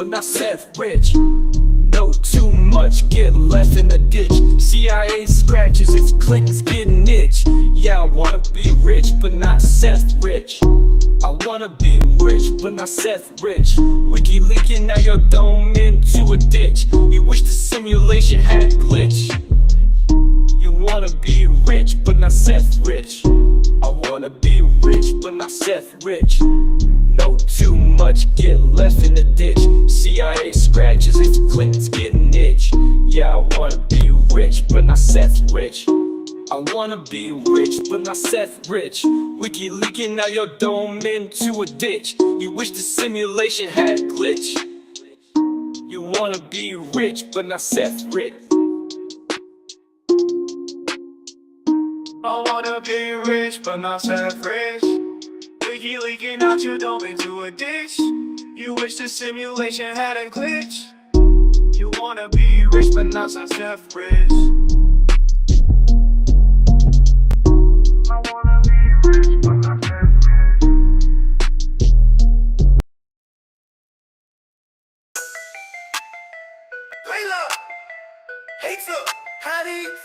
but not Seth rich. Know too much, get left in the ditch. CIA scratches if Clinton's getting itch. Yeah, I wanna be rich, but not Seth rich. I wanna be rich, but not Seth rich. Wiki leaking, now you're thrown into a ditch. You wish the simulation had glitch. You wanna be rich, but not Seth rich. I wanna be rich, but not Seth rich. Know too much, get left in the ditch. CIA scratches if Clinton's getting itch. Yeah, I wanna be rich, but not Seth rich. I wanna be rich, but not Seth rich. Wiki leaking, now you're thrown into a ditch. You wish the simulation had glitch. You wanna be rich, but not Seth rich. I wanna be rich, but not Seth rich. Wiki leaking out your dome into a ditch. You wish the simulation had a glitch. You wanna be rich, but not Seth rich. I wanna be rich, but not Seth rich. Layla hates the hotties.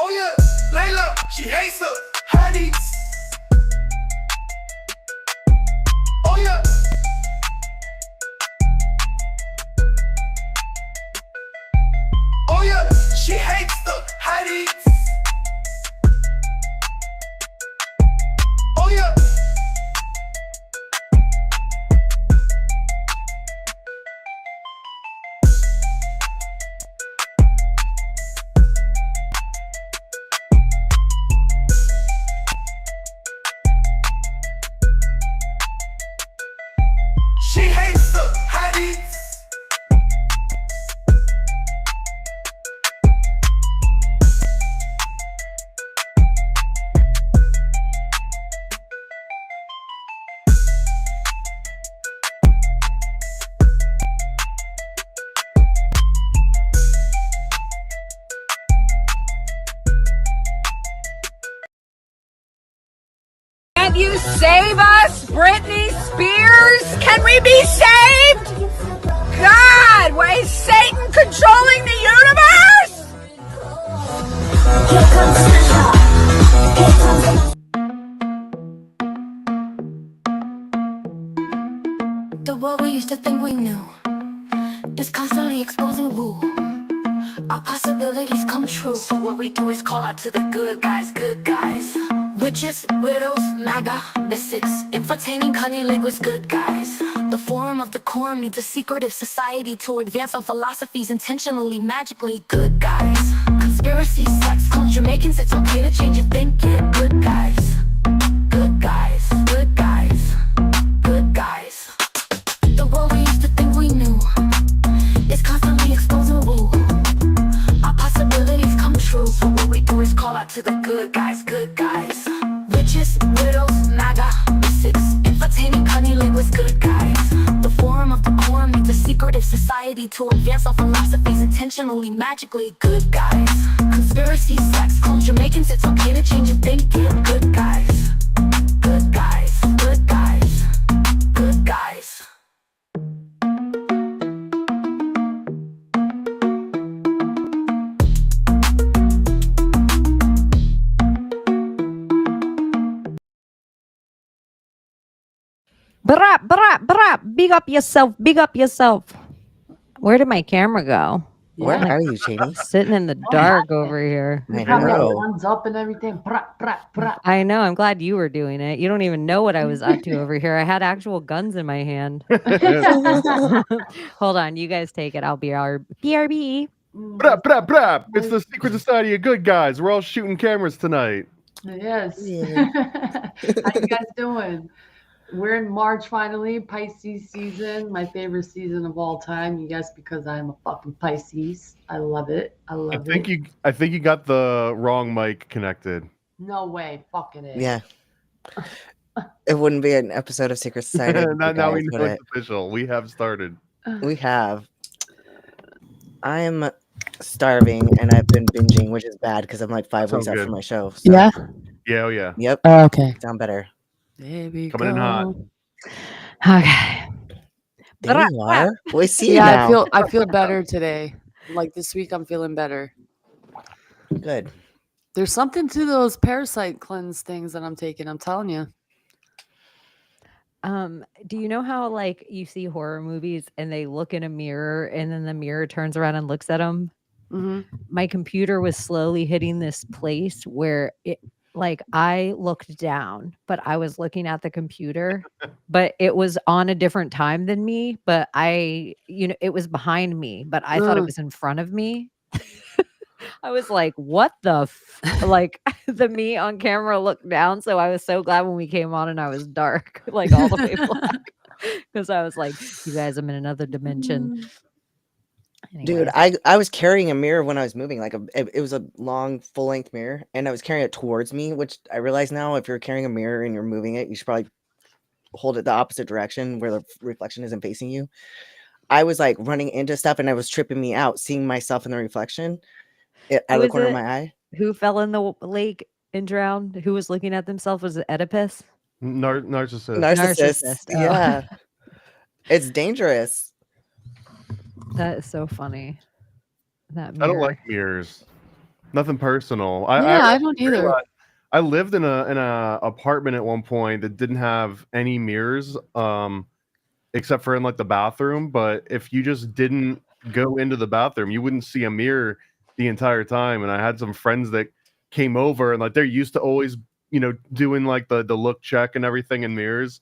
Oh yeah, Layla, she hates the hotties. Oh yeah. Oh yeah, she hates the hotties. Oh yeah. She hates the hotties. Can you save us, Britney Spears? Can we be saved? God, why is Satan controlling the universe? The world we used to think we knew is constantly exposing woo. Our possibilities come true. So what we do is call out to the good guys, good guys. Witches, widows, MAGA, mystics, entertaining cunnilinguists, good guys. The forum of the quorum needs a secretive society to advance our philosophies intentionally, magically, good guys. Conspiracy, sex, culture, making it's okay to change your thinking, good guys. Good guys, good guys, good guys. The world we used to think we knew is constantly exposing woo. Our possibilities come true. So what we do is call out to the good guys, good guys. Witches, widows, MAGA, mystics, entertaining cunnilinguists, good guys. The forum of the quorum needs a secretive society to advance our philosophies intentionally, magically, good guys. Conspiracy, sex, culture, making it's okay to change your thinking, good guys. Good guys, good guys, good guys. Brap, brap, brap. Big up yourself. Big up yourself. Where did my camera go? Where are you, Chaney? Sitting in the dark over here. I Have your know. guns up and everything. Brat, brat, brat. I know. I'm glad you were doing it. You don't even know what I was up to over here. I had actual guns in my hand. Hold on. You guys take it. I'll be our BRB. Brap, brap, brap. It's the Secret Society of Good Guys. We're all shooting cameras tonight. Yes. Yeah. How you guys doing? We're in March finally, Pisces season, my favorite season of all time. You guess because I'm a fucking Pisces. I love it. I love it. I think you got the wrong mic connected. No way, fucking it. Yeah. It wouldn't be an episode of Secret Society. now we know it's official. We have started. We have. I am starving and I've been binging, which is bad because I'm like 5 weeks out from my show. So. Yeah, Yeah, oh yeah. Yep. Okay. Sound better. There we Coming in hot. go. Okay. There But you are. We see you Yeah, now. I feel better today. Like this week, I'm feeling better. Good. There's something to those parasite cleanse things that I'm taking. I'm telling you. Do you know how like you see horror movies and they look in a mirror and then the mirror turns around and looks at them? Hmm. My computer was slowly hitting this place where it like I looked down, but I was looking at the computer, but it was on a different time than me, but it was behind me, but I thought it was in front of me. I was like, "What the like the me on camera looked down, so I was so glad when we came on and I was dark, like all the way black, because I was like, "You guys, I'm in another dimension." Dude, Anyways. I was carrying a mirror when I was moving, like it was a long full length mirror, and I was carrying it towards me, which I realize now if you're carrying a mirror and you're moving it, you should probably hold it the opposite direction where the reflection isn't facing you. I was like running into stuff and I was tripping me out, seeing myself in the reflection out Who of the is corner of it? my eye. Who fell in the lake and drowned? Who was looking at themselves? Was it Oedipus? Narcissist. Narcissist. Oh. Yeah. It's dangerous. That is so funny. That I don't mirror. like mirrors. Nothing personal. I don't either. realized- I lived in a apartment at one point that didn't have any mirrors, except for in like the bathroom. But if you just didn't go into the bathroom, you wouldn't see a mirror the entire time. And I had some friends that came over and like they're used to always, doing like the look check and everything in mirrors.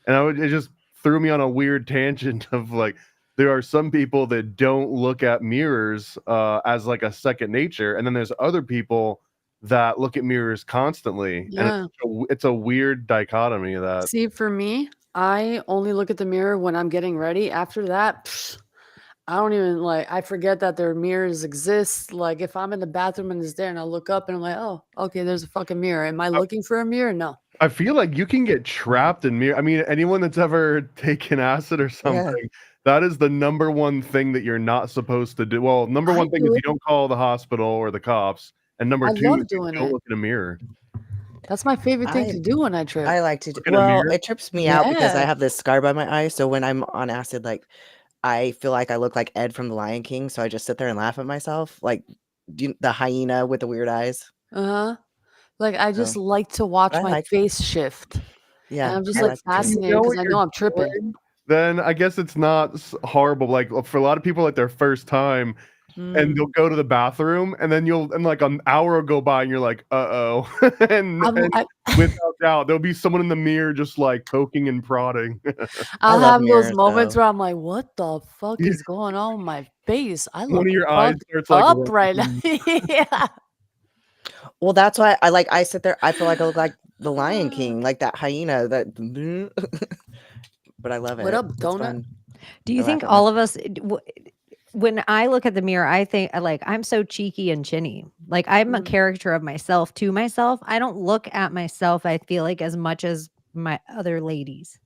And it just threw me on a weird tangent of like there are some people that don't look at mirrors as like a second nature, and then there's other people that look at mirrors constantly, and it's a weird dichotomy of that. See, for me, I only look at the mirror when I'm getting ready. After that, I don't even I forget that their mirrors exist. Like if I'm in the bathroom and it's there and I look up and I'm like, oh, okay, there's a fucking mirror. Am I looking for a mirror? No. I feel like you can get trapped in mirror. I mean, anyone that's ever taken acid or something, that is the number one thing that you're not supposed to do. Well, number one thing is you don't call the hospital or the cops, and number two love is you doing don't it. look in a mirror. That's my favorite thing to do when I trip. I like to do. Look in a Well, mirror? it trips me out because I Yeah. have this scar by my eye. So when I'm on acid, like I feel like I look like Ed from The Lion King. So I just sit there and laugh at myself, like the hyena with the weird eyes. Uh-huh. Like I just like to watch I my like- face shift. Yeah, And I'm just I like like to. fascinated because I know you're I'm tripping. doing, then I guess it's not horrible. Like for a lot of people, like their first time, and they'll go to the bathroom, and then like an hour will go by, and you're like, uh-oh. and without doubt, there'll be someone in the mirror just like poking and prodding. I'll love have those mirrors, moments though. where I'm like, what the fuck is going on with my face? I One look of your eyes fucked starts like up right now. rubbing. Yeah. Well, that's why I sit there. I feel like I look like the Lion King, like that hyena. But I love it. What up, It's donut? fun. Do you I think laugh at all of us, when I look at the mirror, I think like I'm so cheeky and chinny. Like I'm a character of myself to myself. I don't look at myself, I feel like, as much as my other ladies.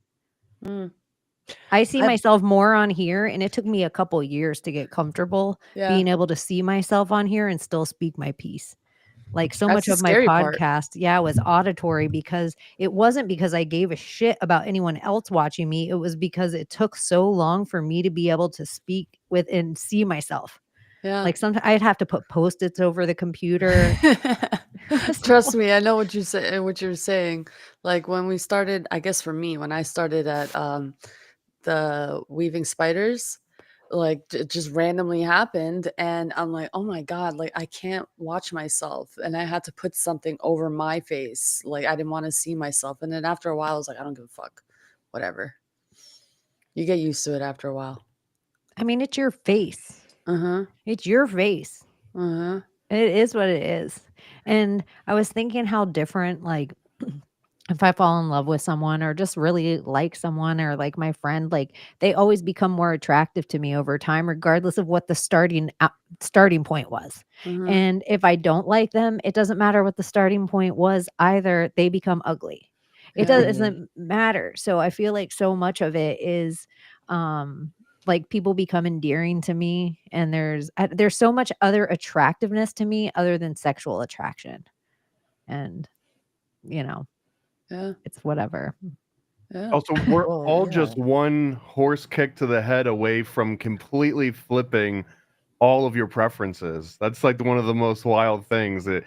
I see myself more on here, and it took me a couple years to get comfortable being able to see myself on here and still speak my piece. Like so much of my podcast, was auditory because it wasn't because I gave a shit about anyone else watching me. It was because it took so long for me to be able to speak with and see myself. Yeah. Like sometimes I'd have to put Post-its over the computer. Trust me, I know what you say, what you're saying. Like when we started, I guess for me, when I started at the weaving spiders, like it just randomly happened, and I'm like, oh my god, like I can't watch myself, and I had to put something over my face. Like I didn't want to see myself, and then after a while, I was like, I don't give a fuck, whatever. You get used to it after a while. I mean, it's your face. It's your face. It is what it is. And I was thinking how different, like, if I fall in love with someone or just really like someone or like my friend, like they always become more attractive to me over time, regardless of what the starting point was. And if I don't like them, it doesn't matter what the starting point was either. They become ugly. It doesn't matter. So I feel like so much of it is, like people become endearing to me, and there's so much other attractiveness to me other than sexual attraction. And Yeah. it's whatever. Yeah. Also, we're Well, all yeah. just one horse kick to the head away from completely flipping all of your preferences. That's like one of the most wild things. That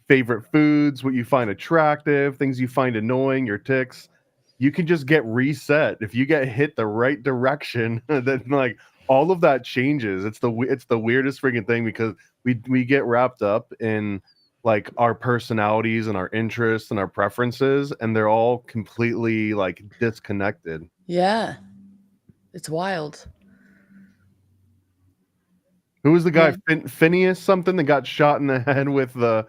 favorite foods, what you find attractive, things you find annoying, your ticks. You can just get reset if you get hit the right direction. Then like all of that changes. It's the weirdest freaking thing because we get wrapped up in like our personalities and our interests and our preferences, and they're all completely like disconnected. Yeah. It's wild. Who was the guy, Yeah. Phineas something, that got shot in the head with the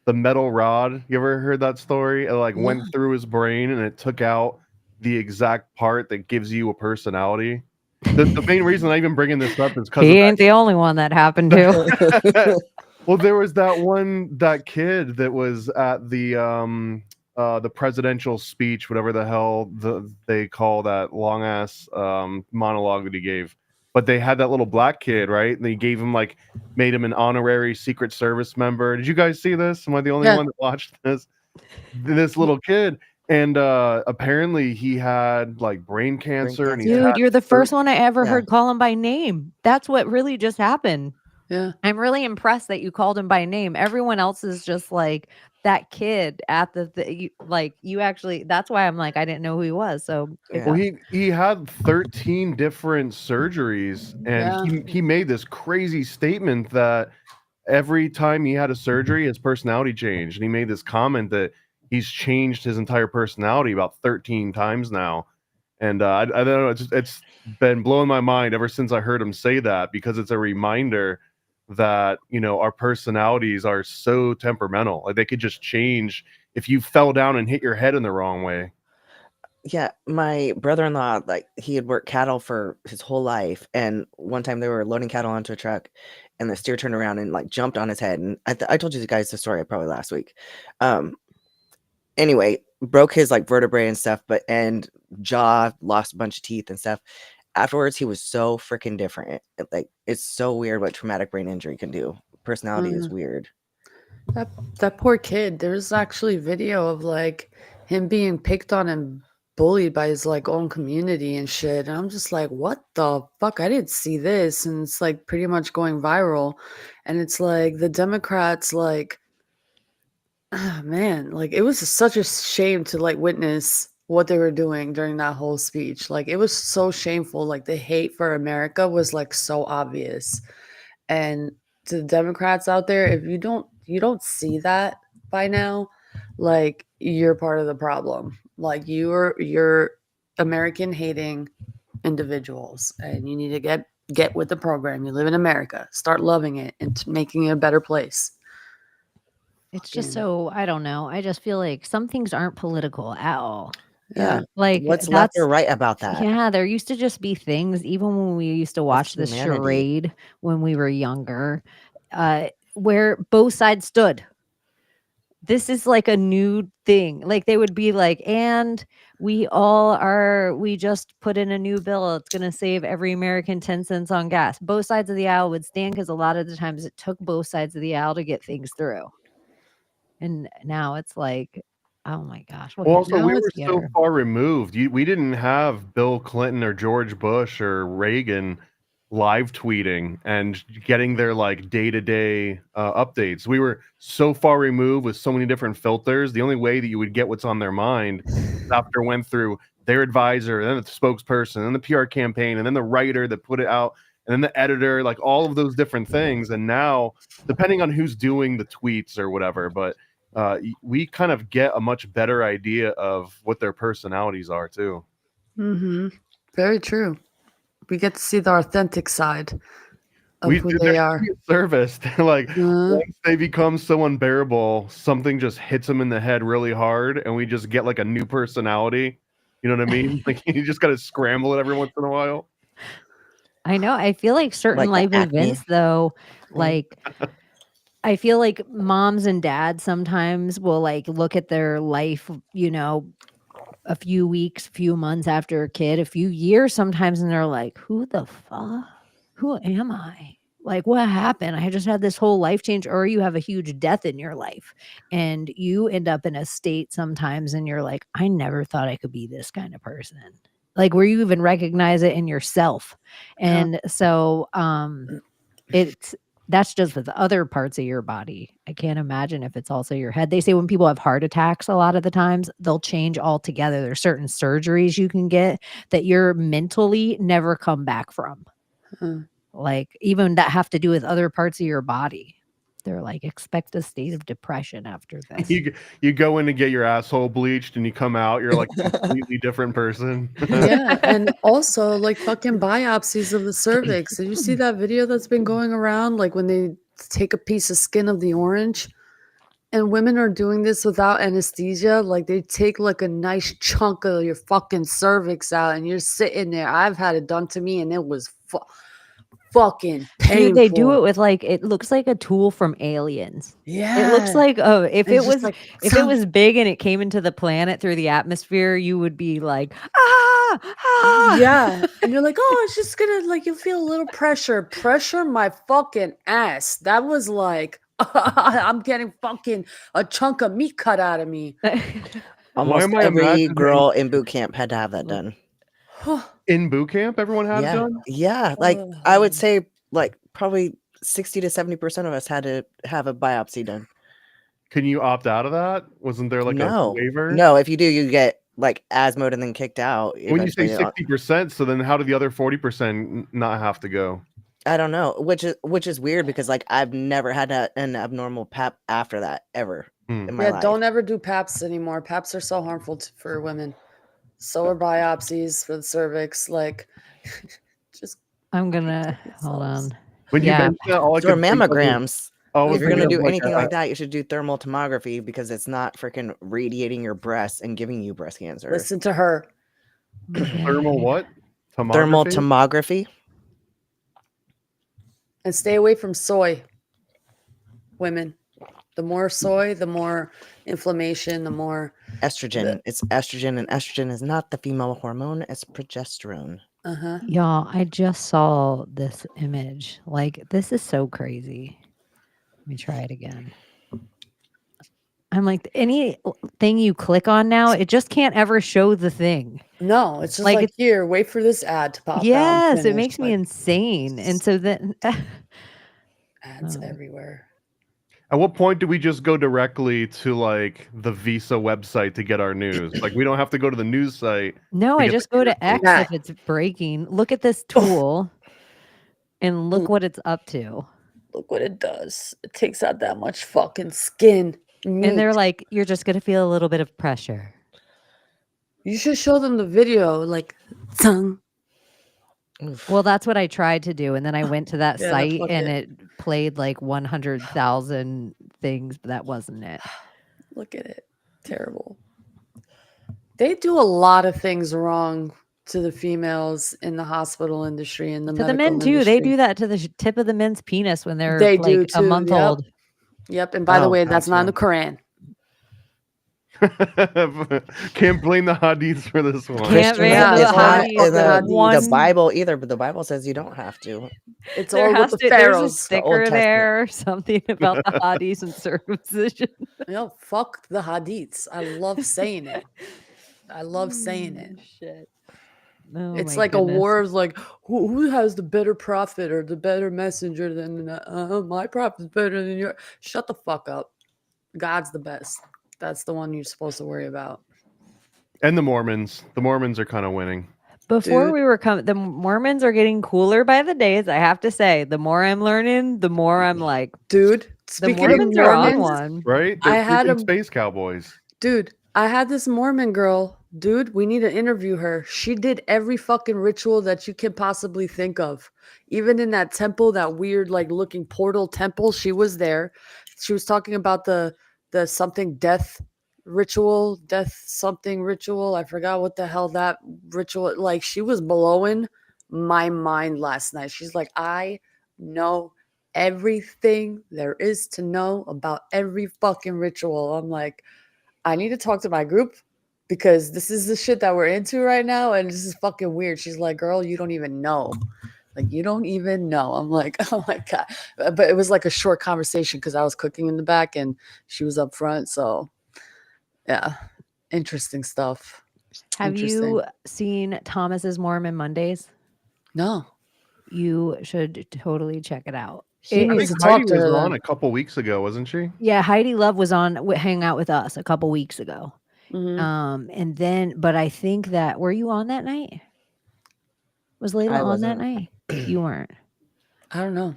metal rod? You ever heard that story? It like No. went through his brain and it took out the exact part that gives you a personality. The main reason I even bringing this up is because of He ain't the only one that happened to. that. Well, there was that kid that was at the presidential speech, whatever the hell they call that long ass monologue that he gave. But they had that little black kid, right? And they gave him made him an honorary Secret Service member. Did you guys see this? Am I the only Yeah. one that watched this? This little kid, and apparently he had like brain cancer, and he's cancer. had Dude, you're the first one I ever Yeah. heard call him by name. That's what really just happened. Yeah. I'm really impressed that you called him by name. Everyone else is just like that kid at you actually, that's why I'm like, I didn't know who he was. So Yeah. Well, he had 13 different surgeries, and Yeah. he made this crazy statement that every time he had a surgery, his personality changed. And he made this comment that he's changed his entire personality about 13 times now. And I don't know, it's been blowing my mind ever since I heard him say that, because it's a reminder that, you know, our personalities are so temperamental. Like they could just change if you fell down and hit your head in the wrong way. Yeah, my brother-in-law, like he had worked cattle for his whole life, and one time they were loading cattle onto a truck, and the steer turned around and like jumped on his head. And I told you guys the story probably last week. Anyway, broke his like vertebrae and stuff, and jaw, lost a bunch of teeth and stuff. Afterwards, he was so freaking different. It's so weird what traumatic brain injury can do. Personality is weird. That poor kid. There's actually video of like him being picked on and bullied by his like own community and shit. And I'm just like, what the fuck? I didn't see this. And it's like pretty much going viral. And it's like the Democrats, like, ah, man, like it was such a shame to like witness what they were doing during that whole speech. Like it was so shameful. Like the hate for America was like so obvious. And to the Democrats out there, if you don't see that by now, like you're part of the problem. Like you're American hating individuals, and you need to get with the program. You live in America, start loving it and making it a better place. it's just so, I don't know. I just feel like some things aren't political at all. Yeah. Like What's left or that's right about that? yeah, there used to just be things, even when we used to watch the humanity. charade when we were younger, where both sides stood. This is like a new thing. Like they would be like, and we just put in a new bill. It's going to save every American 10 cents on gas. Both sides of the aisle would stand, because a lot of the times it took both sides of the aisle to get things through. And now it's like, oh my gosh. What Well, kind also, of we else were get so her? far removed. We didn't have Bill Clinton or George Bush or Reagan live tweeting and getting their like day-to-day updates. We were so far removed with so many different filters. The only way that you would get what's on their mind after it went through their advisor, and then the spokesperson, and the PR campaign, and then the writer that put it out, and then the editor, like all of those different things. And now, depending on who's doing the tweets or whatever, but we kind of get a much better idea of what their personalities are too. Mm-hmm. Very true. We get to see the authentic side of who Dude, they there are. should be a service like Uh-huh. once they become so unbearable, something just hits them in the head really hard, and we just get like a new personality. You know what I mean? Like you just got to scramble it every once in a while. I know. I feel like certain Like the life acne events, though, thing. like I feel like moms and dads sometimes will like look at their life, a few weeks, few months after a kid, a few years sometimes, and they're like, who the fuck? Who am I? like, what happened? I just had this whole life change, or you have a huge death in your life and you end up in a state sometimes and you're like, I never thought I could be this kind of person. Like where you even recognize it in yourself. And so that's just with other parts of your body. I can't imagine if it's also your head. They say when people have heart attacks, a lot of the times they'll change altogether. There's certain surgeries you can get that you're mentally never come back from. Like even that have to do with other parts of your body. They're like, expect a state of depression after this. You go in to get your asshole bleached and you come out, you're like a completely different person. Yeah, and also like fucking biopsies of the cervix. Did you see that video that's been going around? Like when they take a piece of skin of the orange, and women are doing this without anesthesia. Like they take like a nice chunk of your fucking cervix out, and you're sitting there. I've had it done to me, and it was fucking painful. Dude, they do it with like, it looks like a tool from Aliens. Yeah, it looks like if It's it just was like, if it was big and it came into the planet through the atmosphere, you would be like, yeah, and you're like, oh, it's just gonna like you feel a little pressure my fucking ass. That was like I'm getting fucking a chunk of meat cut out of me. Almost am I every imagining- girl in boot camp had to have that done. In boot camp, everyone had it Yeah, done? yeah. Like I would say, like probably 60 to 70% of us had to have a biopsy done. Can you opt out of that? Wasn't there like a No, waiver? no. If you do, you get like asthmaed and then kicked out. When you say eventually. 60%, so then how do the other 40% not have to go? I don't know, which is weird because like I've never had an abnormal pap after that ever in my life. Don't ever do PAPs anymore. PAPs are so harmful for women. So are biopsies for the cervix. Like, just I'm gonna hold on. When you mentioned that, all I So are could think of was- mammograms. Oh, If you're gonna do like anything like that, you should do thermal tomography because it's not freaking radiating your breasts and giving you breast cancer. listen to her. Thermal what? Thermal Tomography? tomography. And stay away from soy. Women. The more soy, the more inflammation, the more Estrogen. It's estrogen, and estrogen is not the female hormone, it's progesterone. Y'all, I just saw this image. Like, this is so crazy. Let me try it again. I'm like, anything you click on now, it just can't ever show the thing. No, it's just like here, wait for this ad to pop out. Yes, it makes me insane. And so then ads everywhere. At what point do we just go directly to like the Visa website to get our news? Like we don't have to go to the news site. No, I just go to X if it's breaking. Look at this tool and look what it's up to. Look what it does. It takes out that much fucking skin. Meat. And they're like, you're just going to feel a little bit of pressure. You should show them the video, like, tongue. Well, that's what I tried to do. And then I went to that Yeah, site and it played like 100,000 things, but that wasn't it. Look at it. Terrible. They do a lot of things wrong to the females in the hospital industry and the to the men too. They do that to the tip of the men's penis when they're like a month old. Yep. And by the way, that's not in the Quran. Can't blame the hadiths for this one. Can't blame the Bible either, but the Bible says you don't have to. It's all with the there's a pharaohs. sticker there or something about the hadiths and circumcision. No, fuck the hadiths. I love saying it. I love saying it. Shit. Oh, it's like goodness. a war of like who has the better prophet or the better messenger than my prophet's better than your. Shut the fuck up. God's the best. That's the one you're supposed to worry about. And the Mormons are kind of winning. Before we were coming, the Mormons are getting cooler by the days. I have to say, the more I'm learning, the more I'm like, dude. Speaking of Mormons, are on one, right? They're freaking space cowboys. Dude, I had this Mormon girl. Dude, we need to interview her. She did every fucking ritual that you can possibly think of. Even in that temple, that weird like looking portal temple, she was there. She was talking about the something death something ritual. I forgot what the hell that ritual. Like she was blowing my mind last night. She's like, I know everything there is to know about every fucking ritual. I'm like, I need to talk to my group because this is the shit that we're into right now. And this is fucking weird. She's like, girl, you don't even know. Like, you don't even know. I'm like, oh my God. But it was like a short conversation because I was cooking in the back and she was up front. So, yeah, interesting stuff. Have you seen Thomas's Mormon Mondays? No. You should totally check it out. He I needs think to Heidi talk to was her on then. a couple weeks ago, wasn't she? Yeah, Heidi Love was on hang out with us a couple weeks ago. Mhm. And then, but I think that were you on that night? Was Layla I on that wasn't. night? You weren't. I don't know.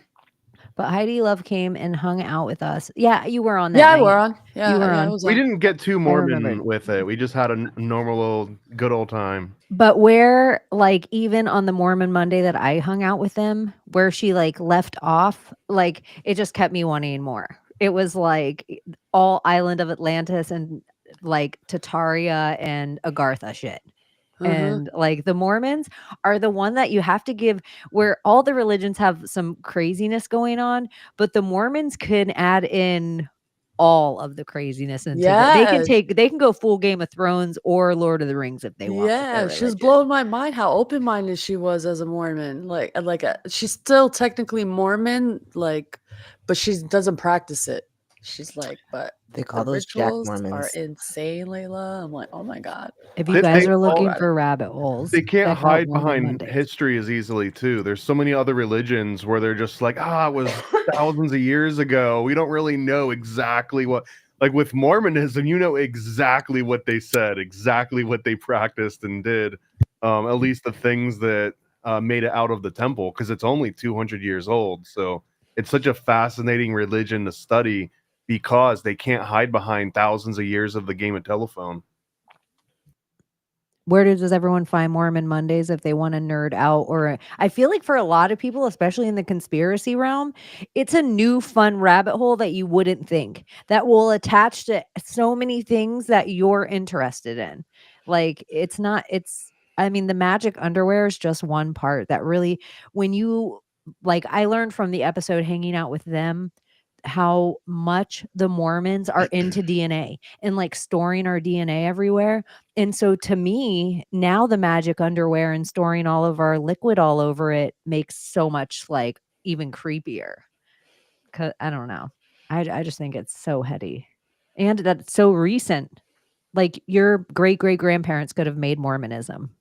But Heidi Love came and hung out with us. Yeah, you were on that Yeah, night. we're on. Yeah, You were yeah, I on. was We on. didn't get too remember. Mormon with it. We just had a normal old good old time. But where, like, even on the Mormon Monday that I hung out with them, where she like left off, like it just kept me wanting more. It was like all Island of Atlantis and like Tataria and Agartha shit. And like the Mormons are the one that you have to give, where all the religions have some craziness going on, but the Mormons can add in all of the craziness into they can go full Game of Thrones or Lord of the Rings if they want. Yeah, she was blowing my mind how open-minded she was as a Mormon. Like she's still technically Mormon, like, but she doesn't practice it. She's like, but They call the those Jack rituals are Mormons. insane, Layla. I'm like, oh my God. If you guys are looking for rabbit holes, they can't check out hide Mormon behind Mondays. history as easily too. There's so many other religions where they're just like, it was thousands of years ago. We don't really know exactly what. Like with Mormonism, you know exactly what they said, exactly what they practiced and did. At least the things that made it out of the temple, because it's only 200 years old. So it's such a fascinating religion to study because they can't hide behind thousands of years of the game of telephone. Where does everyone find Mormon Mondays if they want to nerd out? Or I feel like for a lot of people, especially in the conspiracy realm, it's a new fun rabbit hole that you wouldn't think that will attach to so many things that you're interested in. Like I mean, the magic underwear is just one part that really, when you like, I learned from the episode hanging out with them how much the Mormons are into DNA and like storing our DNA everywhere. And so to me, now the magic underwear and storing all of our liquid all over it makes so much like even creepier. 'Cause I don't know. I just think it's so heady. And that's so recent. Like your great great grandparents could have made Mormonism.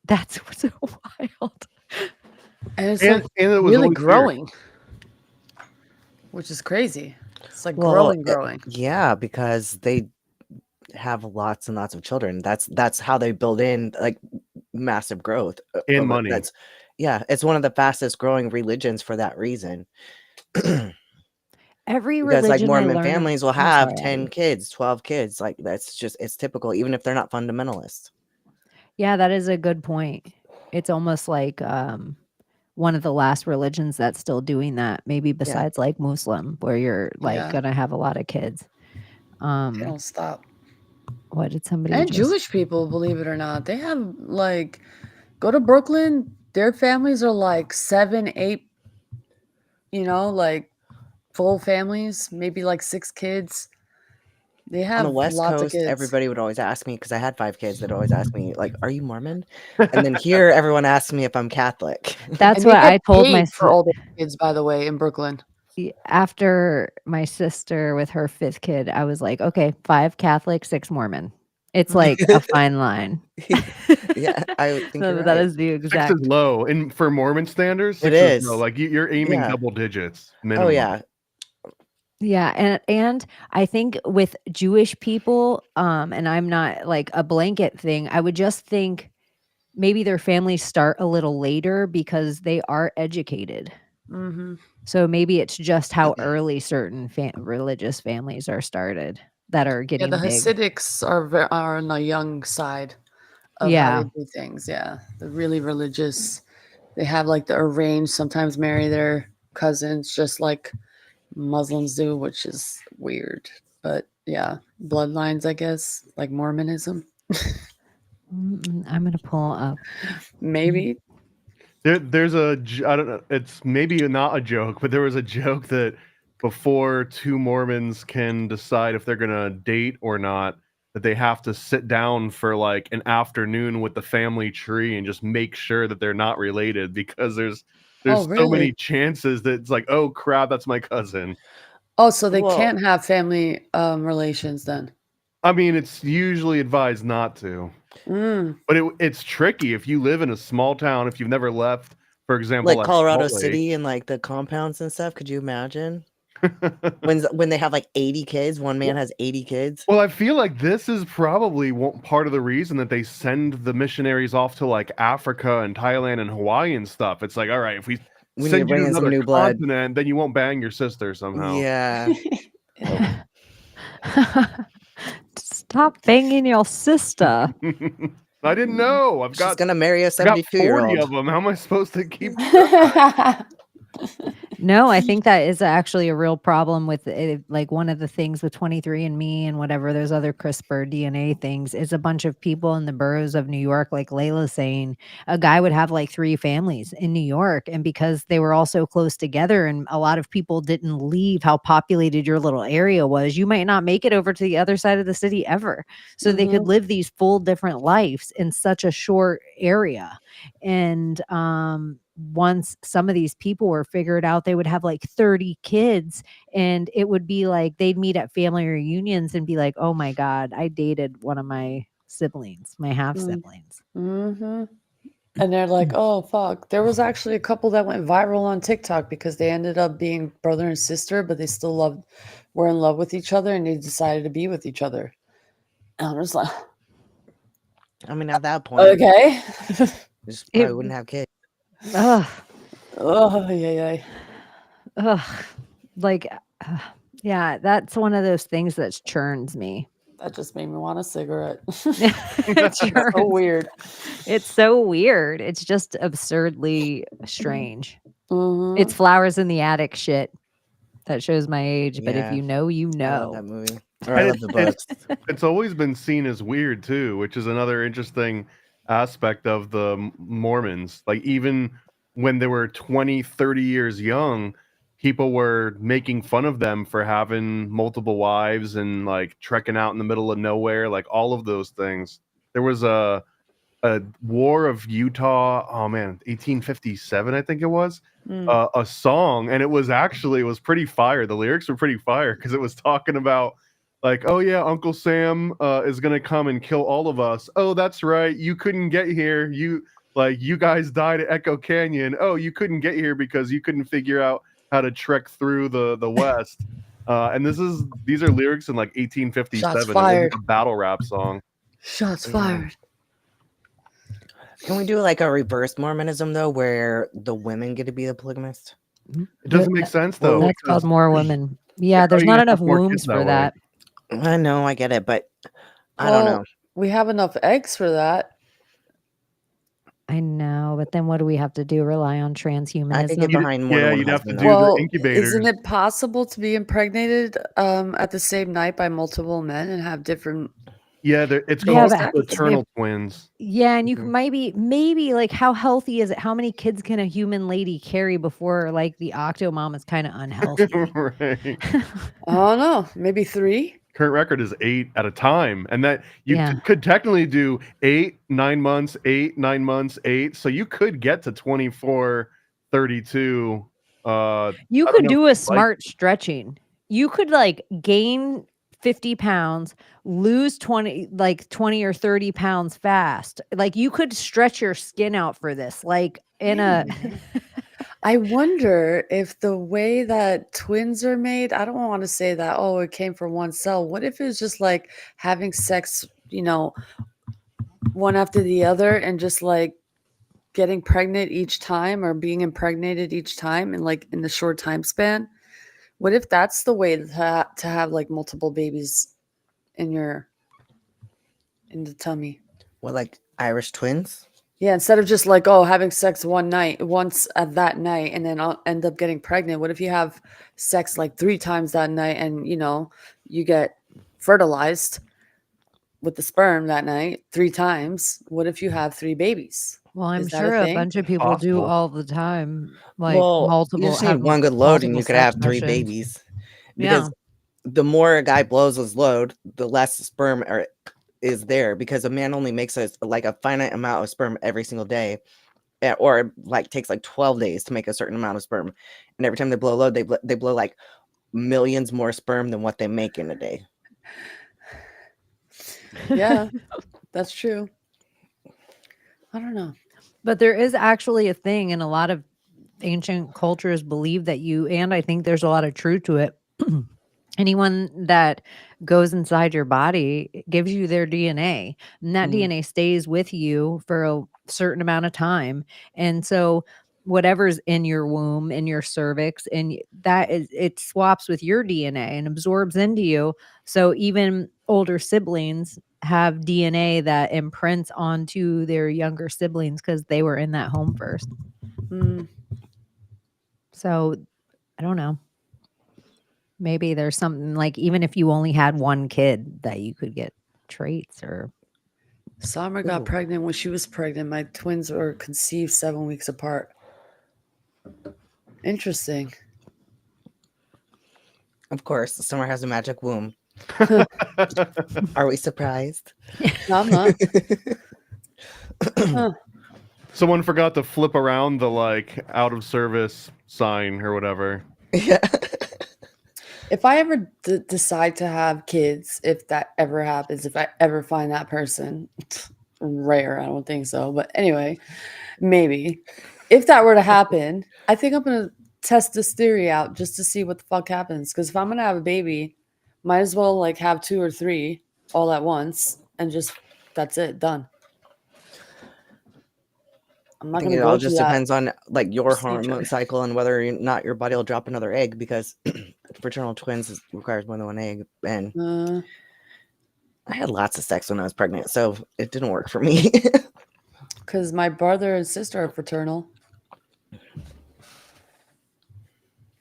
That's so wild. And it's And it was really always growing. Which is crazy. It's like growing. Yeah, because they have lots and lots of children. That's how they build in like massive growth and money. It's one of the fastest growing religions for that reason. Every because like religion Mormon families will have sorry, 10 Abbie. kids, 12 kids. Like it's typical, even if they're not fundamentalists. Yeah, that is a good point. It's almost like one of the last religions that's still doing that, maybe besides like Muslim, where you're like gonna have a lot of kids. They don't stop. What did somebody And Jewish people, believe it or not, they have like, go to Brooklyn, their families are like 7, 8, like full families, maybe like 6 kids. They have on the West lots Coast, of kids. everybody would always ask me, because I had 5 kids, that always ask me, like, are you Mormon? And then here, everyone asks me if I'm Catholic. That's what I told my for all the kids, by the way, in Brooklyn. After my sister with her 5th kid, I was like, okay, 5 Catholic, 6 Mormon. It's like a fine line. Yeah, I would think that is the 6 exact is low, and for Mormon standards, 6 It is low. Like you're aiming double digits minimum. Oh yeah. Yeah, and I think with Jewish people, and I'm not like a blanket thing, I would just think maybe their families start a little later because they are educated. Mm-hmm. So maybe it's just how early certain religious families are started that are getting the big. Hasidics are on the young side of how they do things. Yeah, the really religious. They have like the arranged, sometimes marry their cousins, just like Muslims do, which is weird. But yeah, bloodlines, I guess, like Mormonism. I'm gonna pull up. Maybe. There's I don't know. It's maybe not a joke, but there was a joke that before 2 Mormons can decide if they're gonna date or not, that they have to sit down for like an afternoon with the family tree and just make sure that they're not related, because there's Oh, so really? many chances that it's like, oh crap, that's my cousin. Oh, so they Well- can't have family relations then. I mean, it's usually advised not to. But it's tricky if you live in a small town, if you've never left, for example, Like Colorado Salt Lake. City and like the compounds and stuff. Could you imagine? when they have like 80 kids, one man has 80 kids. Well, I feel like this is probably part of the reason that they send the missionaries off to like Africa and Thailand and Hawaii and stuff. It's like, all right, if we We need to send you bring to in some another new blood. continent, then you won't bang your sister somehow. Yeah. Stop banging your sister. I didn't know. I've She's got gonna marry a I got 40 72-year-old. of them. How am I supposed to keep? No, I think that is actually a real problem with it. Like one of the things with 23andMe and whatever, there's other CRISPR DNA things, is a bunch of people in the boroughs of New York, like Layla saying, a guy would have like 3 families in New York. And because they were all so close together and a lot of people didn't leave how populated your little area was, you might not make it over to the other side of the city ever. So they could live these full different lives in such a short area. And once some of these people were figured out, they would have like 30 kids, and it would be like they'd meet at family reunions and be like, oh my God, I dated one of my siblings, my half siblings. And they're like, oh fuck. There was actually a couple that went viral on TikTok because they ended up being brother and sister, but they still were in love with each other, and they decided to be with each other. And I'm just like, I mean, at that point, okay. just probably wouldn't have kids. Ugh. Oh yeah. Ugh. Like, yeah, that's one of those things that churns me. That just made me want a cigarette. It So churns. weird. It's so weird. It's just absurdly strange. It's flowers in the attic shit. That shows my age, but if Yeah. you know, you I love know. that movie. Or I love the books. It's always been seen as weird too, which is another interesting aspect of the Mormons. Like even when they were 20, 30 years young, people were making fun of them for having multiple wives and like trekking out in the middle of nowhere, like all of those things. There was a War of Utah, 1857, I think it was, a song, and it was pretty fire. The lyrics were pretty fire because it was talking about like, oh yeah, Uncle Sam is gonna come and kill all of us. Oh, that's right, you couldn't get here. You guys died at Echo Canyon. Oh, you couldn't get here because you couldn't figure out how to trek through the West. And these are lyrics in like 1857. Shots It was fired. a battle rap song. Shots fired. Can we do like a reverse Mormonism though, where the women get to be the polygamist? It doesn't make sense though. That's called more women. Yeah, there's you not have enough more kids wombs that for way. that. I know, I get it, but I don't know. We have enough eggs for that. I know, but then what do we have to do? Rely on I could transhumanism? get behind more than one you'd have to husband, do though. Well, the incubators. isn't it possible to be impregnated at the same night by multiple men and have different? Yeah, it's Yeah, called but fraternal twins. Yeah, and you can maybe like how healthy is it? How many kids can a human lady carry before like the octomom is kind of unhealthy? Right. I don't know, maybe 3. Current record is 8 at a time, and that you Yeah. could technically do 8, 9 months, 8, 9 months, 8. So you could get to 24, 32. You I could don't know do if a you smart stretching. You could like gain 50 pounds, lose 20 or 30 pounds fast. Like you could stretch your skin out for this. Like in a I wonder if the way that twins are made, I don't want to say that, oh, it came from one cell. What if it was just like having sex, one after the other and just like getting pregnant each time or being impregnated each time and like in the short time span? What if that's the way to have like multiple babies in the tummy? What, like Irish twins? Yeah, instead of just like, oh, having sex once at that night and then I'll end up getting pregnant. What if you have sex like 3 times that night and, you get fertilized with the sperm that night 3 times? What if you have 3 babies? well, I'm Is that a sure a thing? bunch of people do Possible. all the time. Like Well, multiple you just need have one good load and multiple you could have sex 3 sessions. babies. Yeah. Because the more a guy blows his load, the less sperm is there, because a man only makes a finite amount of sperm every single day, or like takes like 12 days to make a certain amount of sperm, and every time they blow a load, they blow like millions more sperm than what they make in a day. Yeah, that's true. I don't know. But there is actually a thing, and a lot of ancient cultures believe that and I think there's a lot of truth to it. Anyone that goes inside your body gives you their DNA, and that DNA stays with you for a certain amount of time. And so whatever's in your womb, in your cervix, and it swaps with your DNA and absorbs into you. So even older siblings have DNA that imprints onto their younger siblings because they were in that home first. So I don't know. Maybe there's something like, even if you only had one kid, that you could get traits or. Summer got pregnant when she was pregnant. My twins were conceived 7 weeks apart. Interesting. Of course, Summer has a magic womb. Are we surprised? No, I'm not. Someone forgot to flip around the like out of service sign or whatever. Yeah. If I ever decide to have kids, if that ever happens, if I ever find that person, rare, I don't think so. But anyway, maybe. If that were to happen, I think I'm going to test this theory out just to see what the fuck happens. Because if I'm going to have a baby, might as well like have 2 or 3 all at once and just, that's it, done. I'm not going to It go all through just that depends on like your procedure. hormone cycle and whether or not your body will drop another egg, because fraternal twins requires more than one egg. And I had lots of sex when I was pregnant, so it didn't work for me. Because my brother and sister are fraternal.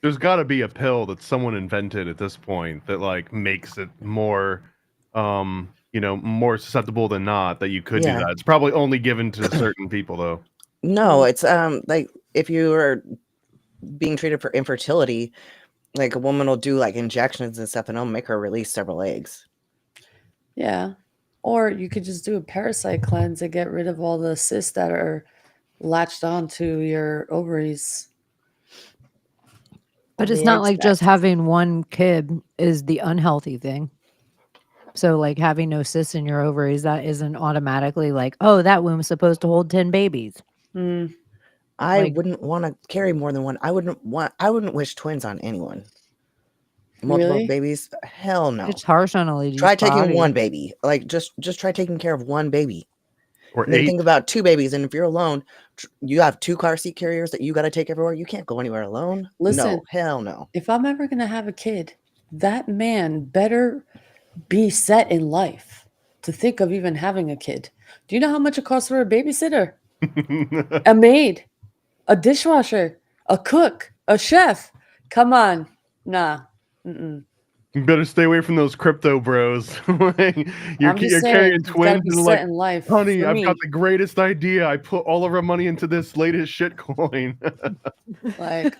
There's got to be a pill that someone invented at this point that like makes it more, more susceptible than not that you could do that. It's probably only given to certain people though. No, it's like if you are being treated for infertility, like a woman will do like injections and stuff, and it'll make her release several eggs. Yeah. Or you could just do a parasite cleanse and get rid of all the cysts that are latched onto your ovaries. But it's not like just having one kid is the unhealthy thing. So like having no cysts in your ovaries, that isn't automatically like, oh, that womb's supposed to hold 10 babies. I wouldn't want to carry more than one. I wouldn't wish twins on anyone. Multiple babies? Hell no. It's harsh on a lady's Try taking body. one baby. Like just try taking care of one baby. Or then think about 2 babies, and if you're alone, you have 2 car seat carriers that you got to take everywhere. You can't go anywhere alone. Listen, no, hell no. If I'm ever going to have a kid, that man better be set in life to think of even having a kid. Do you know how much it costs for a babysitter? A maid, a dishwasher, a cook, a chef. Come on. Nah. You better stay away from those crypto bros. you're carrying twins and like, in life. honey, I've got the greatest idea. I put all of our money into this latest shit coin. Like,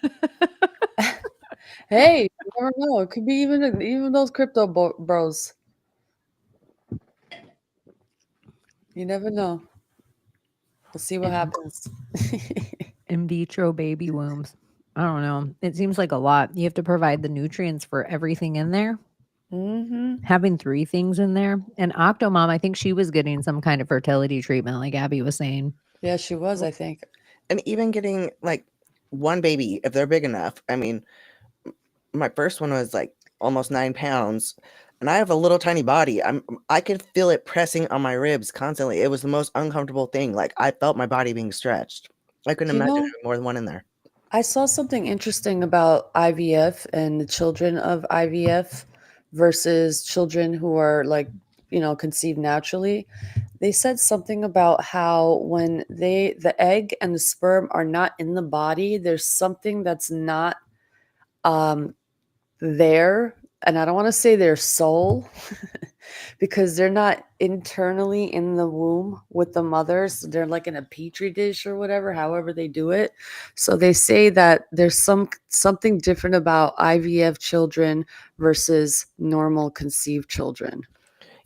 hey, you never know. It could be even those crypto bros. You never know. We'll see what happens. In vitro baby wombs. I don't know. It seems like a lot. You have to provide the nutrients for everything in there. Having 3 things in there. And Octomom, I think she was getting some kind of fertility treatment, like Abbie was saying. Yeah, she was, I think. And even getting like one baby, if they're big enough. I mean, my first one was like almost 9 pounds, and I have a little tiny body. I could feel it pressing on my ribs constantly. It was the most uncomfortable thing. Like I felt my body being stretched. I couldn't imagine having more than one in there. I saw something interesting about IVF and the children of IVF versus children who are like, conceived naturally. They said something about how when the egg and the sperm are not in the body, there's something that's not there. And I don't want to say their soul, because they're not internally in the womb with the mothers. They're like in a petri dish or whatever, however they do it. So they say that there's something different about IVF children versus normal conceived children,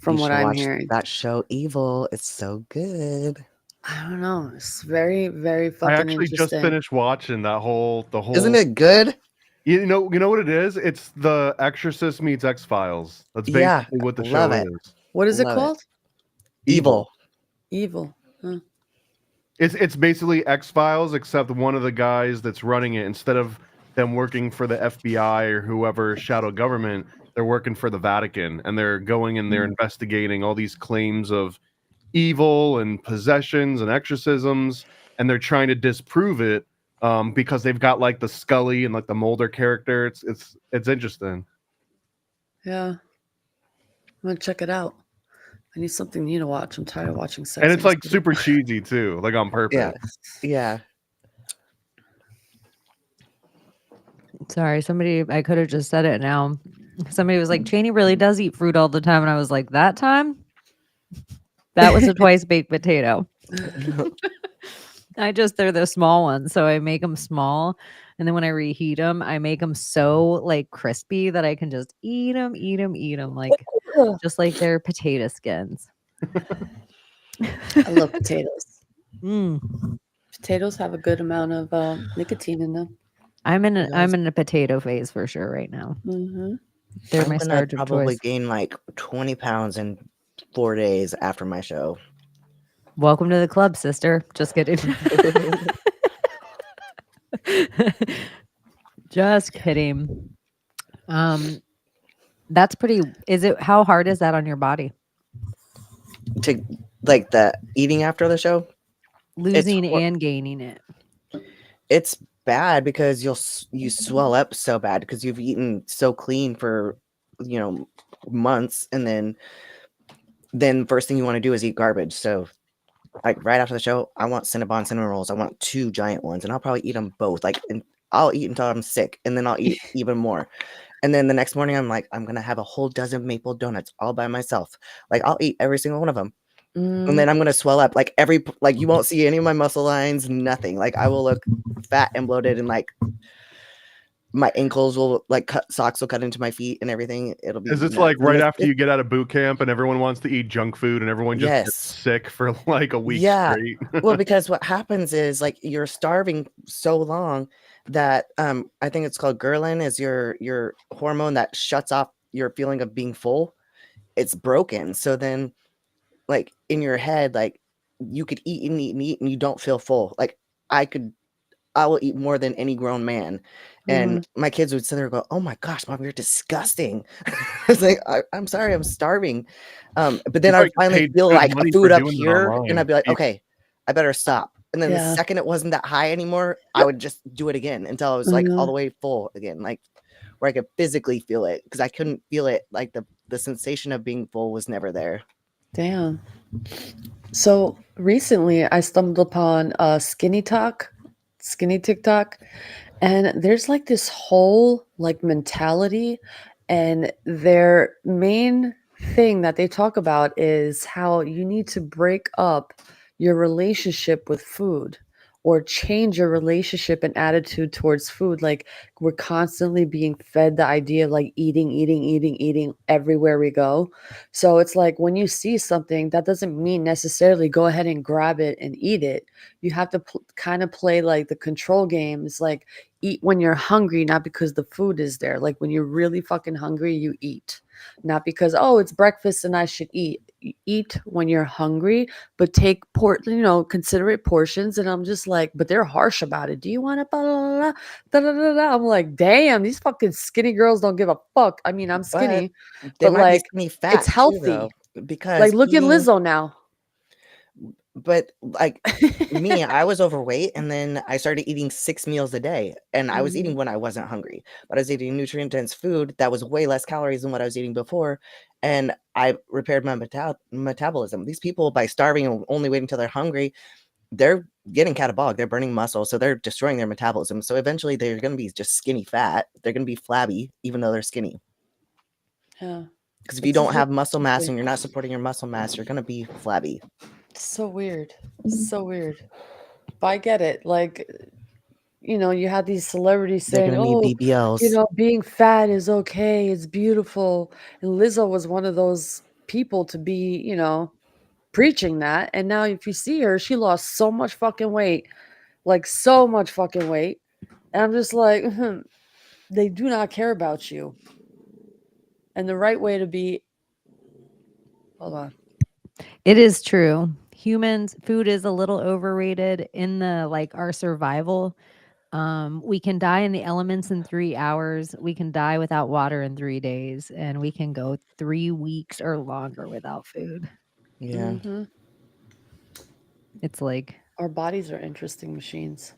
from You what should I'm watch hearing. that show Evil. It's so good. I don't know. It's very, very I fucking actually just interesting. finished watching the whole. Isn't it good? You know what it is? It's The Exorcist meets X-Files. That's Yeah, basically what the love show it. is. What is it Love it. called? Evil. Evil. Huh. It's basically X-Files, except one of the guys that's running it, instead of them working for the FBI or whoever shadow government, they're working for the Vatican, and they're going and they're investigating all these claims of evil and possessions and exorcisms, and they're trying to disprove it because they've got like the Scully and like the Mulder character. It's interesting. Yeah. I'm gonna check it out. I need something new to watch. I'm tired of watching sex. And in it's the like City. super cheesy too, like on purpose. Yeah. Yeah. Sorry, I could have just said it now. Somebody was like, Chaney really does eat fruit all the time. And I was like, that time? That was a twice baked potato. They're the small ones. So I make them small. And then when I reheat them, I make them so like crispy that I can just eat them, like just like they're potato skins. I love potatoes. Mm. Potatoes have a good amount of nicotine in them. I'm in a potato phase for sure right now. Mm-hmm. They're I'm my gonna starch of probably choice. gain like 20 pounds in 4 days after my show. Welcome to the club, sister. Just kidding. Just kidding. That's pretty. How hard is that on your body? To like the eating after the show, Losing and gaining it. it's bad because you swell up so bad because you've eaten so clean for months, and then first thing you want to do is eat garbage. So like right after the show, I want Cinnabon cinnamon rolls. I want 2 giant ones, and I'll probably eat them both. And I'll eat until I'm sick, and then I'll eat even more. And then the next morning, I'm like, I'm gonna have a whole dozen maple donuts all by myself. Like I'll eat every single one of them, and then I'm gonna swell up. Like you won't see any of my muscle lines, nothing. Like I will look fat and bloated, and like my ankles will socks will cut into my feet and everything. It'll be. Is this like right after you get out of boot camp and everyone wants to eat junk food and everyone just gets sick for like a week straight? Well, because what happens is like you're starving so long that I think it's called ghrelin is your hormone that shuts off your feeling of being full. It's broken. So then like in your head, like you could eat and eat and eat and you don't feel full. Like I will eat more than any grown man. And my kids would sit there and go, "Oh my gosh, Mom, you're disgusting." It's like, I'm sorry, I'm starving. But then I'd finally feel like a food up here, and I'd be like, okay, I better stop. And then the second it wasn't that high anymore, I would just do it again until I was like all the way full again, like where I could physically feel it, because I couldn't feel it. Like the sensation of being full was never there. Damn. So recently I stumbled upon Skinny TikTok, and there's like this whole like mentality, and their main thing that they talk about is how you need to break up your relationship with food or change your relationship and attitude towards food. Like we're constantly being fed the idea of like eating everywhere we go. So it's like when you see something, that doesn't mean necessarily go ahead and grab it and eat it. You have to kind of play like the control games, like eat when you're hungry, not because the food is there. Like when you're really fucking hungry, you eat. Not because, oh, it's breakfast and I should eat. You eat when you're hungry, but take considerate portions. And I'm just like, but they're harsh about it. Do you want to I'm like, damn, these fucking skinny girls don't give a fuck. I mean, I'm skinny, They but might like be skinny fat it's healthy. too, though, because like look at Lizzo now. But like me, I was overweight, and then I started eating 6 meals a day, and I was eating when I wasn't hungry, but I was eating nutrient dense food that was way less calories than what I was eating before, and I repaired my metabolism. These people, by starving and only waiting until they're hungry, they're getting catabolic, they're burning muscle, so they're destroying their metabolism. So eventually they're going to be just skinny fat. They're going to be flabby even though they're skinny. Yeah. Because if you don't have muscle mass and you're not supporting your muscle mass, you're gonna be flabby. So weird. So weird. But I get it. Like, you know, you had these celebrities They're saying, gonna need "Oh, BBLs. you know, being fat is okay, it's beautiful." And Lizzo was one of those people to be, you know, preaching that. And now if you see her, she lost so much fucking weight. Like so much fucking weight. And I'm just like, they do not care about you. And the right way to be, hold on. It is true. Food is a little overrated in the like our survival. We can die in the elements in 3 hours. We can die without water in 3 days, and we can go 3 weeks or longer without food. Yeah. Mm-hmm. It's like Our bodies are interesting machines.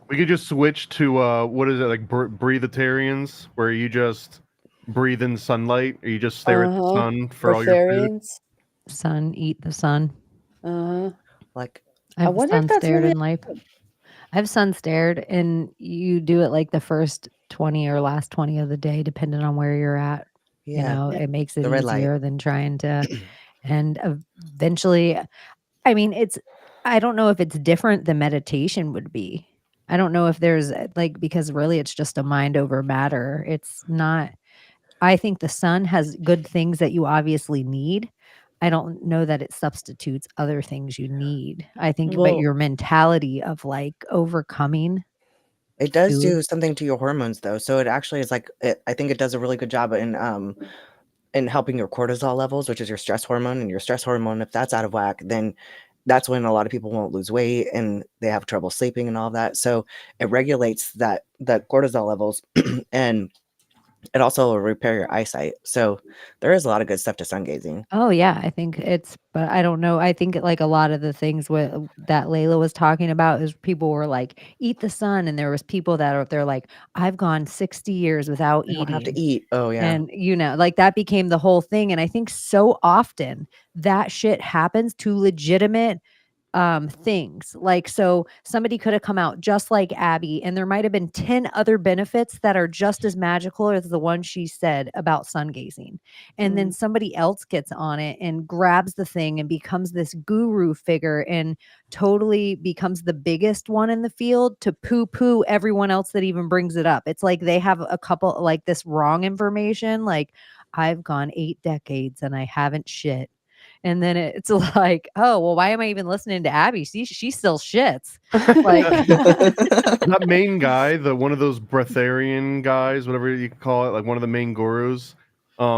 We could just switch to what is it, like breatharians, where you just breathe in sunlight, or you just stare at the sun for all your food. Breatharians. sun, eat the sun. Like I I've wonder if sun that's stared really in life. I've sun stared, and you do it like the first 20 or last 20 of the day, depending on where you're at. You yeah. know, it makes it The red light. easier than trying to, and eventually, I mean, I don't know if it's different than meditation would be. I don't know if there's like, because really it's just a mind over matter. It's not, I think the sun has good things that you obviously need. I don't know that it substitutes other things you need. I think, but Well, your mentality of like overcoming. It does food. do something to your hormones though. So it actually is like I think it does a really good job in helping your cortisol levels, which is your stress hormone. And your stress hormone, if that's out of whack, then that's when a lot of people won't lose weight and they have trouble sleeping and all that. So it regulates the cortisol levels and it also will repair your eyesight. So there is a lot of good stuff to sun gazing. Oh yeah, I think but I don't know. I think like a lot of the things that Layla was talking about is people were like, eat the sun. And there was people they're like, I've gone 60 years without You don't have to eating. eat. Oh yeah. And, you know, like that became the whole thing. And I think so often that shit happens to legitimate things. Like, so somebody could have come out just like Abbie, and there might have been 10 other benefits that are just as magical as the one she said about sun gazing. And then somebody else gets on it and grabs the thing and becomes this guru figure and totally becomes the biggest one in the field to poo everyone else that even brings it up. It's like they have a couple like this wrong information, like I've gone 8 decades and I haven't shit. And then it's like, oh, well, why am I even listening to Abbie? She still shits. Like That main guy, one of those breatharian guys, whatever you call it, like one of the main gurus,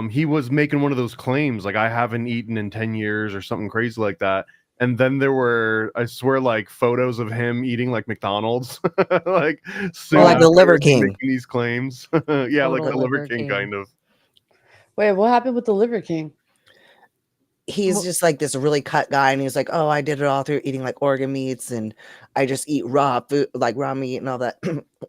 he was making one of those claims, like I haven't eaten in 10 years or something crazy like that. And then there were, I swear, like photos of him eating like McDonald's, like soon like the after Liver he was King. making these claims. Yeah, like the Total Liver Liver King King. kind of. wait, what happened with the Liver King? He's just like this really cut guy, and he's like, oh, I did it all through eating like organ meats, and I just eat raw food, like raw meat and all that.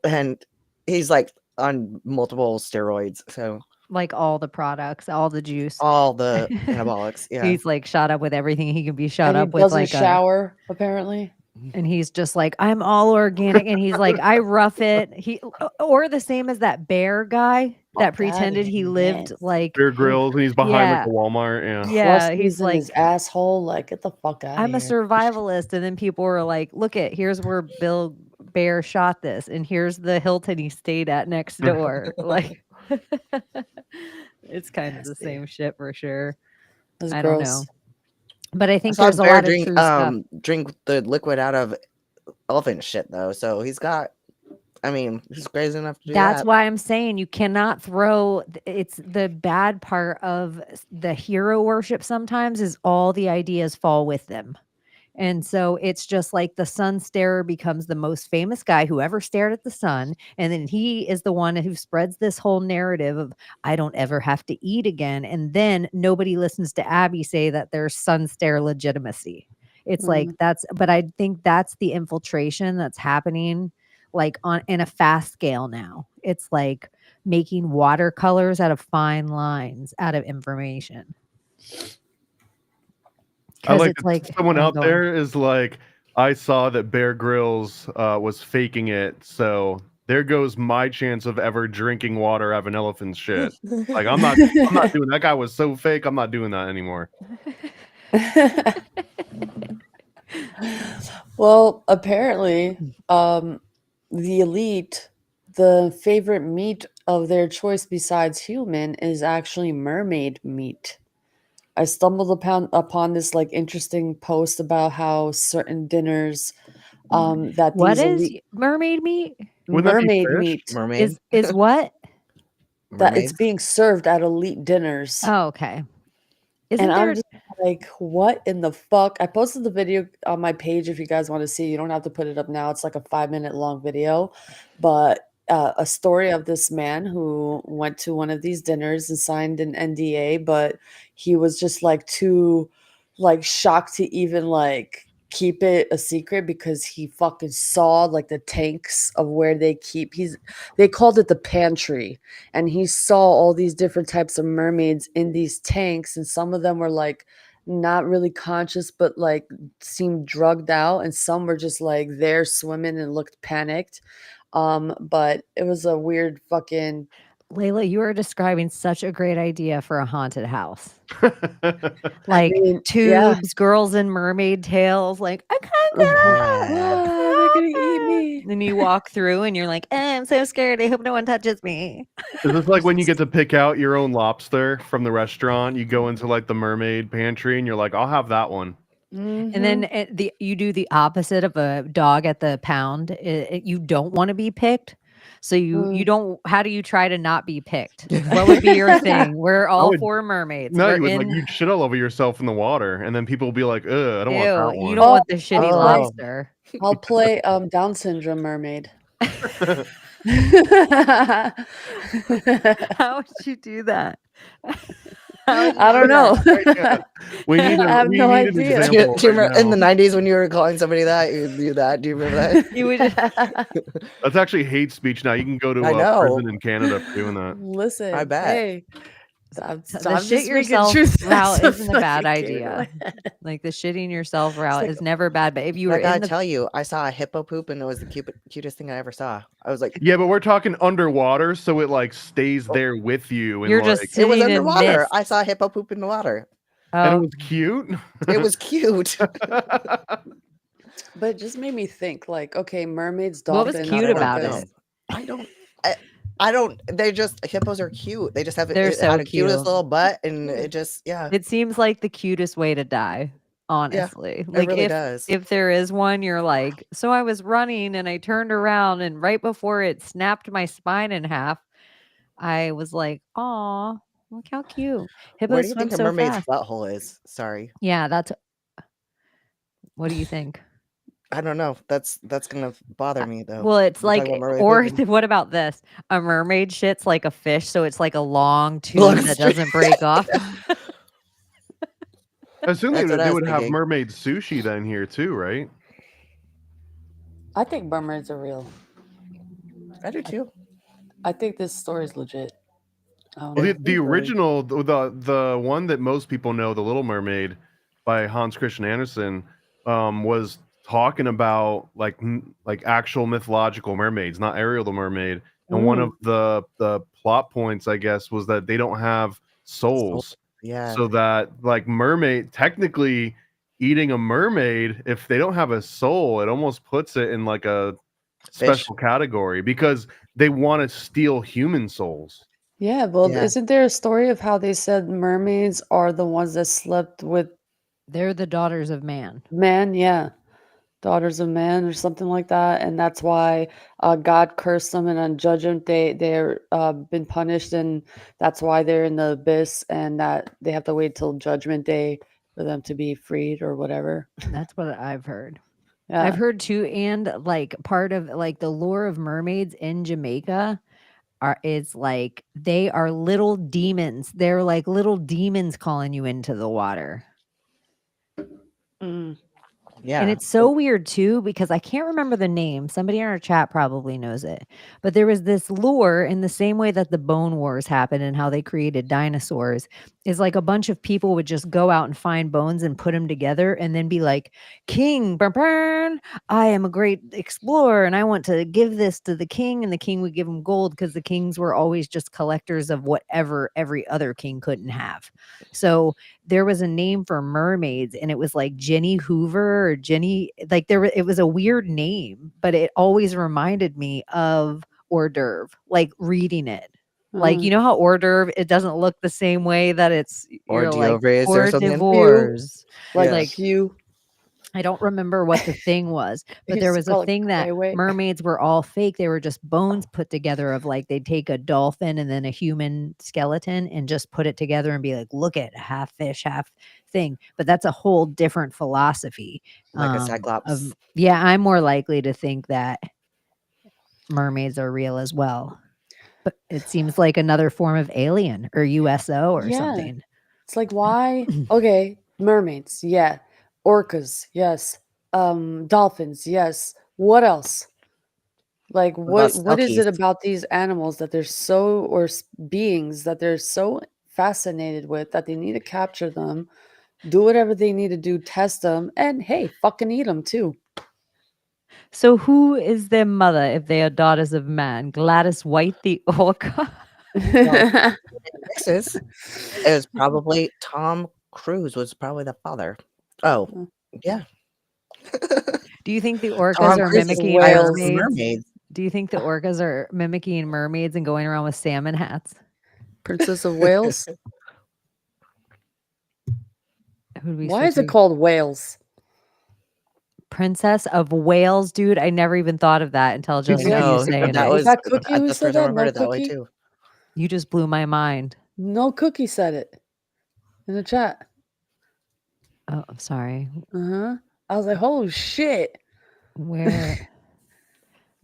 And he's like on multiple steroids, so like all the products, all the juice. all the anabolics. Yeah. He's like shot up with everything he can be shot And he up with, doesn't like shower, apparently. and he's just like, I'm all organic. And he's like, I rough it. Or the same as that bear guy that pretended he lived like Bear Grylls, and he's behind like Yeah. a Walmart. Yeah. Yeah, Crusties he's in like, his asshole. Like, get the fuck out I'm a of here. survivalist. And then people were like, look here's where Bill Bear shot this, and here's the Hilton he stayed at next door. Like it's kind of the same shit for sure. That's I gross. don't know. But I I think saw there's a Bear lot of true stuff. drink the liquid out of elephant shit though, so he's got. I mean, he's crazy enough to do That's that. why I'm saying you cannot it's the bad part of the hero worship sometimes is all the ideas fall with them. And so it's just like the sun starer becomes the most famous guy who ever stared at the sun. And then he is the one who spreads this whole narrative of, I don't ever have to eat again. And then nobody listens to Abbie say that there's sun stare legitimacy. It's like but I think that's the infiltration that's happening like in a fast scale now. It's like making watercolors out of fine lines out of information. I like It's that like someone out go on. there is like, I saw that Bear Grylls was faking it, so there goes my chance of ever drinking water out of an elephant's shit. Like I'm not doing that. Guy was so fake. I'm not doing that anymore. Well, apparently, the elite, the favorite meat of their choice besides human is actually mermaid meat. I stumbled upon this like interesting post about how certain dinners that What these is elite mermaid meat? Wouldn't that be mermaid fish? meat Mermaid. Is what? that it's Mermaids. being served at elite dinners. Oh, okay. And Isn't I'm there? just like, what in the fuck? I posted the video on my page if you guys want to see. You don't have to put it up now. It's like a 5-minute long video. But a story of this man who went to one of these dinners and signed an NDA, but he was just like too like shocked to even like keep it a secret because he fucking saw like the tanks of where they keep they called it the pantry, and he saw all these different types of mermaids in these tanks, and some of them were like not really conscious but like seemed drugged out, and some were just like there swimming and looked panicked. But it was a weird fucking Layla, you are describing such a great idea for a haunted house. I Like mean, tubes, girls in mermaid tails, like, I can't get out. Yeah. they're gonna eat me. And then you walk through and you're like, I'm so scared. I hope no one touches me. Is this like when you get to pick out your own lobster from the restaurant? You go into like the mermaid pantry and you're like, I'll have that one. Mhm. And then you do the opposite of a dog at the pound. You don't want to be picked. So you don't. How do you try to not be picked? What would be your thing? We're all would- for mermaids. No, We're you would in. you'd shit all over yourself in the water, and then people will be like, ugh, I don't want that Ew, one. you don't want the shitty Oh. lobster. I'll play Down syndrome mermaid. How would you do that? I don't know. We need I have no an idea. example Do you right remember in the now. 90s when you were calling somebody that? You would do that. Do you remember that? You would. That's actually hate speech now. You can go to I know. prison in Canada for doing that. Listen, I bet. hey, I'm The just shit speaking yourself truth. route That's isn't a bad fucking idea. cute. Like the shitting yourself route like- is never bad. But if you I were gotta in the tell you, I saw a hippo poop and it was the cutest thing I ever saw. I was like, Yeah, but we're talking underwater, so it like stays there with you, and You're like, just it was sitting in underwater. mist. I saw a hippo poop in the water. and it Oh, was cute. It was cute. But it just made me think, like, okay, mermaids, What was dolphins. cute like about this. it? I don't. They just hippos are cute. They just have They're it so had a cutest cute. little butt, and it just yeah. It seems like the cutest way to die, honestly. It Like really does. if there is one, you're like, so I was running and I turned around and right before it snapped my spine in half, I was like, "Aw, look how cute." Where Hippos do you swim think a so mermaid's fast. butthole is? Sorry, Yeah, that's. What do you think? I don't know. That's gonna bother me though. Well, it's We're talking like, about mermaid or pooping. what about this? A mermaid shit's like a fish, so it's like a long tube Long that string. doesn't break off. I assume That's what I they was would have thinking. mermaid sushi then here too, right? I think mermaids are real. I do too. I think this story is legit. Well, the original, the one that most people know, The Little Mermaid by Hans Christian Andersen, was talking about like actual mythological mermaids, not Ariel the Mermaid. And one of the plot points, I guess, was that they don't have souls. Yeah. So that like mermaid, technically eating a mermaid, if they don't have a soul, it almost puts it in like a special category because they want to steal human souls. Yeah, well, Yeah. isn't there a story of how they said mermaids are the ones that slept with They're the daughters of man. man? Yeah, daughters of man or something like that, and that's why God cursed them, and on judgment they're been punished, and that's why they're in the abyss, and that they have to wait till judgment day for them to be freed or whatever. That's what I've heard. Yeah. I've heard too, and like part of like the lore of mermaids in Jamaica is like they are little demons. They're like little demons calling you into the water. Mm. Yeah. And it's so weird too because I can't remember the name. Somebody in our chat probably knows it. But there was this lore in the same way that the Bone Wars happened and how they created dinosaurs. is like a bunch of people would just go out and find bones and put them together and then be like, king, burn, burn, I am a great explorer and I want to give this to the king. And the king would give them gold because the kings were always just collectors of whatever every other king couldn't have. So there was a name for mermaids and it was like Jenny Hoover or Jenny, like it was a weird name, but it always reminded me of hors d'oeuvre, like reading it. Like, you know how hors d'oeuvre, it doesn't look the same way that it's Or you're like d'oeuvres or hors something. d'oeuvres. Like you. I don't remember what the thing was, but there was a thing that mermaids were all fake. They were just bones put together of like they'd take a dolphin and then a human skeleton and just put it together and be like, look at half fish, half thing. But that's a whole different philosophy. Like a cyclops. Yeah, I'm more likely to think that mermaids are real as well. But it seems like another form of alien or USO or something. It's like, why? Okay, mermaids, yeah. Orcas, yes. Dolphins, yes. What else? Like, what is it about these animals that they're so, or beings that they're so fascinated with that they need to capture them, do whatever they need to do, test them, and hey, fucking eat them too. So who is their mother if they are daughters of man? Gladys White, the orca? Well, it was probably Tom Cruise was probably the father. Oh, yeah. Do you think the orcas are mimicking mermaids? Do you think the orcas are mimicking mermaids and going around with salmon hats? Princess of Wales? Why is it switching? called Wales? Princess of Wales, dude. I never even thought of that until just now you saying that it. was that Cookie who the said first time that? I No heard it that way Cookie? too. You just blew my mind. No Cookie said it in the chat. Oh, I'm sorry. I was like, holy shit. Where?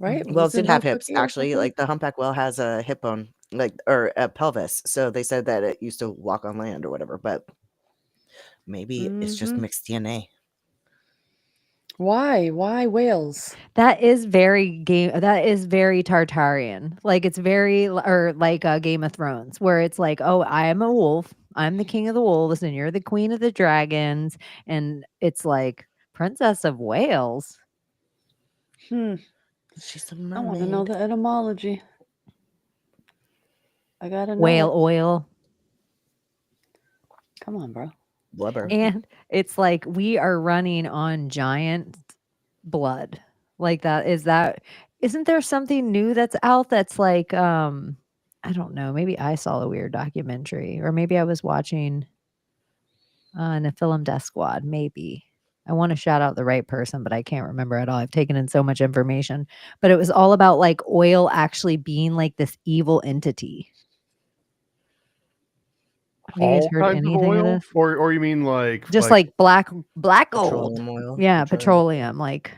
Right? Whales did have hips, actually. Like the humpback whale has a hip bone, like, or a pelvis. So they said that it used to walk on land or whatever, but maybe it's just mixed DNA. Why whales? That is very Tartarian. Like it's very or like Game of Thrones, where it's like, oh, I am a wolf. I'm the king of the wolves, and you're the queen of the dragons. And it's like Princess of Wales. She's a mermaid. I want to know the etymology. I gotta know. Whale oil. Come on, bro. Blubber. And it's like we are running on giant blood. Like isn't there something new that's out that's like I don't know, maybe I saw a weird documentary or maybe I was watching Nephilim Death Squad, maybe. I want to shout out the right person, but I can't remember at all. I've taken in so much information, but it was all about like oil actually being like this evil entity. Have you guys heard anything of this? Or you mean like just like black gold? Petroleum oil. Yeah, petroleum. Like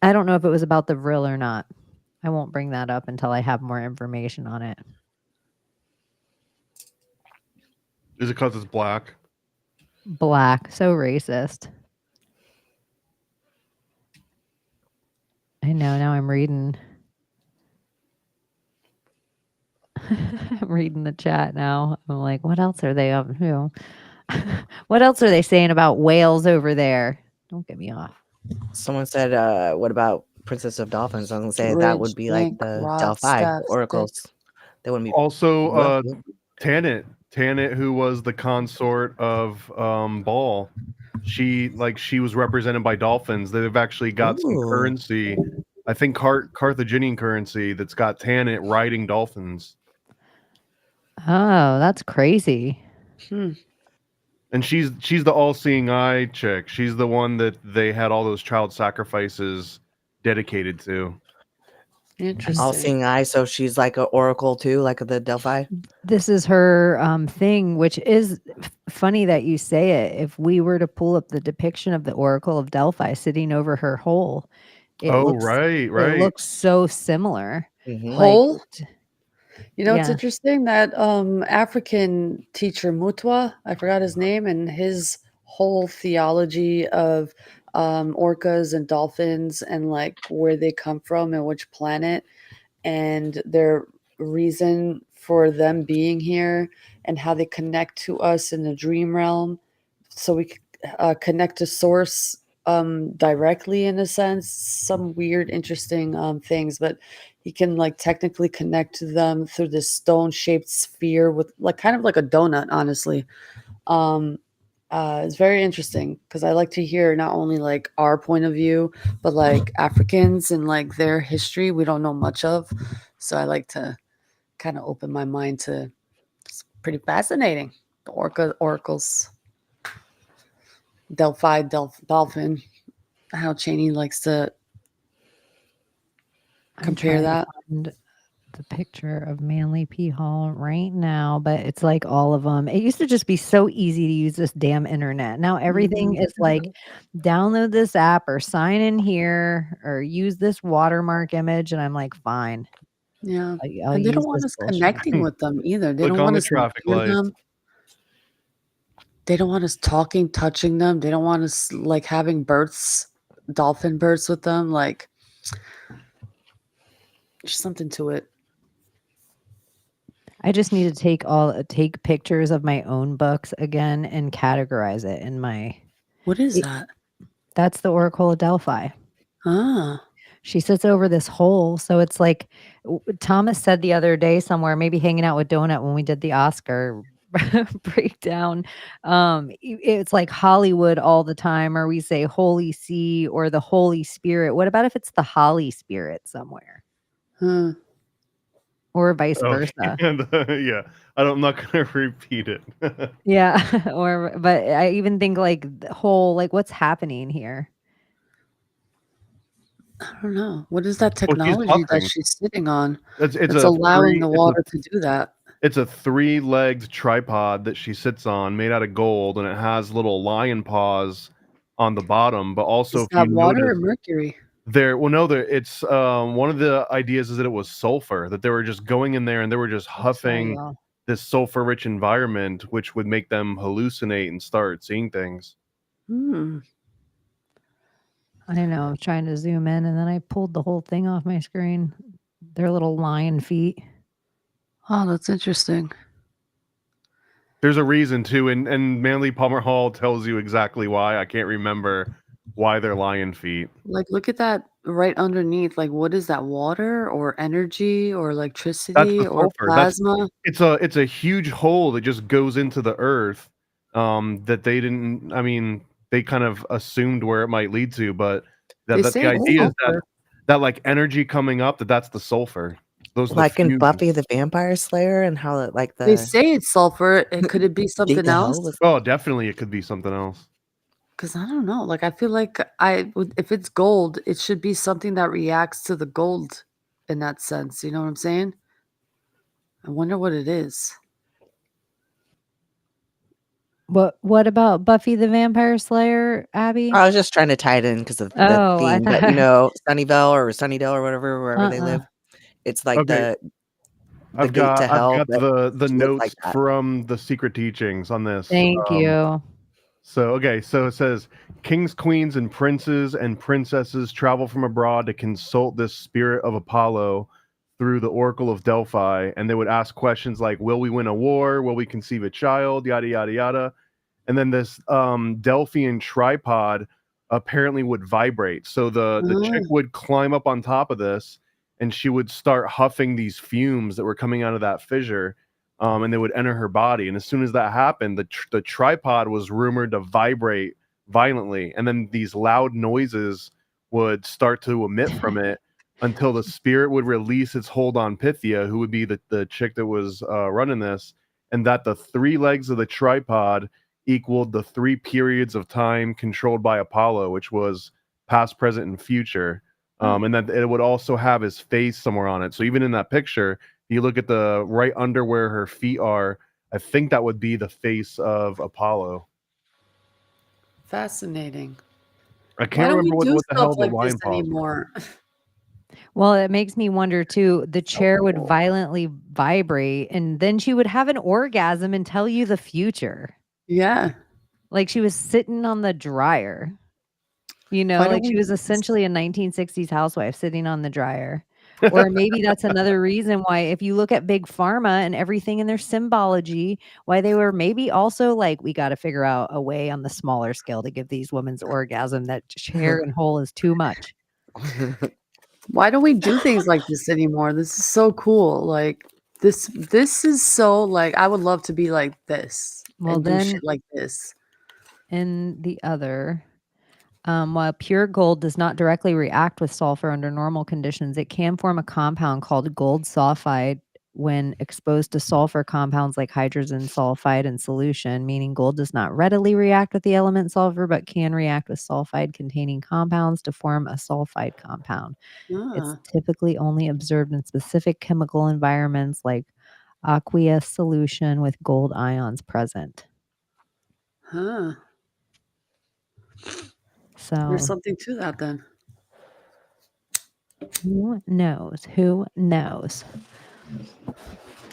I don't know if it was about the Vril or not. I won't bring that up until I have more information on it. Is it because it's black? Black. So racist. I know. Now I'm reading. I'm reading the chat now. I'm like, what else are they up to? What else are they saying about whales over there? Don't get me off. Someone said, what about Princess of Dolphins? I was going to say that would be like the Delphi oracles. They wouldn't be. Also, Tanit, who was the consort of Baal, she was represented by dolphins. They've actually got some currency, I think Carthaginian currency that's got Tanit riding dolphins. Oh, that's crazy. And she's the all-seeing eye chick. She's the one that they had all those child sacrifices dedicated to. Interesting. All-seeing eye, so she's like an oracle too, like the Delphi. This is her thing, which is funny that you say it. If we were to pull up the depiction of the Oracle of Delphi sitting over her hole, it looks so similar. Hole? You know, it's interesting that African teacher Mutwa, I forgot his name, and his whole theology of orcas and dolphins and like where they come from and which planet and their reason for them being here and how they connect to us in the dream realm, so we connect to source directly, in a sense. Some weird, interesting things, but he can like technically connect to them through this stone-shaped sphere with like kind of like a donut, honestly. It's very interesting because I like to hear not only like our point of view, but like Africans and like their history we don't know much of. So I like to kind of open my mind to. It's pretty fascinating. The oracles, Delphi, Dolphin. How Chaney likes to compare that. And the picture of Manly P Hall right now, but it's like all of them. It used to just be so easy to use this damn internet. Now everything is like download this app or sign in here or use this watermark image, and I'm like, fine. Yeah, I'll and they don't use want this us bullshit. connecting with them either. They Click don't on want the us traffic near lights. them. They don't want us talking, touching them. They don't want us like having births, dolphin births with them. Like, there's something to it. I just need to take pictures of my own books again and categorize it in my. What is that? That's the Oracle of Delphi. Ah. She sits over this hole, so it's like Thomas said the other day somewhere, maybe hanging out with Donut when we did the Oscar breakdown. It's like Hollywood all the time, or we say Holy See or the Holy Spirit. What about if it's the Holly Spirit somewhere? Or vice versa. Yeah, I'm not gonna repeat it. Yeah, but I even think like the whole like what's happening here. I don't know. What is that Well, she's technology that huffing. she's sitting on? It's It's a allowing three. the water to do that. It's a 3-legged tripod that she sits on, made out of gold, and it has little lion paws on the bottom. But also, Is if you that water or notice, mercury? it's one of the ideas is that it was sulfur, that they were just going in there and they were just huffing this sulfur-rich environment, which would make them hallucinate and start seeing things. I know. I'm trying to zoom in, and then I pulled the whole thing off my screen. Their little lion feet. Oh, that's interesting. There's a reason too, and Manly Palmer Hall tells you exactly why. I can't remember why they're lion feet. Like, look at that right underneath. Like, what is that? Water or energy or electricity or Sulfur. plasma? It's a huge hole that just goes into the earth. That they didn't. I mean, they kind of assumed where it might lead to, but the idea is that like energy coming up, that's the sulfur. Those like in Buffy the Vampire Slayer, and how it like they say it's sulfur. Could it be something else? Oh, definitely, it could be something else. Because I don't know. Like, I feel like if it's gold, it should be something that reacts to the gold in that sense. You know what I'm saying? I wonder what it is. What about Buffy the Vampire Slayer, Abbie? I was just trying to tie it in because of the theme, but Sunnyvale or Sunnydale or whatever, wherever they live, it's like the I've gate to hell. I've got the notes from the Secret Teachings on this. Thank you. So it says kings, queens, and princes and princesses travel from abroad to consult this spirit of Apollo through the Oracle of Delphi, and they would ask questions like, will we win a war? Will we conceive a child? Yada, yada, yada. And then this Delphian tripod apparently would vibrate. So the chick would climb up on top of this, and she would start huffing these fumes that were coming out of that fissure, and they would enter her body. And as soon as that happened, the tripod was rumored to vibrate violently, and then these loud noises would start to emit from it until the spirit would release its hold on Pythia, who would be the chick that was running this, and that the 3 legs of the tripod equaled the 3 periods of time controlled by Apollo, which was past, present, and future. And that it would also have his face somewhere on it. So even in that picture, you look at the right under where her feet are, I think that would be the face of Apollo. Fascinating. I can't remember what the hell the lion paw anymore. Well, it makes me wonder too. The chair would violently vibrate, and then she would have an orgasm and tell you the future. Yeah. Like she was sitting on the dryer. You know, like she was essentially a 1960s housewife sitting on the dryer. Or maybe that's another reason why, if you look at big pharma and everything in their symbology, why they were maybe also like, we got to figure out a way on the smaller scale to give these women's orgasm. That hair and hole is too much. Why don't we do things like this anymore? This is so cool. Like this is so like I would love to be like this Well, and do then shit like this. in the other, while pure gold does not directly react with sulfur under normal conditions, it can form a compound called gold sulfide when exposed to sulfur compounds like hydrogen sulfide in solution, meaning gold does not readily react with the element sulfur, but can react with sulfide containing compounds to form a sulfide compound. It's typically only observed in specific chemical environments like aqueous solution with gold ions present. Huh. So There's something to that then. who knows? Who knows?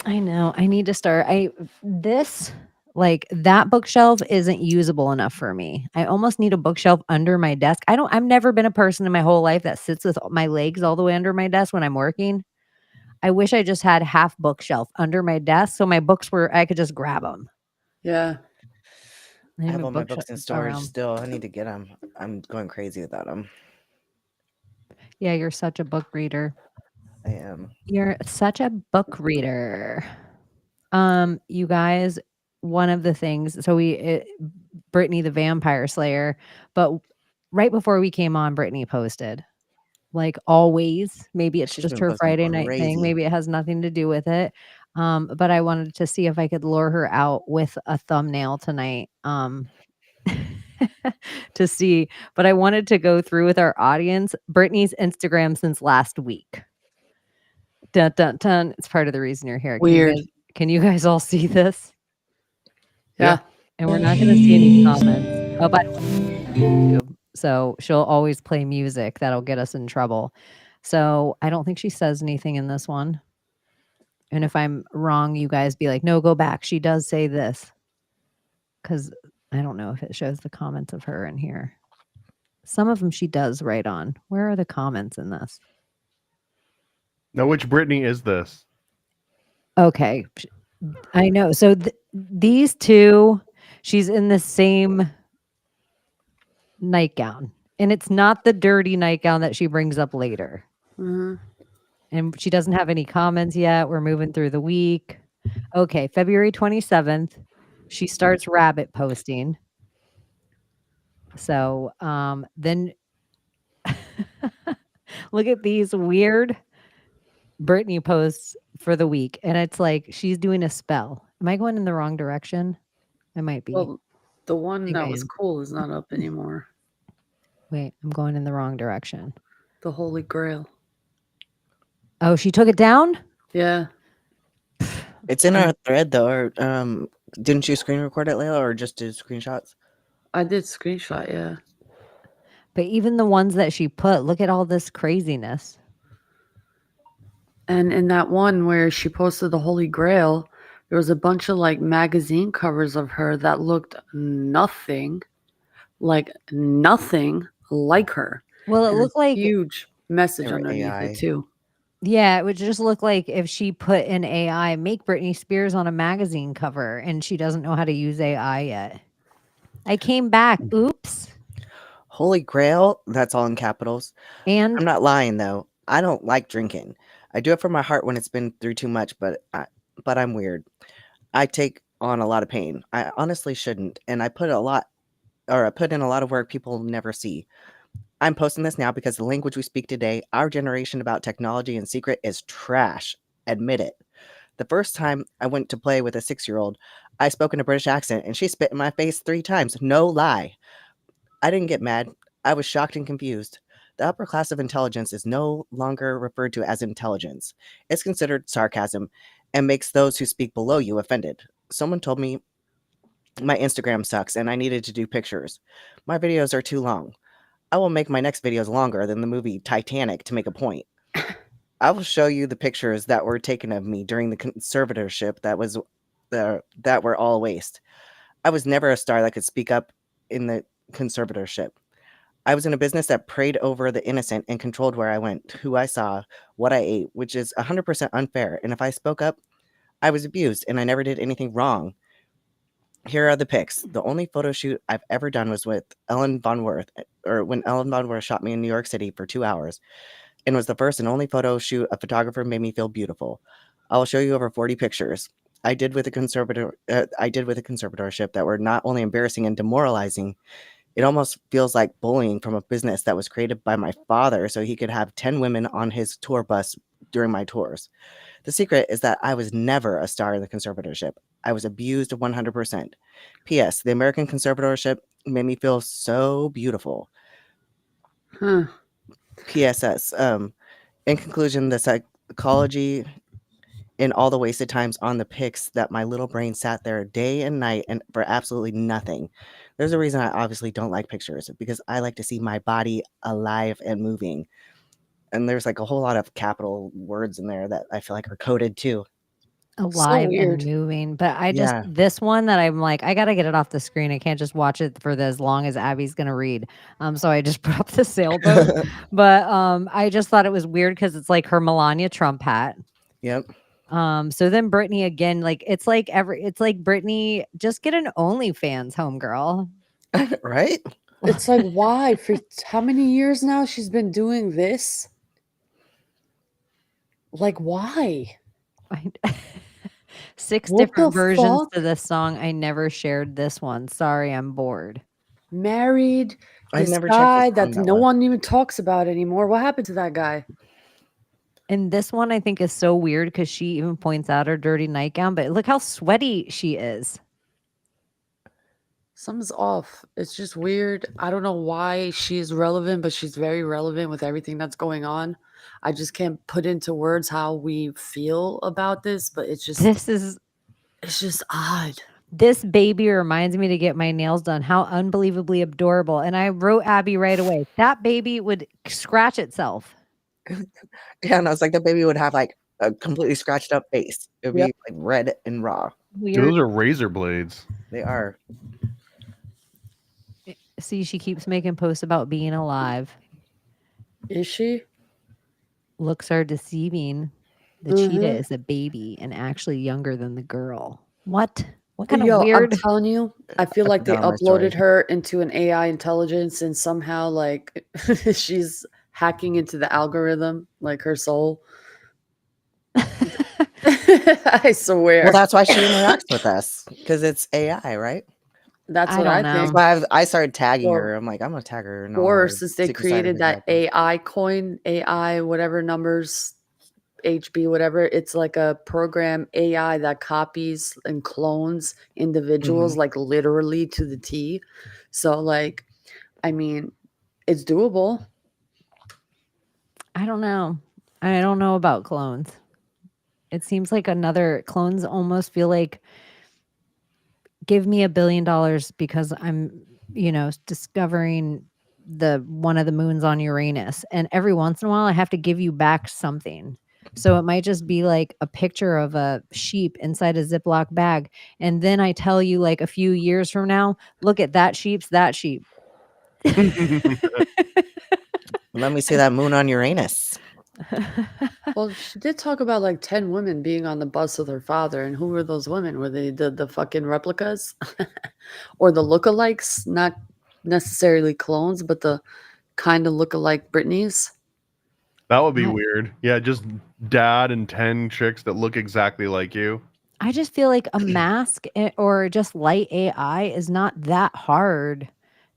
I know. I need to start. That bookshelf isn't usable enough for me. I almost need a bookshelf under my desk. I've never been a person in my whole life that sits with my legs all the way under my desk when I'm working. I wish I just had half bookshelf under my desk so my books I could just grab them. Yeah. I have all my books in storage still. I need to get them. I'm going crazy without them. Yeah, you're such a book reader. I am. You're such a book reader. You guys, one of the things, Britney the Vampire Slayer, but right before we came on, Britney posted, like always, maybe it's She's just been her posting Friday night thing. crazy. Maybe it has nothing to do with it. But I wanted to see if I could lure her out with a thumbnail tonight. To see, but I wanted to go through with our audience Britney's Instagram since last week. Dun, dun, dun. It's part of the reason you're here. Weird. Can you guys all see this? Yeah. And we're not going to see any comments. Oh, by the way, YouTube, so she'll always play music that'll get us in trouble. So I don't think she says anything in this one. And if I'm wrong, you guys be like, no, go back. She does say this. Because I don't know if it shows the comments of her in here. Some of them she does write on. Where are the comments in this? Now, which Britney is this? Okay. I know. So these two, she's in the same nightgown. And it's not the dirty nightgown that she brings up later. Mm-hmm. And she doesn't have any comments yet. We're moving through the week. Okay. February 27th, she starts rabbit posting. So then look at these weird Britney posts for the week. And it's like she's doing a spell. Am I going in the wrong direction? I might be. Well, the one that was cool is not up anymore. Wait, I'm going in the wrong direction. The Holy Grail. Oh, she took it down? Yeah. It's in our thread though. Or didn't you screen record it, Layla, or just do screenshots? I did screenshot, yeah. But even the ones that she put, look at all this craziness. And in that one where she posted the Holy Grail, there was a bunch of like magazine covers of her that looked nothing like her. Well, it looked like huge message They were underneath AI. it too. Yeah, it would just look like if she put in AI, make Britney Spears on a magazine cover, and she doesn't know how to use AI yet. I came back. Oops. Holy Grail, that's all in capitals. And I'm not lying though. I don't like drinking. I do it for my heart when it's been through too much, but I'm weird. I take on a lot of pain. I honestly shouldn't, and I put in a lot of work people never see. I'm posting this now because the language we speak today, our generation about technology and secret, is trash. Admit it. The first time I went to play with a 6-year-old, I spoke in a British accent and she spit in my face 3 times. No lie. I didn't get mad. I was shocked and confused. The upper class of intelligence is no longer referred to as intelligence. It's considered sarcasm and makes those who speak below you offended. Someone told me my Instagram sucks and I needed to do pictures. My videos are too long. I will make my next videos longer than the movie Titanic to make a point. I will show you the pictures that were taken of me during the conservatorship that were all waste. I was never a star that could speak up in the conservatorship. I was in a business that preyed over the innocent and controlled where I went, who I saw, what I ate, which is 100% unfair. And if I spoke up, I was abused, and I never did anything wrong. Here are the pics. The only photo shoot I've ever done was with Ellen Von Worth, or when Ellen Von Worth shot me in New York City for 2 hours, and was the first and only photo shoot a photographer made me feel beautiful. I will show you over 40 pictures. I did with a conservatorship that were not only embarrassing and demoralizing. It almost feels like bullying from a business that was created by my father so he could have 10 women on his tour bus during my tours. The secret is that I was never a star in the conservatorship. I was abused 100%. P.S. The American conservatorship made me feel so beautiful. P.S.S. In conclusion, the psychology in all the wasted times on the pics that my little brain sat there day and night and for absolutely nothing. There's a reason I obviously don't like pictures, because I like to see my body alive and moving. And there's like a whole lot of capital words in there that I feel like are coded too. Alive and weird. moving. But I just Yeah. this one that I'm like, I gotta get it off the screen. I can't just watch it for as long as Abby's gonna read. So I just put up the sailboat. But I just thought it was weird because it's like her Melania Trump hat. Yep. So then Britney again, like it's like Britney, just get an OnlyFans, homegirl. Right? It's like, why? For how many years now she's been doing this? Like, why? Six What different the versions fuck? to this song. I never shared this one. Sorry, I'm bored. Married I've this never checked guy this that song, no Noah. one even talks about anymore. What happened to that guy? And this one I think is so weird because she even points out her dirty nightgown, but look how sweaty she is. Something's off. It's just weird. I don't know why she's relevant, but she's very relevant with everything that's going on. I just can't put into words how we feel about this, but it's just odd. This baby reminds me to get my nails done. How unbelievably adorable. And I wrote Abbie right away. That baby would scratch itself. Yeah, and I was like, the baby would have like a completely scratched up face. It would be Yep. like red and raw. Dude, Weird. those are razor blades. They are. See, she keeps making posts about being alive. Is she? Looks are deceiving. The cheetah is a baby and actually younger than the girl. What? What kind of weird? I'm telling you, I feel That's like they not my story. uploaded her into an AI intelligence and somehow like she's hacking into the algorithm, like her soul. I swear. Well, that's why she interacts with us, because it's AI, right? That's I what I don't think. know. I started tagging Or- her. I'm like, I'm gonna tag her. in all Or our since they Secret Side created that examples. AI coin, AI whatever numbers, HB whatever, it's like a program AI that copies and clones individuals like literally to the T. So like, I mean, it's doable. I don't know. I don't know about clones. It seems like clones almost feel like give me $1 billion because I'm, discovering one of the moons on Uranus. And every once in a while I have to give you back something. So it might just be like a picture of a sheep inside a Ziploc bag. And then I tell you like a few years from now, look at that sheep. Let me see that moon on Uranus. Well, she did talk about like 10 women being on the bus with her father. And who were those women? Were they the fucking replicas or the lookalikes? Not necessarily clones, but the kind of lookalike Britneys. That would be Right. weird. Yeah, just dad and 10 chicks that look exactly like you. I just feel like a mask or just light AI is not that hard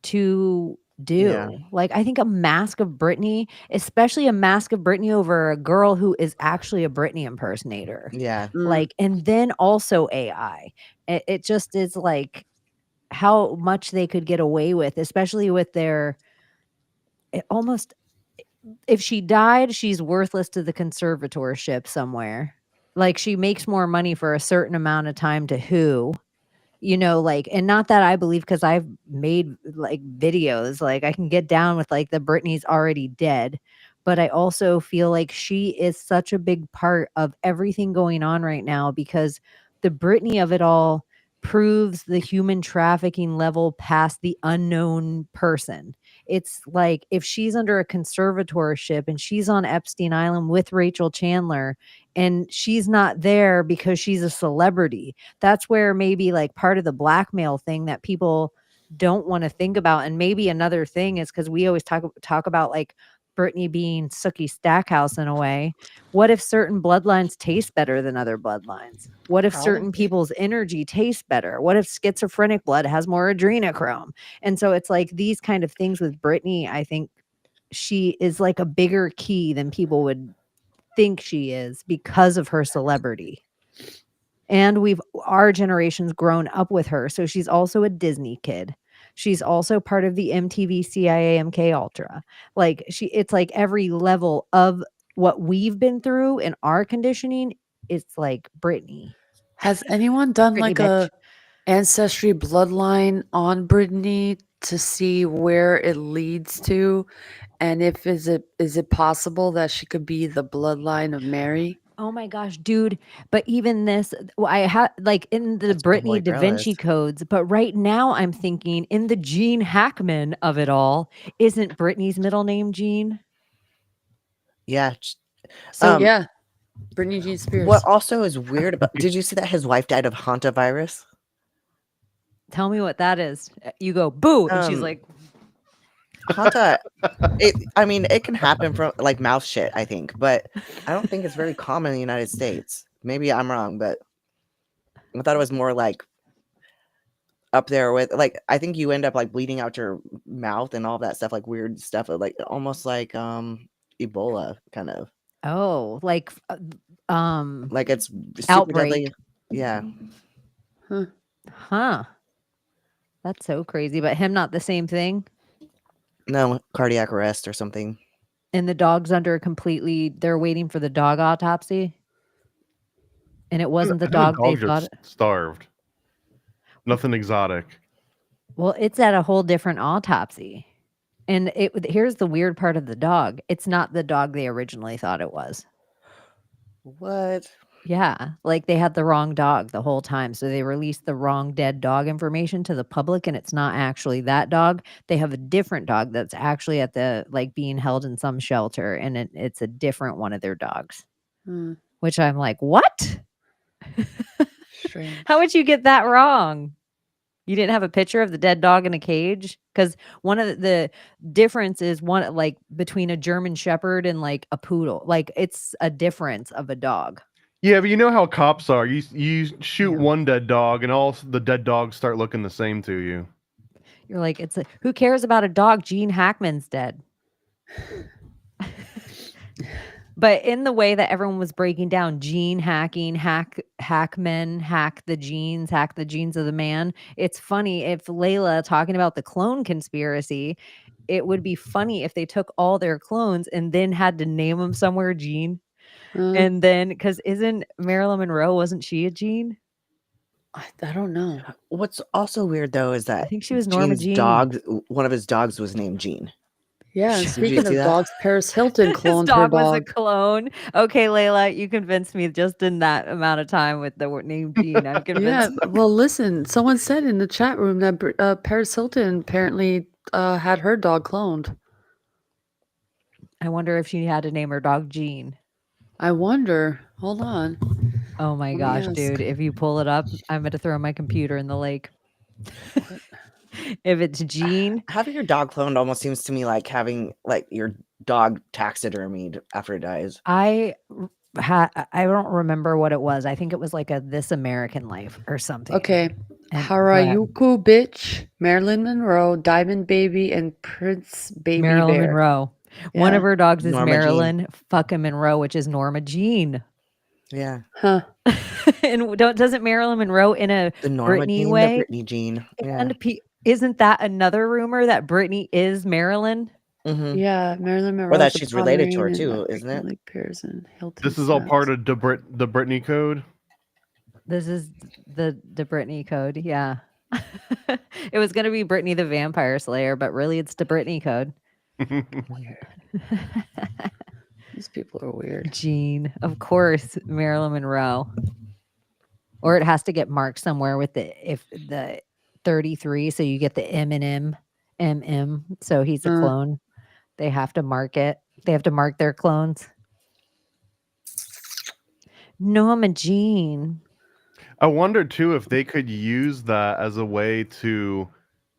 to do. Yeah. Like I think a mask of Britney, especially a mask of Britney over a girl who is actually a Britney impersonator. Yeah. Like, and then also AI. It just is like how much they could get away with, especially with their almost. If she died, she's worthless to the conservatorship somewhere. Like she makes more money for a certain amount of time to who, like, and not that I believe because I've made like videos, like I can get down with like the Britney's already dead. But I also feel like she is such a big part of everything going on right now because the Britney of it all proves the human trafficking level past the unknown person. It's like if she's under a conservatorship and she's on Epstein Island with Rachel Chandler and she's not there because she's a celebrity, that's where maybe like part of the blackmail thing that people don't want to think about. And maybe another thing is because we always talk about like Britney being Sookie Stackhouse in a way. What if certain bloodlines taste better than other bloodlines? What if certain people's energy tastes better? What if schizophrenic blood has more adrenochrome? And so it's like these kind of things with Britney. I think she is like a bigger key than people would think she is because of her celebrity. And our generation's grown up with her. So she's also a Disney kid. She's also part of the MTV CIA MK Ultra. Like it's like every level of what we've been through in our conditioning. It's like Britney. Has anyone done Britney, like bitch. a ancestry bloodline on Britney to see where it leads to, and if is it possible that she could be the bloodline of Mary? Oh my gosh, dude. But even this, I had like in the Britney Holy Da grail Vinci list. codes, but right now I'm thinking in the Gene Hackman of it all, isn't Britney's middle name Gene? Yeah. So yeah, Britney Jean Spears. What also is weird about? Did you see that his wife died of hantavirus? Tell me what that is. You go boo, and she's Um, like, Hanta. It can happen from like mouth shit, I think, but I don't think it's very common in the United States. Maybe I'm wrong, but I thought it was more like up there with like I think you end up like bleeding out your mouth and all that stuff, like weird stuff, like almost like Ebola kind of. oh, like Like it's super outbreak. deadly. Yeah. Huh. That's so crazy. But him not the same thing. No, cardiac arrest or something. And the dog's under they're waiting for the dog autopsy. And it wasn't the dog they thought. Starved. Nothing exotic. Well, it's at a whole different autopsy. And here's the weird part of the dog. It's not the dog they originally thought it was. What? Yeah, like they had the wrong dog the whole time. So they released the wrong dead dog information to the public and it's not actually that dog. They have a different dog that's actually at the like being held in some shelter and it's a different one of their dogs. Which I'm like, "What? How would you get that wrong?" You didn't have a picture of the dead dog in a cage? Because one of the difference is one like between a German Shepherd and like a poodle. Like it's a difference of a dog. Yeah, but you know how cops are. You shoot one dead dog, and all the dead dogs start looking the same to you. You're like, who cares about a dog? Gene Hackman's dead. But in the way that everyone was breaking down gene hacking, hackmen, hack the genes of the man. It's funny if Layla talking about the clone conspiracy, it would be funny if they took all their clones and then had to name them somewhere Gene. And then, because isn't Marilyn Monroe, wasn't she a Gene? I don't know. What's also weird though is that I think she was Norma Gene's Jean. dog, one of his dogs was named Gene. Yeah, and speaking of dogs, Paris Hilton cloned His dog her dog. was a clone. Okay, Layla, you convinced me just in that amount of time with the name Gene. I'm convinced. Yeah, well, listen, someone said in the chat room that Paris Hilton apparently had her dog cloned. I wonder if she had to name her dog Gene. I wonder. Hold on. Oh my gosh, dude. If you pull it up, I'm going to throw my computer in the lake. If it's Gene. Having your dog cloned almost seems to me like having like your dog taxidermied after it dies. I don't remember what it was. I think it was like a This American Life or something. Okay. Harayuku Bitch, Marilyn Monroe, Diamond Baby, and Prince Baby Marilyn Bear. Monroe. Yeah. One of her dogs is Norma Marilyn fucking Monroe, which is Norma Jean. Yeah. Huh. And doesn't Marilyn Monroe in a The Norma Britney Jean, way? the Britney Jean. Yeah. And isn't that another rumor that Britney is Marilyn? Mm-hmm. Yeah, Marilyn Monroe. Or that she's related to her too, isn't it? Like Paris and Hilton. This is all part of the Britney code. This is the Britney code. Yeah. It was going to be Britney the Vampire Slayer, but really it's the Britney code. These people are weird. Jean, of course, Marilyn Monroe. Or it has to get marked somewhere with the 33, so you get the M and M MM, so he's a Uh. clone. They have to mark it. They have to mark their clones. No, I'm a gene. I wonder too if they could use that as a way to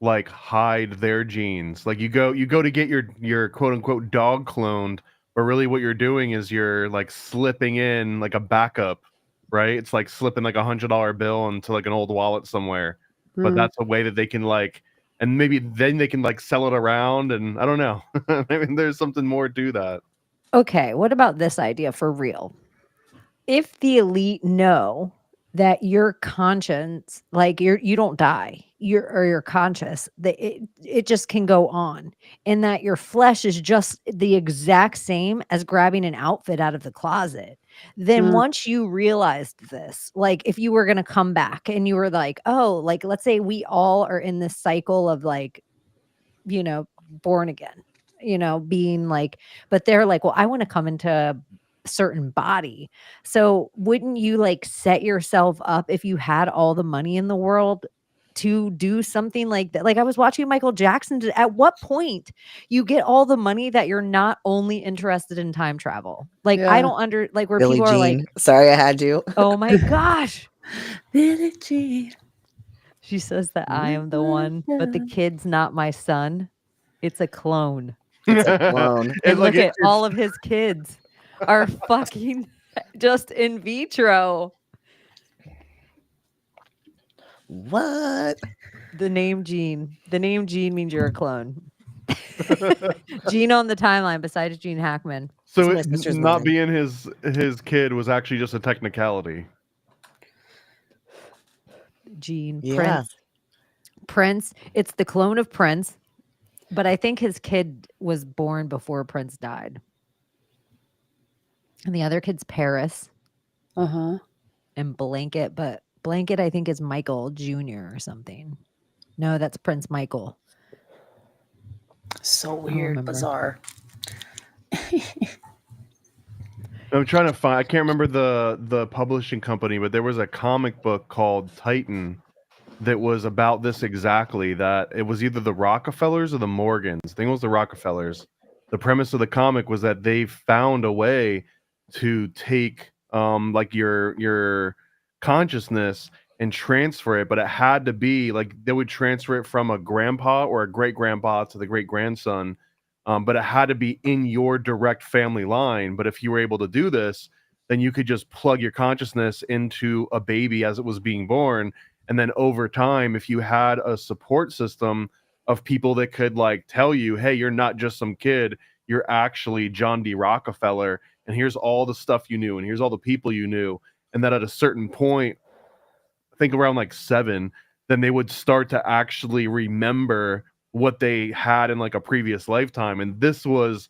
like hide their genes. Like you go to get your quote unquote dog cloned, but really what you're doing is you're like slipping in like a backup, right? It's like slipping like $100 bill into like an old wallet somewhere. But that's a way that they can like, and maybe then they can like sell it around, and I don't know. Maybe there's something more to that. Okay, what about this idea for real? If the elite know that your conscience, like you don't die, you're conscious, that it just can go on, and that your flesh is just the exact same as grabbing an outfit out of the closet, then once you realized this, like if you were gonna come back and you were like, oh, like let's say we all are in this cycle of like, born again, being like, but they're like, well, I want to come into a certain body. So wouldn't you like set yourself up if you had all the money in the world to do something like that? Like I was watching Michael Jackson. At what point you get all the money that you're not only interested in time travel? Like I don't like where Billie people are like, Jean. Sorry, I had you. oh my gosh. Billie Jean. She says that I am the one, but the kid's not my son. It's a clone. It's a clone. And look at all of his kids are fucking just in vitro. What? The name Gene. The name Gene means you're a clone. Gene on the timeline besides Gene Hackman. So my sister's not name. being his kid was actually just a technicality. Gene. Yeah. Prince. It's the clone of Prince. But I think his kid was born before Prince died. And the other kid's Paris. And Blanket, but Blanket I think is Michael Jr. or something. No, that's Prince Michael. So weird, bizarre. I'm trying to find. I can't remember the publishing company, but there was a comic book called Titan that was about this exactly. That it was either the Rockefellers or the Morgans. I think it was the Rockefellers. The premise of the comic was that they found a way to take like your consciousness and transfer it, but it had to be like they would transfer it from a grandpa or a great grandpa to the great grandson. But it had to be in your direct family line. But if you were able to do this, then you could just plug your consciousness into a baby as it was being born. And then over time, if you had a support system of people that could like tell you, hey, you're not just some kid, you're actually John D. Rockefeller. And here's all the stuff you knew. And here's all the people you knew. And that at a certain point, I think around like 7, then they would start to actually remember what they had in like a previous lifetime. And this was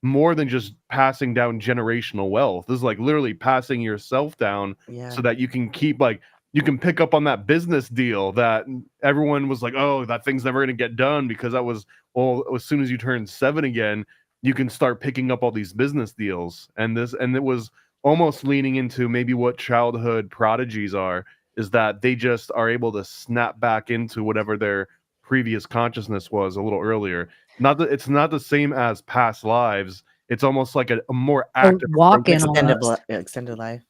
more than just passing down generational wealth. This is like literally passing yourself down so that you can keep like, you can pick up on that business deal that everyone was like, oh, that thing's never going to get done because that was, well, as soon as you turn 7 again, you can start picking up all these business deals. And it was almost leaning into maybe what childhood prodigies are, is that they just are able to snap back into whatever their previous consciousness was a little earlier. Not that it's not the same as past lives. It's almost like a more active walk-in extended life.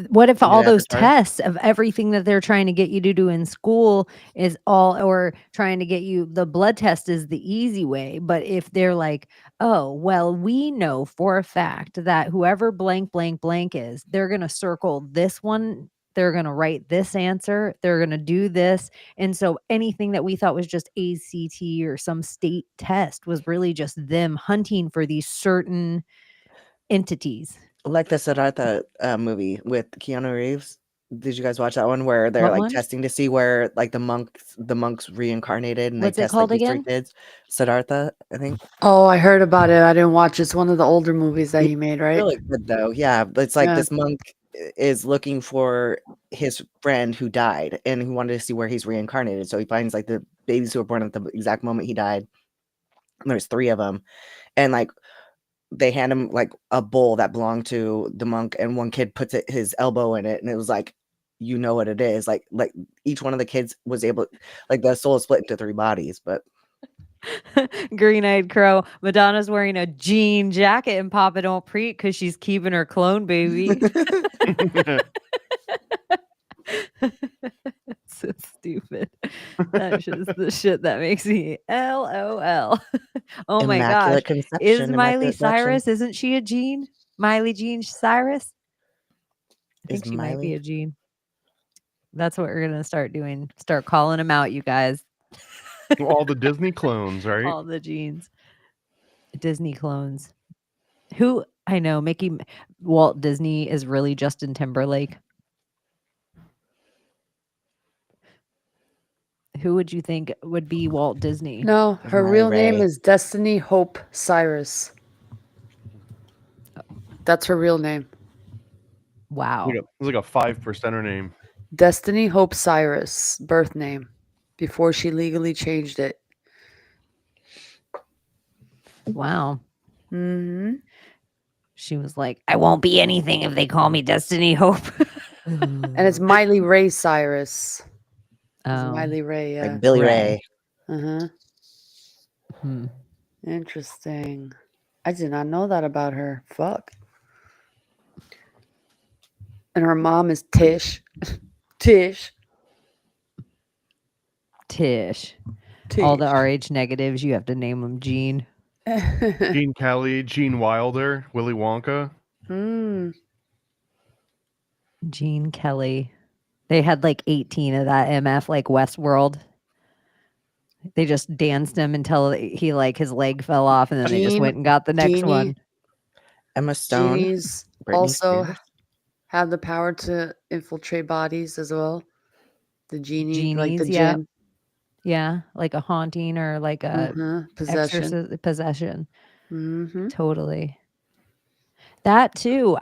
What if all those tests of everything that they're trying to get you to do in school is all, or trying to get you, the blood test is the easy way. But if they're like, oh, well, we know for a fact that whoever blank, blank, blank is, they're going to circle this one. They're going to write this answer. They're going to do this. And so anything that we thought was just ACT or some state test was really just them hunting for these certain entities. Like the Siddhartha movie with Keanu Reeves. Did you guys watch that one where they're like testing to see where like the monks reincarnated and what's they it test called like, again? 3 kids? Siddhartha, I think. Oh, I heard about it. I didn't watch. It's one of the older movies that he made, right? Really good though. Yeah, it's like this monk is looking for his friend who died and who wanted to see where he's reincarnated. So he finds like the babies who were born at the exact moment he died. And there's 3 of them, and like they hand him like a bowl that belonged to the monk, and one kid puts his elbow in it, and it was like, you know what it is. Like each one of the kids was able, like the soul is split into 3 bodies, but Green-eyed crow. Madonna's wearing a jean jacket and Papa don't preach because she's keeping her clone baby. So stupid. That's just the shit that makes me LOL. Oh my gosh. Immaculate conception. Is Miley immaculate selection. Cyrus? Isn't she a Jean? Miley Jean Cyrus? I think Is she might be Miley? a Jean. That's what we're gonna start doing. Start calling them out, you guys. All the Disney clones, right? All the Jeans. Disney clones. Who I know, Walt Disney is really Justin Timberlake. Who would you think would be Walt Disney? No, her Miley real name Ray. is Destiny Hope Cyrus. That's her real name. Wow. It's like a 5%er name. Destiny Hope Cyrus, birth name, before she legally changed it. Wow. Mm-hmm. She was like, I won't be anything if they call me Destiny Hope. And it's Miley Ray Cyrus. It's Oh. Miley Ray, yeah. Like Billy Ray. Ray. Uh-huh. Hmm. Interesting. I did not know that about her. Fuck. And her mom is Tish. Tish. Tish. Tish. All the RH negatives, you have to name them Jean. Gene Kelly, Gene Wilder, Willy Wonka. Gene Kelly. They had like 18 of that MF, like Westworld. They just danced him until he like his leg fell off, and then they just went and got the next Genie. one. Emma Stone. Genies Britney also Spears. have the power to infiltrate bodies as well. The genie, like the Genies, yeah. djinn. Yeah, like a haunting or like a Possession. possession. Mm-hmm. Totally. That too.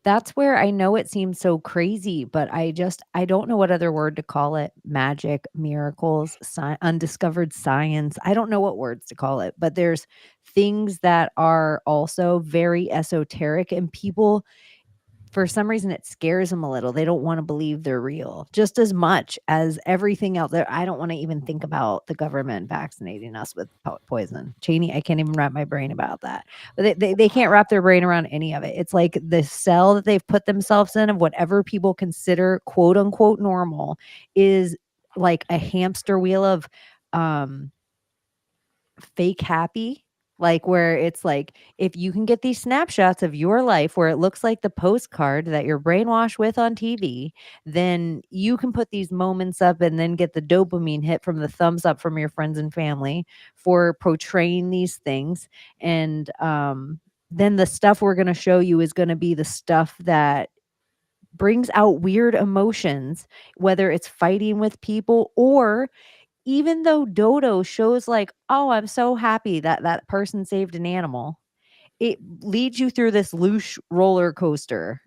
That's where I know it seems so crazy, but I don't know what other word to call it. Magic, miracles, undiscovered science. I don't know what words to call it, but there's things that are also very esoteric, and people, for some reason, it scares them a little. They don't want to believe they're real just as much as everything else. I don't want to even think about the government vaccinating us with poison. Chaney, I can't even wrap my brain about that. But they can't wrap their brain around any of it. It's like the cell that they've put themselves in of whatever people consider quote unquote normal is like a hamster wheel of fake happy. Like where it's like, if you can get these snapshots of your life where it looks like the postcard that you're brainwashed with on TV, then you can put these moments up and then get the dopamine hit from the thumbs up from your friends and family for portraying these things. And then the stuff we're going to show you is going to be the stuff that brings out weird emotions, whether it's fighting with people or even though Dodo shows like, oh, I'm so happy that that person saved an animal, it leads you through this loose roller coaster.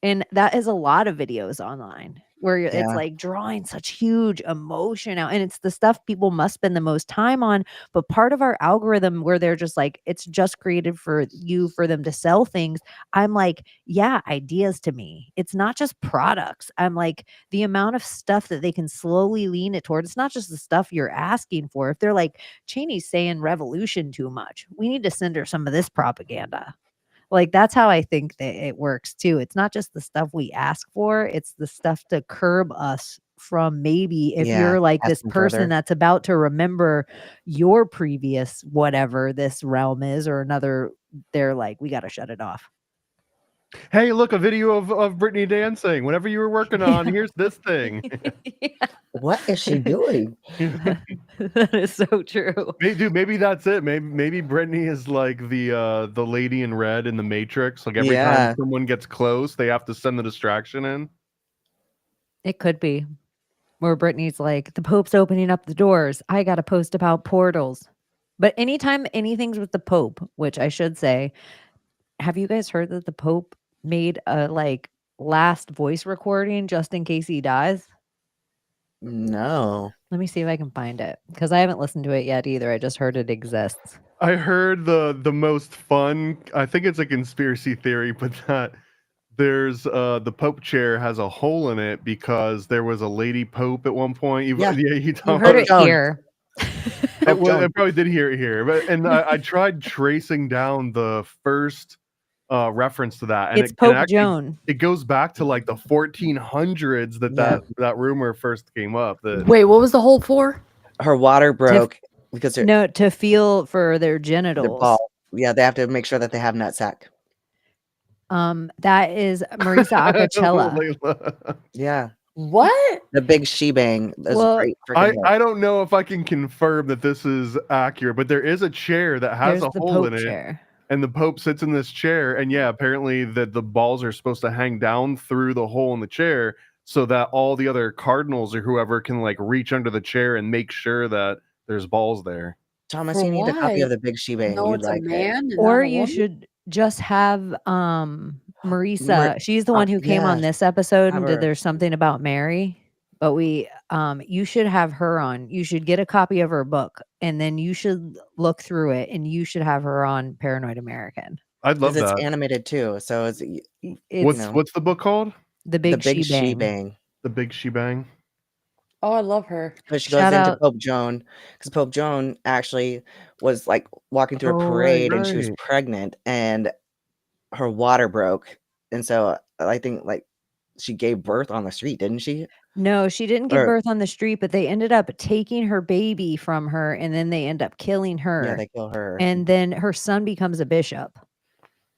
And that is a lot of videos online where it's like drawing such huge emotion out. And it's the stuff people must spend the most time on. But part of our algorithm where they're just like, it's just created for them to sell things. I'm like, yeah, ideas to me. It's not just products. I'm like, the amount of stuff that they can slowly lean it towards. It's not just the stuff you're asking for. If they're like, Chaney's saying revolution too much, we need to send her some of this propaganda. Like, that's how I think that it works too. It's not just the stuff we ask for, it's the stuff to curb us from maybe if you're like this person that's about to remember your previous whatever this realm is or another, they're like, we got to shut it off. Hey, look, a video of Britney dancing. Whatever you were working on, here's this thing. What is she doing? That is so true. Maybe that's it. Maybe Britney is like the lady in red in the Matrix. Like every time someone gets close, they have to send the distraction in. It could be. Where Britney's like, the Pope's opening up the doors. I got to post about portals. But anytime anything's with the Pope, which I should say, have you guys heard that the Pope made a like last voice recording just in case he dies? No. Let me see if I can find it because I haven't listened to it yet either. I just heard it exists. I heard the most fun, I think it's a conspiracy theory, but that there's the Pope chair has a hole in it because there was a lady Pope at one point. You heard heard it here. It probably did hear it here, but I tried tracing down the first reference to that, and It's Pope actually, Joan. it goes back to like the 1400s that rumor first came up. Wait, what was the whole for? Her water broke because to feel for their their genitals. ball. Yeah, they have to make sure that they have nutsack. That is Marisa Acocella. Layla. Yeah, What? the big she-bang. That's Well, great. freaking I don't know if I can confirm that this is accurate, but there is a chair that has There's a the hole Pope in it, chair. and the Pope sits in this chair, and yeah, apparently that the balls are supposed to hang down through the hole in the chair so that all the other cardinals or whoever can like reach under the chair and make sure that there's balls there. Thomas, For you need a copy why? of the big she-bang. No, You'd it's a like it. man and Or not a you woman? should just have Marisa. She's the one who came on yeah, this episode have and did her. There's Something About Mary. But you should have her on. You should get a copy of her book, and then you should look through it, and you should have her on Paranoid American. I'd love Because that. it's animated too, so it's What's the book called? The the Big big She-Bang. she-bang. The Big Shebang. Oh, I love her. But she goes Shout into out. Pope Joan because Pope Joan actually was like walking through a Oh, parade and she was right. pregnant and her water broke. And so I think like she gave birth on the street, didn't she? No, she didn't give Or birth on the street, but they ended up taking her baby from her, and then they end up killing yeah, her. they kill her. And then her son becomes a bishop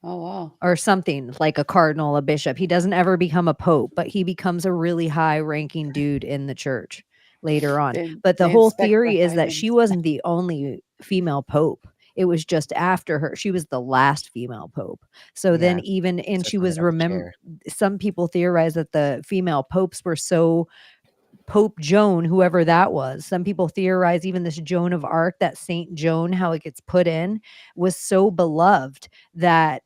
Oh, wow. or something, like a cardinal, a bishop. He doesn't ever become a pope, but he becomes a really high-ranking dude in the church later on. But the they whole inspect theory the is that she high wasn't the only female pope. It was just after her. She was the last female pope. So then Yeah, she so was clean up the chair. some people theorize that the female popes were so Pope Joan, whoever that was. Some people theorize even this Joan of Arc, that Saint Joan, how it gets put in, was so beloved that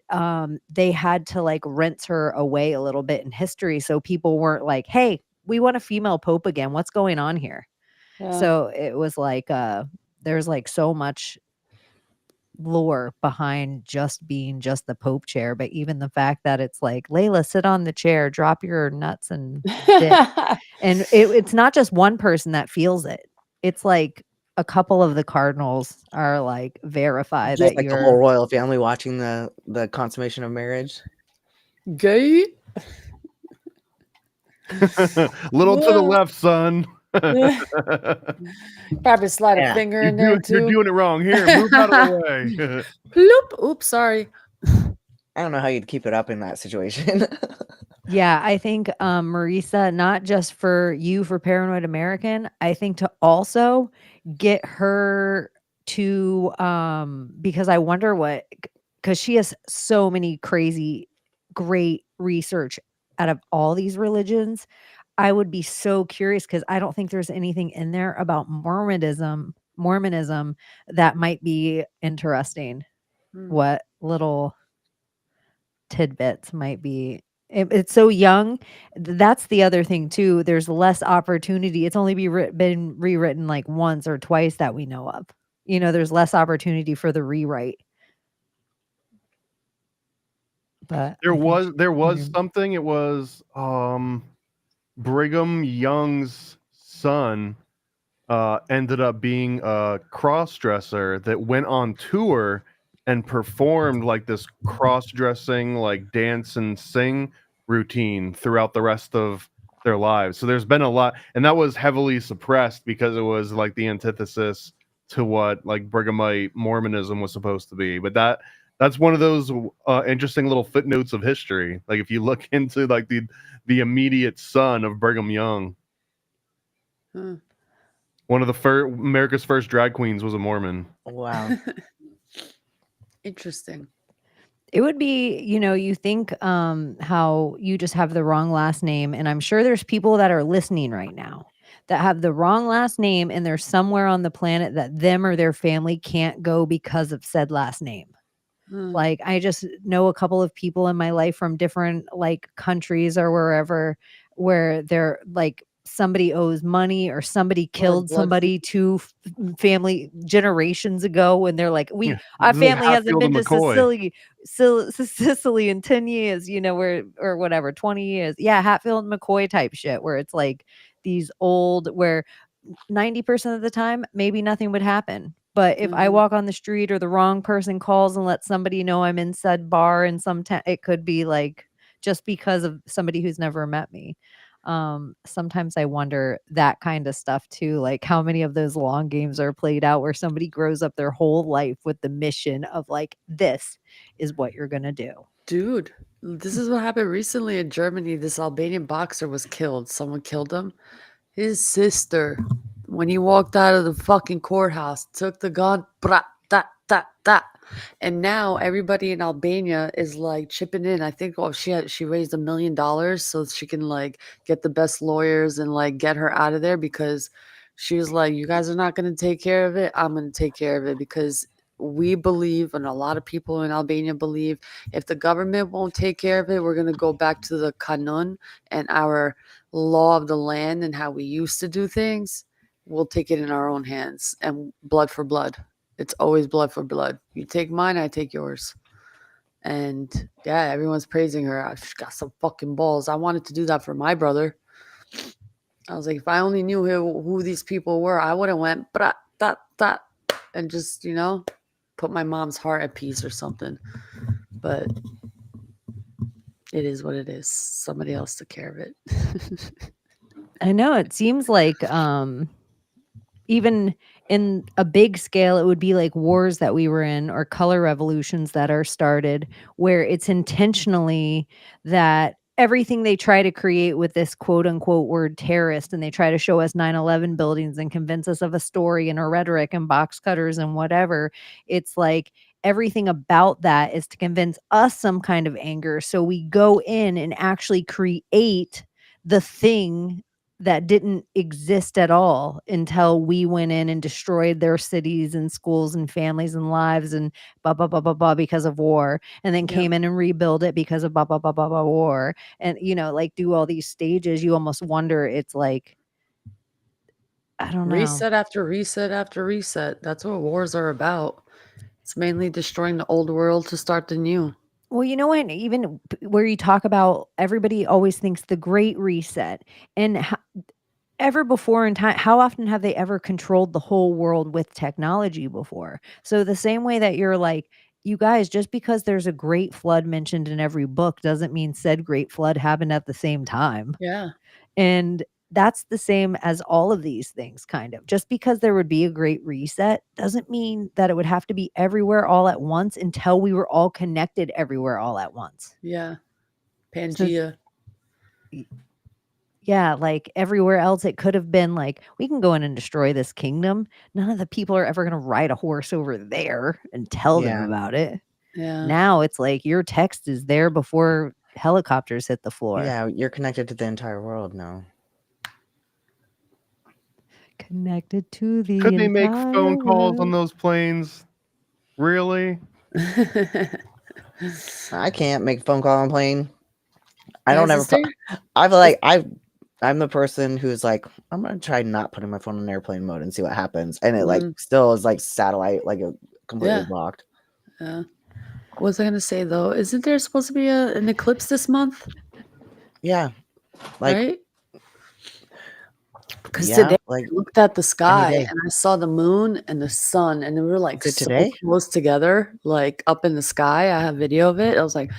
they had to like rinse her away a little bit in history. So people weren't like, hey, we want a female pope again. What's going on here? Yeah. So it was like there's like so much lore behind just being just the Pope chair, but even the fact that it's like, Layla, sit on the chair, drop your nuts and dick. And it's not just one person that feels it. It's like a couple of the cardinals are like verify Just that like the whole you're royal family watching the consummation of marriage. Gay? Little to the left, son. Probably slide a Yeah. finger in there too. You're doing it wrong. Here, move out of the way. Bloop. Oops, sorry. I don't know how you'd keep it up in that situation. Yeah, I think Marisa, not just for you for Paranoid American, I think to also get her to because I wonder because she has so many crazy great research out of all these religions. I would be so curious because I don't think there's anything in there about Mormonism that might be interesting. What little tidbits might be. It's so young. That's the other thing too. There's less opportunity. It's only been rewritten like once or twice that we know of. There's less opportunity for the rewrite. But there was something. It was Brigham Young's son ended up being a cross-dresser that went on tour and performed like this cross-dressing, like dance and sing routine throughout the rest of their lives. So there's been a lot, and that was heavily suppressed because it was like the antithesis to what like Brighamite Mormonism was supposed to be. But that's one of those interesting little footnotes of history. Like if you look into like the immediate son of Brigham Young, one of the America's first drag queens was a Mormon. Wow. Interesting. It would be, you think how you just have the wrong last name. And I'm sure there's people that are listening right now that have the wrong last name and they're somewhere on the planet that them or their family can't go because of said last name. Like I just know a couple of people in my life from different like countries or wherever where they're like somebody owes money or somebody killed somebody two family generations ago and they're like our family hasn't been to Sicily in 10 years, or whatever, 20 years. Yeah, Hatfield and McCoy type shit where it's like these old where 90% of the time, maybe nothing would happen. But if I Mhm. walk on the street or the wrong person calls and lets somebody know I'm in said bar in some it could be like just because of somebody who's never met me. Sometimes I wonder that kind of stuff too, like how many of those long games are played out where somebody grows up their whole life with the mission of like, this is what you're gonna do. Dude, this is what happened recently in Germany. This Albanian boxer was killed. Someone killed him. His sister, when he walked out of the fucking courthouse, took the gun, bra, da, da, da. And now everybody in Albania is like chipping in. I think she raised $1 million so she can like get the best lawyers and like get her out of there, because she was like, you guys are not going to take care of it. I'm going to take care of it, because we believe, and a lot of people in Albania believe, if the government won't take care of it, we're going to go back to the kanun and our law of the land and how we used to do things. We'll take it in our own hands, and blood for blood. It's always blood for blood. You take mine, I take yours. And yeah, everyone's praising her. She's got some fucking balls. I wanted to do that for my brother. I was like, if I only knew who these people were, I would have went bra, da, da, and just, put my mom's heart at peace or something. But it is what it is. Somebody else took care of it. I know it seems like even in a big scale, it would be like wars that we were in or color revolutions that are started where it's intentionally that everything they try to create with this quote unquote word terrorist, and they try to show us 9/11 buildings and convince us of a story and a rhetoric and box cutters and whatever. It's like everything about that is to convince us some kind of anger. So we go in and actually create the thing that didn't exist at all until we went in and destroyed their cities and schools and families and lives and blah blah blah blah blah because of war, and then Yep. came in and rebuild it because of blah blah blah blah blah war, and like do all these stages. You almost wonder, it's like, I don't know. Reset after reset after reset. That's what wars are about. It's mainly destroying the old world to start the new. Well, you know what? Even where you talk about, everybody always thinks the Great Reset, and ever before in time, how often have they ever controlled the whole world with technology before? So the same way that you're like, you guys, just because there's a great flood mentioned in every book doesn't mean said great flood happened at the same time. Yeah. And that's the same as all of these things, kind of. Just because there would be a great reset doesn't mean that it would have to be everywhere all at once until we were all connected everywhere all at once. Yeah. Pangea. Yeah, like everywhere else, it could have been like, we can go in and destroy this kingdom. None of the people are ever going to ride a horse over there and tell them about it. Yeah. Now it's like your text is there before helicopters hit the floor. Yeah, you're connected to the entire world now. Connected to the Could they make entire phone calls on world. those planes? Really? I can't make a phone call on a plane. I Yeah, don't ever. sister? I'm the person who's like, I'm gonna try not putting my phone in airplane mode and see what happens, and it like Mm. still is like satellite, like completely Yeah. blocked. Yeah. What was I gonna say though? Isn't there supposed to be an eclipse this month? Yeah, like Right? Because yeah, today I like looked at the sky day. and I saw the moon and the sun, and they were like Is it so today? close together, like up in the sky. I have video of it. I was like,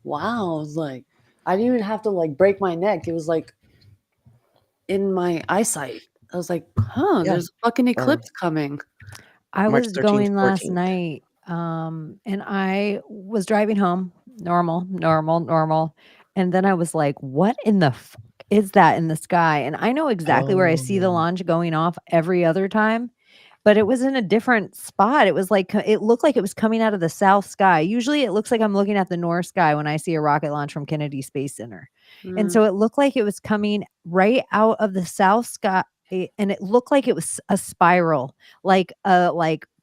wow. I was like, I didn't even have to like break my neck. It was like in my eyesight. I was like, Yeah. there's a fucking eclipse coming. I March was 13th, going last 14th. night, and I was driving home, normal, and then I was like, "What in the fuck is that in the sky?" And I know exactly where I see the Oh. launch going off every other time, but it was in a different spot. It was like it looked like it was coming out of the south sky. Usually, it looks like I'm looking at the north sky when I see a rocket launch from Kennedy Space Center, and so it looked like it was coming right out of the south sky. And it looked like it was a spiral, like a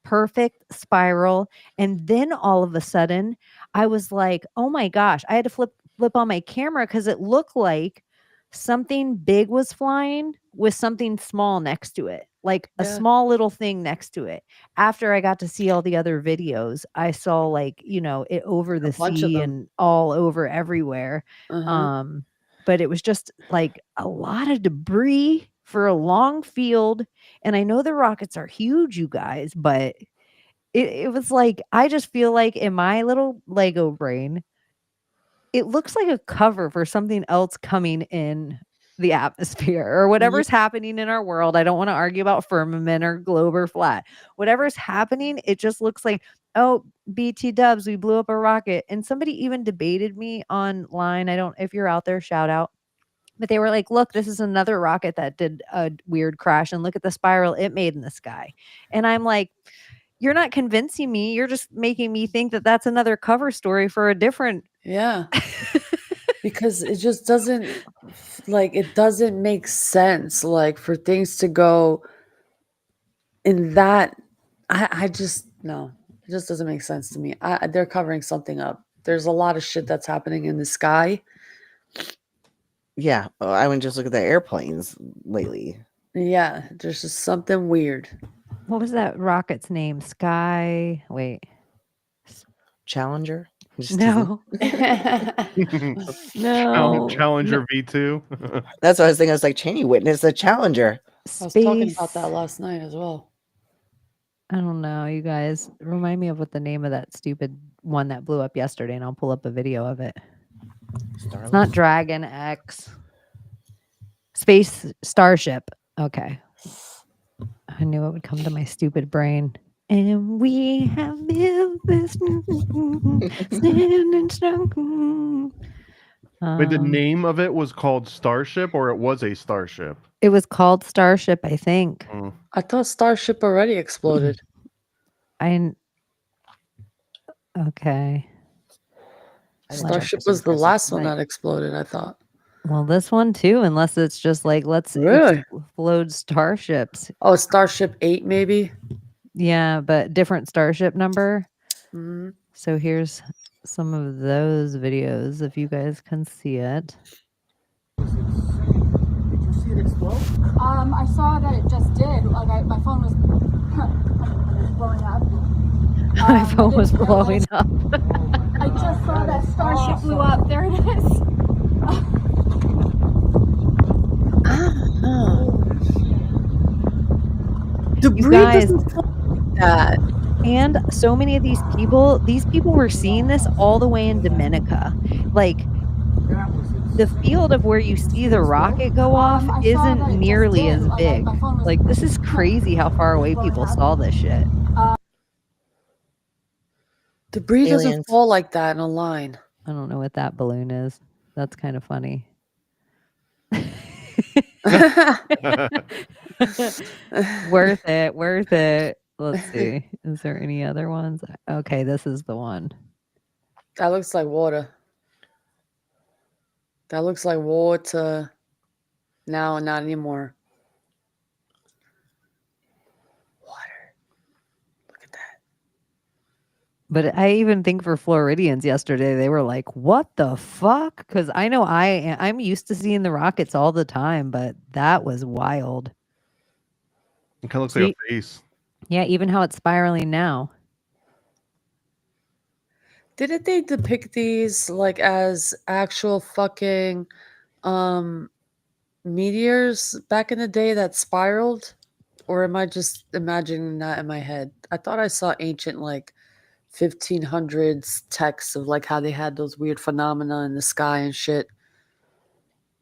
perfect spiral. And then all of a sudden, I was like, "Oh my gosh!" I had to flip on my camera because it looked like something big was flying with something small next to it, like a Yeah. small little thing next to it. After I got to see all the other videos, I saw like it over the bunch of sea them. and all over everywhere. Uh-huh. But it was just like a lot of debris for a long field. And I know the rockets are huge, you guys, but it was like, I just feel like in my little Lego brain, it looks like a cover for something else coming in the atmosphere or whatever's happening in our world. I don't want to argue about firmament or globe or flat. Whatever's happening, it just looks like, oh, BT dubs, we blew up a rocket. And somebody even debated me online. If you're out there, shout out. But they were like, look, this is another rocket that did a weird crash, and look at the spiral it made in the sky. And I'm like, you're not convincing me. You're just making me think that that's another cover story for a different. Yeah. Because it just doesn't make sense, like, for things to go in that. I just, no, it just doesn't make sense to me. They're covering something up. There's a lot of shit that's happening in the sky. Yeah, I would just look at the airplanes lately. Yeah, there's just something weird. What was that rocket's name? Challenger? No. No. Challenger V2. That's what I was thinking. I was like, Chaney witnessed a Challenger. I was talking about that last night as well. I don't know, you guys. Remind me of what the name of that stupid one that blew up yesterday, and I'll pull up a video of it. It's not Dragon X. Space Starship. Okay. I knew it would come to my stupid brain. And we have built this standing strong. Wait, the name of it was called Starship, or it was a starship? It was called Starship, I think. I thought Starship already exploded. Okay. Starship was the last one that exploded, I thought. Well, this one too, unless it's just like, let's explode starships. Oh, Starship 8 maybe? Yeah, but different starship number. Mm-hmm. So here's some of those videos, if you guys can see it. Did you see it explode? I saw that it just did. Like my phone was blowing up. My phone was blowing up. I just saw that Starship blew up. There it is. Debris doesn't fall like that. And so many of these people were seeing this all the way in Dominica. Like, the field of where you see the rocket go off isn't nearly as big. Like, this is crazy how far away people saw this shit. Debris doesn't fall like that in a line. I don't know what that balloon is. That's kind of funny. Worth it. Let's see. Is there any other ones? Okay, this is the one. That looks like water. That looks like water. Now, not anymore. Water. Look at that. But I even think for Floridians yesterday, they were like, what the fuck? Because I know I'm used to seeing the rockets all the time, but that was wild. It kind of looks like a face. Yeah, even how it's spiraling now. Didn't they depict these like as actual fucking meteors back in the day that spiraled? Or am I just imagining that in my head? I thought I saw ancient like 1500s texts of like how they had those weird phenomena in the sky and shit.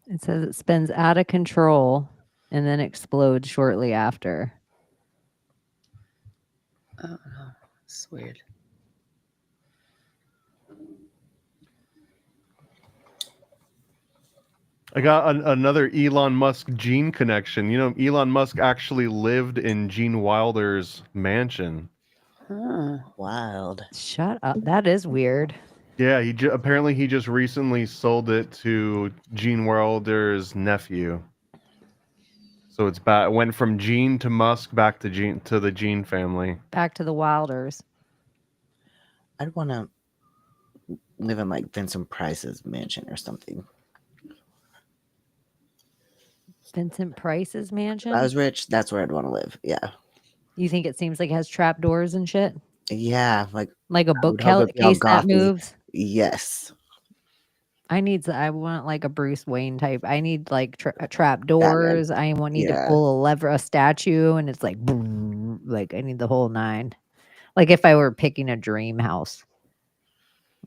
It says it spins out of control and then explodes shortly after. I don't know. It's weird. I got another Elon Musk Gene connection. You know, Elon Musk actually lived in Gene Wilder's mansion. Wild. Shut up. That is weird. Yeah, apparently he just recently sold it to Gene Wilder's nephew. So it's back. It went from Gene to Musk, back to the Gene family. Back to the Wilders. I'd want to live in like Vincent Price's mansion or something. Vincent Price's mansion? If I was rich, that's where I'd want to live. Yeah. You think it seems like it has trap doors and shit? Yeah, like a bookcase that moves? Yes. I want like a Bruce Wayne type. I need like trap Batman. doors. Need to Yeah. pull a statue, and it's like boom, like I need the whole nine. Like if I were picking a dream house,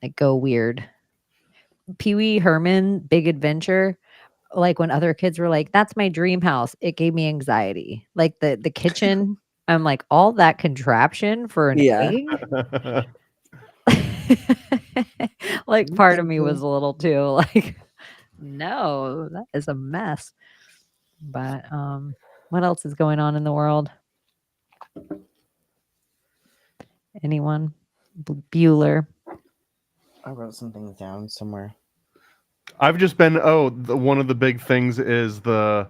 like go weird. Pee Wee Herman, Big Adventure. Like when other kids were like, "That's my dream house," it gave me anxiety. Like the kitchen, I'm like, all that contraption for an Yeah. egg. Like part of me was a little too like, no, that is a mess. But what else is going on in the world? Anyone? Bueller. I wrote some things down somewhere. I've just been one of the big things is the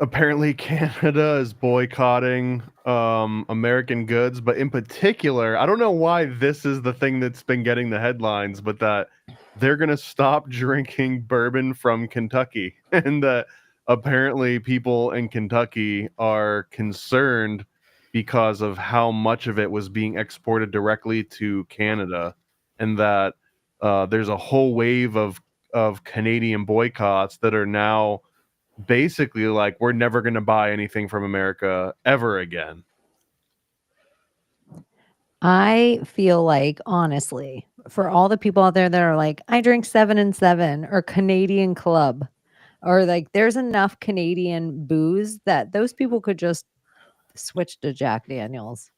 apparently Canada is boycotting American goods, but in particular, I don't know why this is the thing that's been getting the headlines, but that they're going to stop drinking bourbon from Kentucky, and that apparently people in Kentucky are concerned because of how much of it was being exported directly to Canada, and that there's a whole wave of Canadian boycotts that are now basically like, we're never going to buy anything from America ever again. I feel like, honestly, for all the people out there that are like, I drink 7 and 7 or Canadian Club, or like there's enough Canadian booze that those people could just switch to Jack Daniels.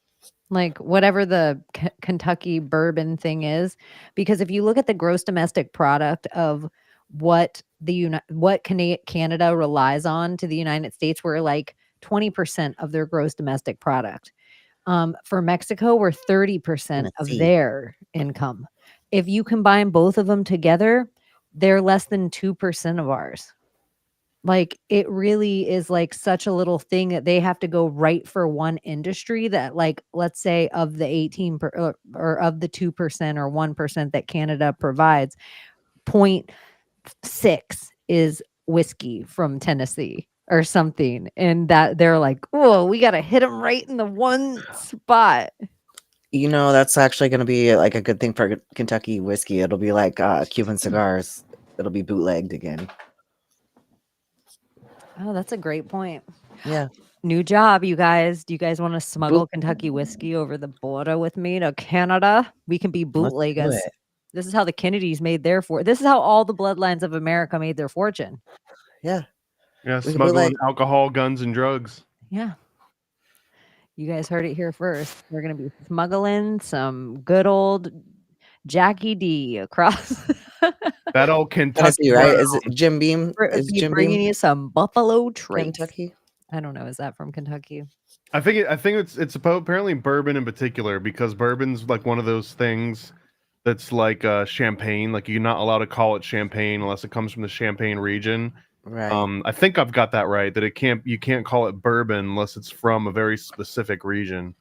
Like whatever the Kentucky bourbon thing is, because if you look at the gross domestic product of what Canada relies on to the United States, we're like 20% of their gross domestic product. For Mexico, we're 30% of their income. If you combine both of them together, they're less than 2% of ours. Like it really is like such a little thing that they have to go right for one industry that, like, let's say of the or of the 2% or 1% that Canada provides, 0.6 is whiskey from Tennessee or something. And that they're like, oh, we got to hit them right in the one spot. You know, that's actually going to be like a good thing for Kentucky whiskey. It'll be like Cuban cigars. It'll be bootlegged again. Oh, that's a great point. Yeah. New job, you guys. Do you guys want to smuggle Kentucky whiskey over the border with me to Canada? We can be bootleggers. This is how the Kennedys made their fortune. This is how all the bloodlines of America made their fortune. Yeah. Yeah, smuggling alcohol, guns, and drugs. Yeah. You guys heard it here first. We're going to be smuggling some good old Jackie D across. That old Kentucky, right? Is it Jim Beam? Is Jim bringing you some Buffalo Trace? Kentucky? I don't know. Is that from Kentucky? I think it's apparently bourbon in particular, because bourbon's like one of those things that's like champagne. Like you're not allowed to call it champagne unless it comes from the Champagne region. Right. I think I've got that right. That you can't call it bourbon unless it's from a very specific region.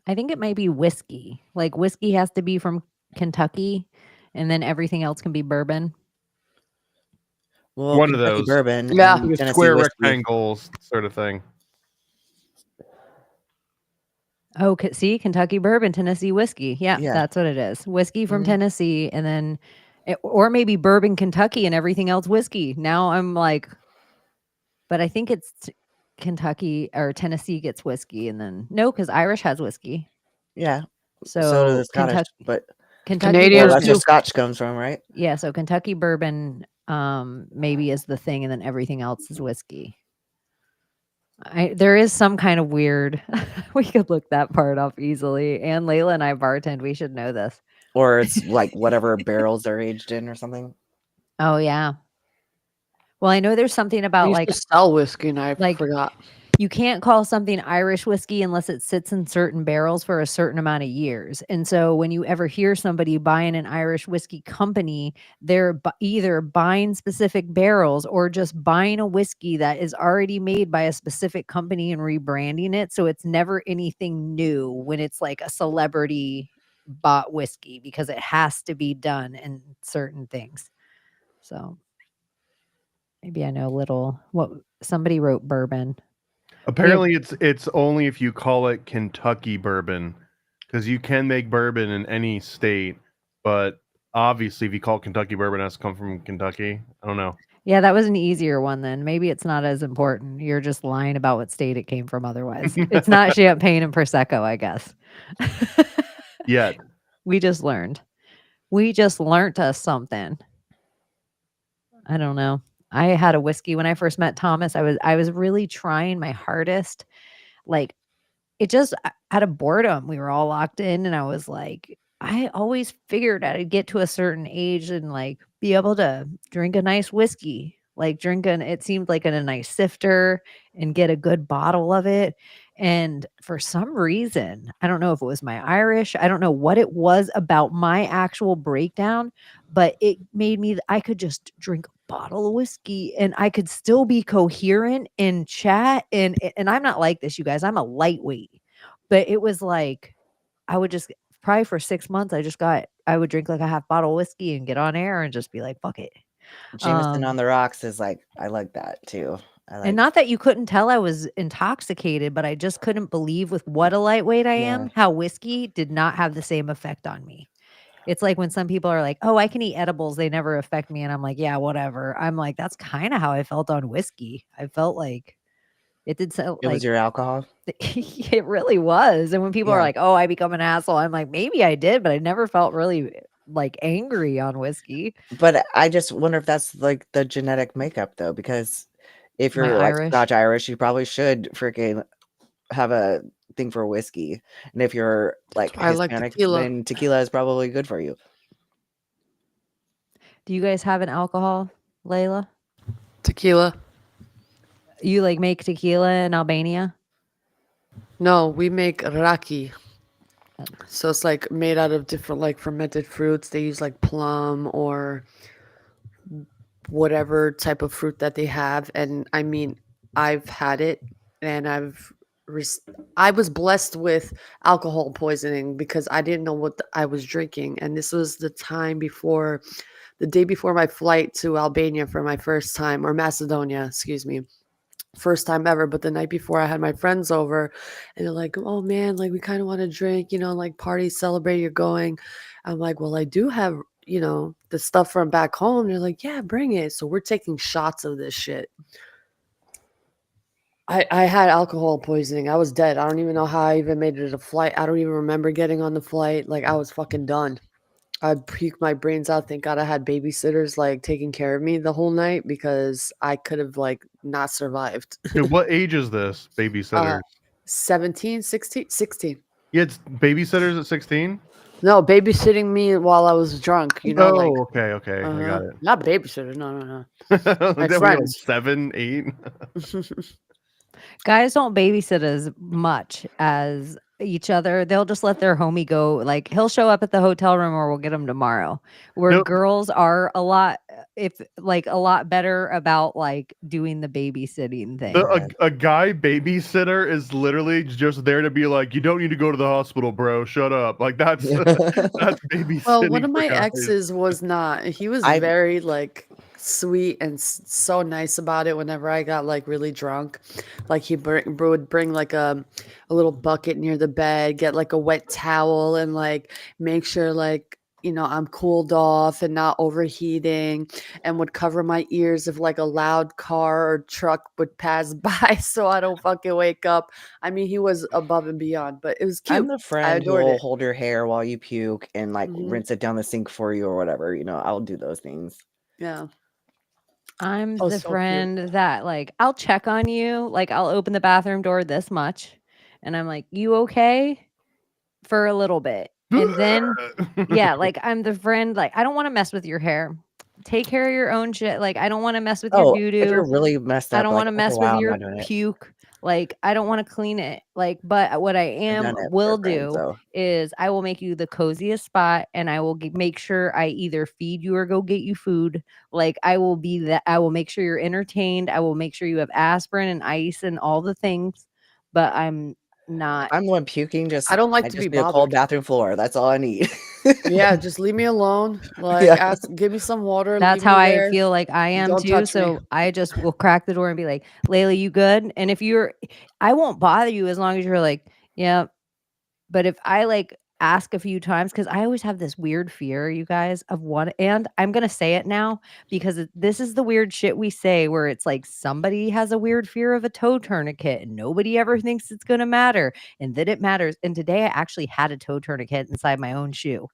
I think it might be whiskey. Like whiskey has to be from Kentucky, and then everything else can be bourbon. Well, one Kentucky of those, bourbon, yeah, square rectangles sort of thing. Oh, see, Kentucky bourbon, Tennessee whiskey. Yeah, that's what it is. Whiskey from Tennessee, and then, or maybe bourbon Kentucky and everything else whiskey. Now I'm like, but I think it's Kentucky or Tennessee gets whiskey, and then no, because Irish has whiskey. Yeah. So does the Scottish, but Canadians that's where Scotch comes from, right? Yeah. So Kentucky bourbon, maybe is the thing, and then everything else is whiskey. There is some kind of weird. We could look that part up easily. And Layla and I bartend. We should know this. Or it's like whatever barrels they're aged in or something. Oh yeah. Well, I know there's something about like sell whiskey, and I forgot. You can't call something Irish whiskey unless it sits in certain barrels for a certain amount of years. And so when you ever hear somebody buying an Irish whiskey company, they're either buying specific barrels or just buying a whiskey that is already made by a specific company and rebranding it. So it's never anything new when it's like a celebrity bought whiskey, because it has to be done in certain things. So maybe I know a little. What somebody wrote bourbon. Apparently, it's only if you call it Kentucky bourbon, because you can make bourbon in any state, but obviously, if you call it Kentucky bourbon, it has to come from Kentucky. I don't know. Yeah, that was an easier one then. Maybe it's not as important. You're just lying about what state it came from otherwise. It's not champagne and prosecco, I guess. Yet. We just learned. We just learned us something. I don't know. I had a whiskey when I first met Thomas. I was really trying my hardest. Like it just out of boredom, we were all locked in and I was like, I always figured I'd get to a certain age and like be able to drink a nice whiskey, like it seemed like in a nice sifter and get a good bottle of it. And for some reason, I don't know if it was my Irish, I don't know what it was about my actual breakdown, but it made me, I could just drink a bottle of whiskey and I could still be coherent and chat. And I'm not like this, you guys, I'm a lightweight, but it was like, I would just probably for 6 months, I would drink like a half bottle of whiskey and get on air and just be like, fuck it. Jameson on the rocks is like, I like that too. And not that you couldn't tell I was intoxicated, but I just couldn't believe with what a lightweight I am, how whiskey did not have the same effect on me. It's like when some people are like, oh, I can eat edibles, they never affect me. And I'm like, yeah, whatever. I'm like, that's kind of how I felt on whiskey. I felt like it did so. It was your alcohol? It really was. And when people are like, oh, I become an asshole, I'm like, maybe I did, but I never felt really like angry on whiskey. But I just wonder if that's like the genetic makeup though, because if you're like Scotch Irish, you probably should freaking have a thing for whiskey. And if you're like Hispanic, then tequila is probably good for you. Do you guys have an alcohol, Layla? Tequila. You like make tequila in Albania? No, we make raki. So it's like made out of different like fermented fruits. They use like plum or whatever type of fruit that they have. And I mean, I've had it and I was blessed with alcohol poisoning because I didn't know what I was drinking. And this was the day before my flight to Albania for my first time, or Macedonia, excuse me. First time ever. But the night before I had my friends over and they're like, oh man, like we kind of want to drink, like party, celebrate, you're going. I'm like, well, I do have, the stuff from back home. They're like, yeah, bring it. So we're taking shots of this shit. I had alcohol poisoning. I was dead. I don't even know how I even made it to the flight. I don't even remember getting on the flight. Like I was fucking done. I puked my brains out. Thank God I had babysitters like taking care of me the whole night because I could have like not survived. What age is this babysitters? 17, 16. Yeah, it's babysitters at 16? No, babysitting me while I was drunk. Okay. I got it. Not babysitters. No. My friends. 7, 8. Guys don't babysit as much as each other. They'll just let their homie go. Like he'll show up at the hotel room or we'll get him tomorrow. Where girls are a lot better about like doing the babysitting thing. A guy babysitter is literally just there to be like, you don't need to go to the hospital, bro. Shut up. Like that's babysitting. Well, one of my exes was not. He was very like sweet and so nice about it whenever I got like really drunk. Like he would bring like a little bucket near the bed, get like a wet towel and like make sure like I'm cooled off and not overheating, and would cover my ears if like a loud car or truck would pass by so I don't fucking wake up. I mean, he was above and beyond, but it was cute. I'm the friend who will hold your hair while you puke and like rinse it down the sink for you or whatever. I'll do those things. Yeah. I'm the friend that like I'll check on you, like I'll open the bathroom door this much and I'm like, you okay? For a little bit. And then yeah, like I'm the friend, like I don't want to mess with your hair. Take care of your own shit. Like I don't want to mess with your doo-doo. If you're really messed up, I don't want to mess with your puke. Like I don't want to clean it. Like, but what I will do is I will make you the coziest spot, and I will make sure I either feed you or go get you food. Like I will be that. I will make sure you're entertained. I will make sure you have aspirin and ice and all the things. But I'm not. I'm the one puking. I don't like to be a cold bathroom floor. That's all I need. Yeah, just leave me alone. Like, give me some water. That's how I feel like I am too. So I just will crack the door and be like, Layla, you good? And if I won't bother you as long as you're like, yeah. But if I like ask a few times because I always have this weird fear, you guys, of one. And I'm going to say it now because this is the weird shit we say where it's like somebody has a weird fear of a toe tourniquet and nobody ever thinks it's going to matter. And then it matters. And today I actually had a toe tourniquet inside my own shoe.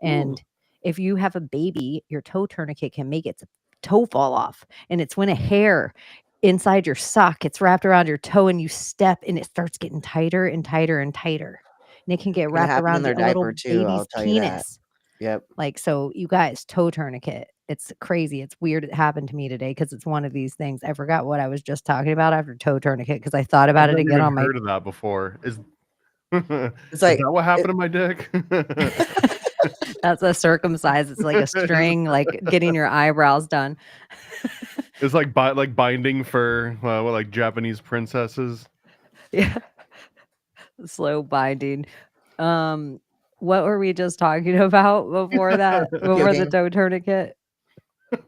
And if you have a baby, your toe tourniquet can make its toe fall off. And it's when a hair inside your sock gets wrapped around your toe and you step and it starts getting tighter and tighter and tighter. And it can get Can wrapped happen in around their a little diaper too, baby's I'll tell you that. penis. Yep. Like, so you guys, toe tourniquet. It's crazy. It's weird. It happened to me today because it's one of these things. I forgot what I was just talking about after toe tournament because I thought about I've it never again even on my. heard of that before. Is It's like that what happened to my dick? That's a circumcised. It's like a string, like getting your eyebrows done. It's like binding for what, like Japanese princesses. Yeah. Slow binding. What were we just talking about before that? Before the Puking. toe tourniquet?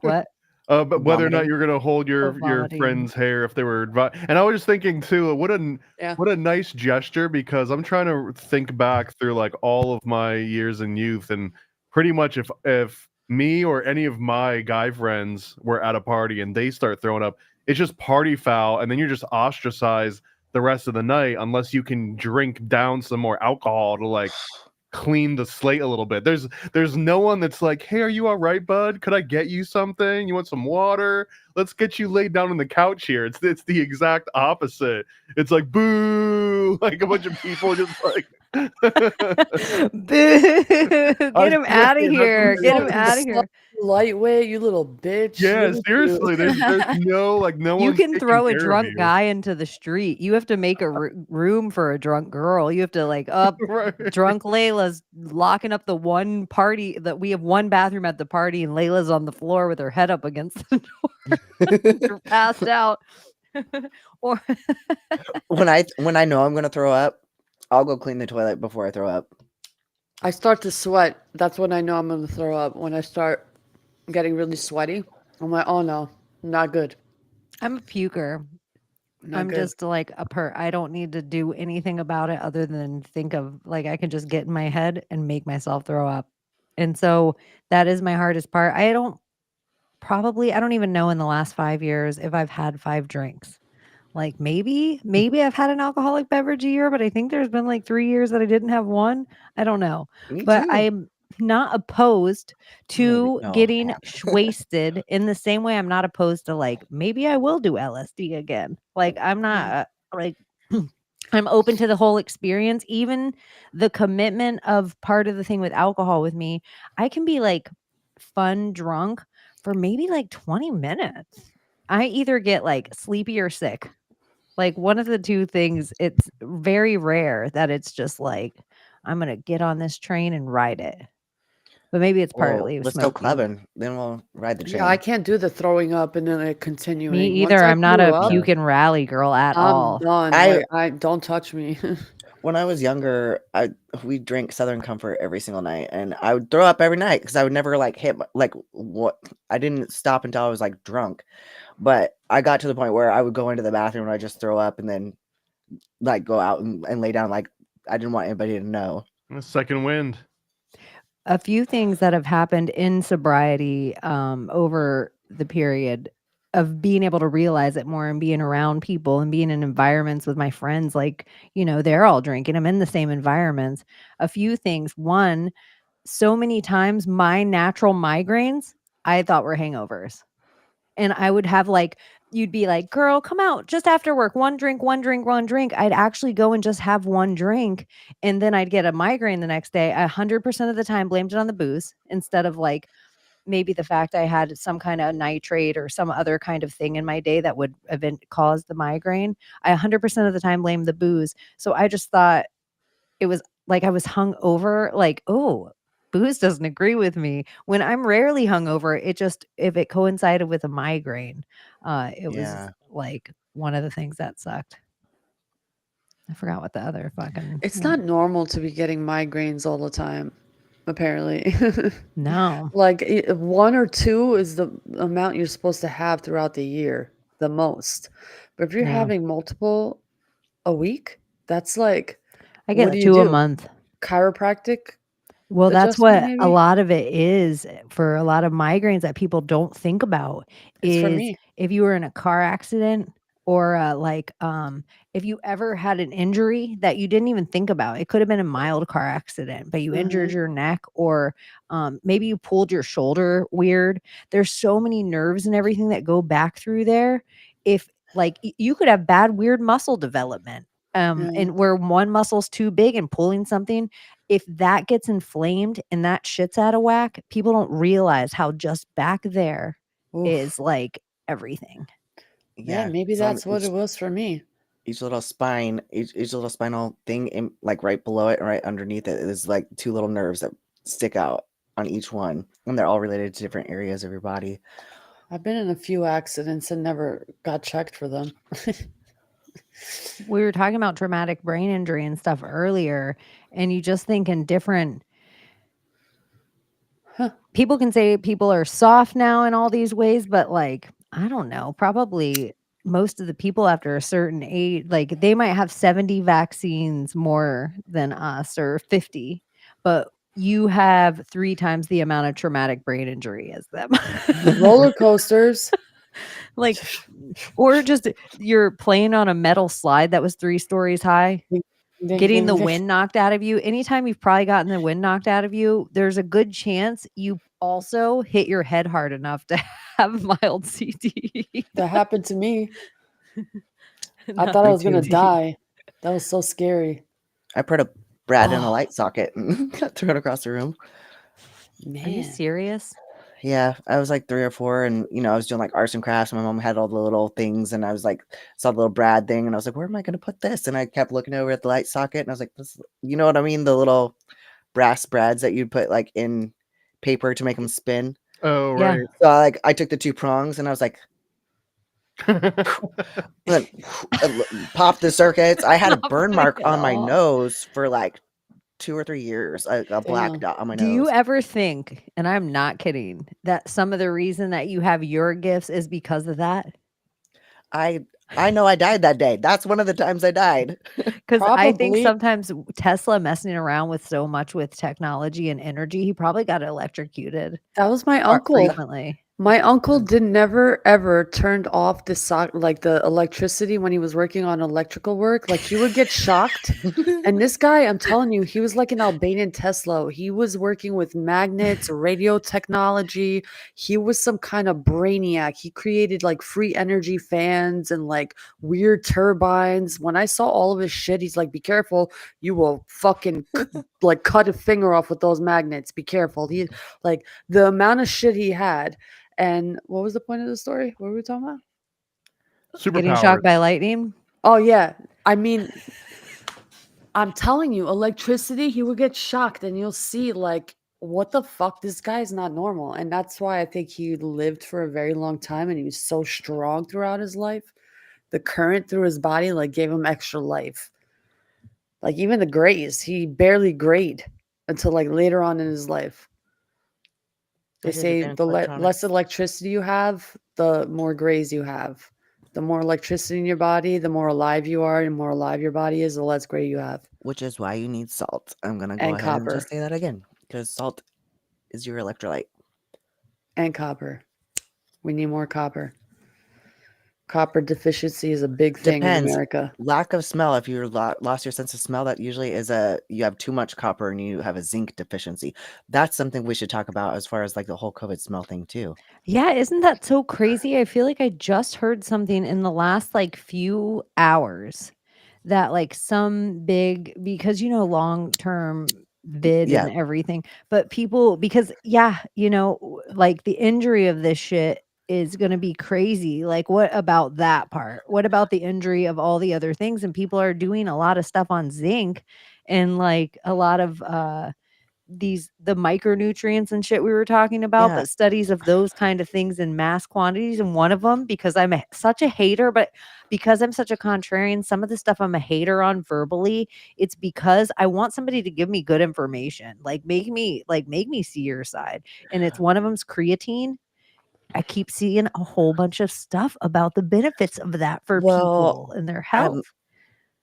What? But whether or not Vomiting. you're gonna hold your vomiting. friend's hair if they were, and I was just thinking too, what a nice gesture, because I'm trying to think back through like all of my years in youth, and pretty much if me or any of my guy friends were at a party and they start throwing up, it's just party foul, and then you're just ostracized the rest of the night unless you can drink down some more alcohol to like clean the slate a little bit. There's no one that's like, hey, are you all right, bud? Could I get you something? You want some water? Let's get you laid down on the couch here. It's the exact opposite. It's like, boo, like a bunch of people just like Boo! Get him out of here. Get him out of here. Lightweight, you little bitch. Yeah, Look at seriously. There's no like no You one. can throw a drunk guy into the street. You have to make a room for a drunk girl. You have to like Right. drunk Layla's locking up the one party that we have one bathroom at the party, and Layla's on the floor with her head up against the door. You're passed out. Or when I know I'm gonna throw up, I'll go clean the toilet before I throw up. I start to sweat. That's when I know I'm going to throw up. When I start getting really sweaty, I'm like, oh no, not good. I'm a puker. Not I'm good. just like I don't need to do anything about it other than think of like I can just get in my head and make myself throw up. And so that is my hardest part. I don't even know in the last 5 years if I've had 5 drinks. Like maybe I've had an alcoholic beverage a year, but I think there's been like 3 years that I didn't have one. I don't know. Me But too. I'm not opposed to No. getting wasted in the same way I'm not opposed to like maybe I will do LSD again. Like I'm not like I'm open to the whole experience, even the commitment of part of the thing with alcohol with me. I can be like fun drunk for maybe like 20 minutes. I either get like sleepy or sick. Like one of the two things. It's very rare that it's just like I'm gonna get on this train and ride it. But maybe it's partly let's smoking. go clubbing. Then we'll ride the train. Yeah, I can't do the throwing up and then it continuing. Me Once either. I I'm not threw a up, puke and rally girl at I'm all. done. I don't touch me. When I was younger, we drank Southern Comfort every single night, and I would throw up every night because I would never like hit what. I didn't stop until I was like drunk, but I got to the point where I would go into the bathroom and I just throw up and then like go out and lay down. Like I didn't want anybody to know. A second wind. A few things that have happened in sobriety over the period of being able to realize it more and being around people and being in environments with my friends, like, they're all drinking. I'm in the same environments. A few things. One, so many times my natural migraines, I thought were hangovers. And I would have like, you'd be like, girl, come out just after work. One drink. I'd actually go and just have one drink. And then I'd get a migraine the next day. 100% of the time blamed it on the booze instead of like, maybe the fact I had some kind of nitrate or some other kind of thing in my day that would cause the migraine. I 100% of the time blamed the booze. So I just thought it was like I was hungover, like, oh, booze doesn't agree with me. When I'm rarely hungover, if it coincided with a migraine, it was like one of the things that sucked. I forgot what the other fucking. It's not normal to be getting migraines all the time. Apparently. No. Like 1 or 2 is the amount you're supposed to have throughout the year, the most. But if you're having multiple a week, that's like I what get do 2 you a do? month. chiropractic Well, that's adjustment, what a maybe? lot of it is for a lot of migraines that people don't think about It's for is me. if you were in a car accident or if you ever had an injury that you didn't even think about. It could have been a mild car accident, but you injured your neck or maybe you pulled your shoulder weird. There's so many nerves and everything that go back through there. If you could have bad weird muscle development Yeah. and where one muscle's too big and pulling something, if that gets inflamed and that shit's out of whack, people don't realize how just back there is Oof. like everything. Yeah, Yeah. maybe So that's what it was for me. each little spine, each little spinal thing, like right below it, and right underneath it, is like two little nerves that stick out on each one, and they're all related to different areas of your body. I've been in a few accidents and never got checked for them. We were talking about traumatic brain injury and stuff earlier, and you just think in different. People can say people are soft now in all these ways, but like, I don't know, probably most of the people after a certain age, like they might have 70 vaccines more than us or 50, but you have 3 times the amount of traumatic brain injury as them. Roller coasters. Like, or just you're playing on a metal slide that was 3 stories high. Ding, Getting ding, the ding. wind knocked out of you. Anytime you've probably gotten the wind knocked out of you, there's a good chance you also hit your head hard enough to have mild CTE. That happened to me. I Not thought I was gonna CTE. die. That was so scary. I put a Brad in a Oh. light socket and got thrown across the room. Are you Man. serious? Yeah, I was like 3 or 4, and I was doing like arts and crafts. My mom had all the little things, and I was like, saw the little Brad thing, and I was like, where am I gonna put this? And I kept looking over at the light socket, and I was like, this, you know what I mean? The little brass brads that you'd put like in paper to make them spin. Oh, Yeah. right. So I took the 2 prongs, and I was like, then popped the circuits. I had a Not burn funny mark at on my all. nose for like 2 or 3 years, a black Damn. dot on my Do you nose. ever think, and I'm not kidding, that some of the reason that you have your gifts is because of that? I know I died that day. That's one of the times I died. Because I think Probably. sometimes Tesla messing around with so much with technology and energy, he probably got electrocuted That was my quite uncle. frequently. My uncle did never ever turned off the electricity when he was working on electrical work. Like he would get shocked. And this guy, I'm telling you, he was like an Albanian Tesla. He was working with magnets, radio technology. He was some kind of brainiac. He created like free energy fans and like weird turbines. When I saw all of his shit, he's like, "Be careful, you will fucking like cut a finger off with those magnets. Be careful." He like the amount of shit he had. And what was the point of the story? What were we talking about? Getting Superpowers. shocked by lightning. Oh yeah. I mean, I'm telling you, electricity, he would get shocked and you'll see like, what the fuck? This guy's not normal. And that's why I think he lived for a very long time and he was so strong throughout his life. The current through his body like gave him extra life. Like even the grays, he barely grayed until like later on in his life. They It is say advanced the less electronics. electricity you have, the more grays you have. The more electricity in your body, the more alive you are, and the more alive your body is, the less gray you have. Which is why you need salt. I'm gonna go And ahead and copper. just say that again, because salt is your electrolyte. And copper. We need more copper. Copper deficiency is a big thing in Depends. America. Lack of smell. If you lost your sense of smell, that usually is you have too much copper and you have a zinc deficiency. That's something we should talk about as far as like the whole COVID smell thing too. Yeah, isn't that so crazy? I feel like I just heard something in the last like few hours that like some big because long-term vid Yeah. and everything, but people because like the injury of this shit is going to be crazy. Like what about that part? What about the injury of all the other things? And people are doing a lot of stuff on zinc and like a lot of the micronutrients and shit we were talking about, Yeah. but studies of those kind of things in mass quantities. And one of them, because I'm such a hater, but because I'm such a contrarian, some of the stuff I'm a hater on verbally, it's because I want somebody to give me good information, like make me see your side. And it's one of them's creatine. I keep seeing a whole bunch of stuff about the benefits of that for Well, people and their health.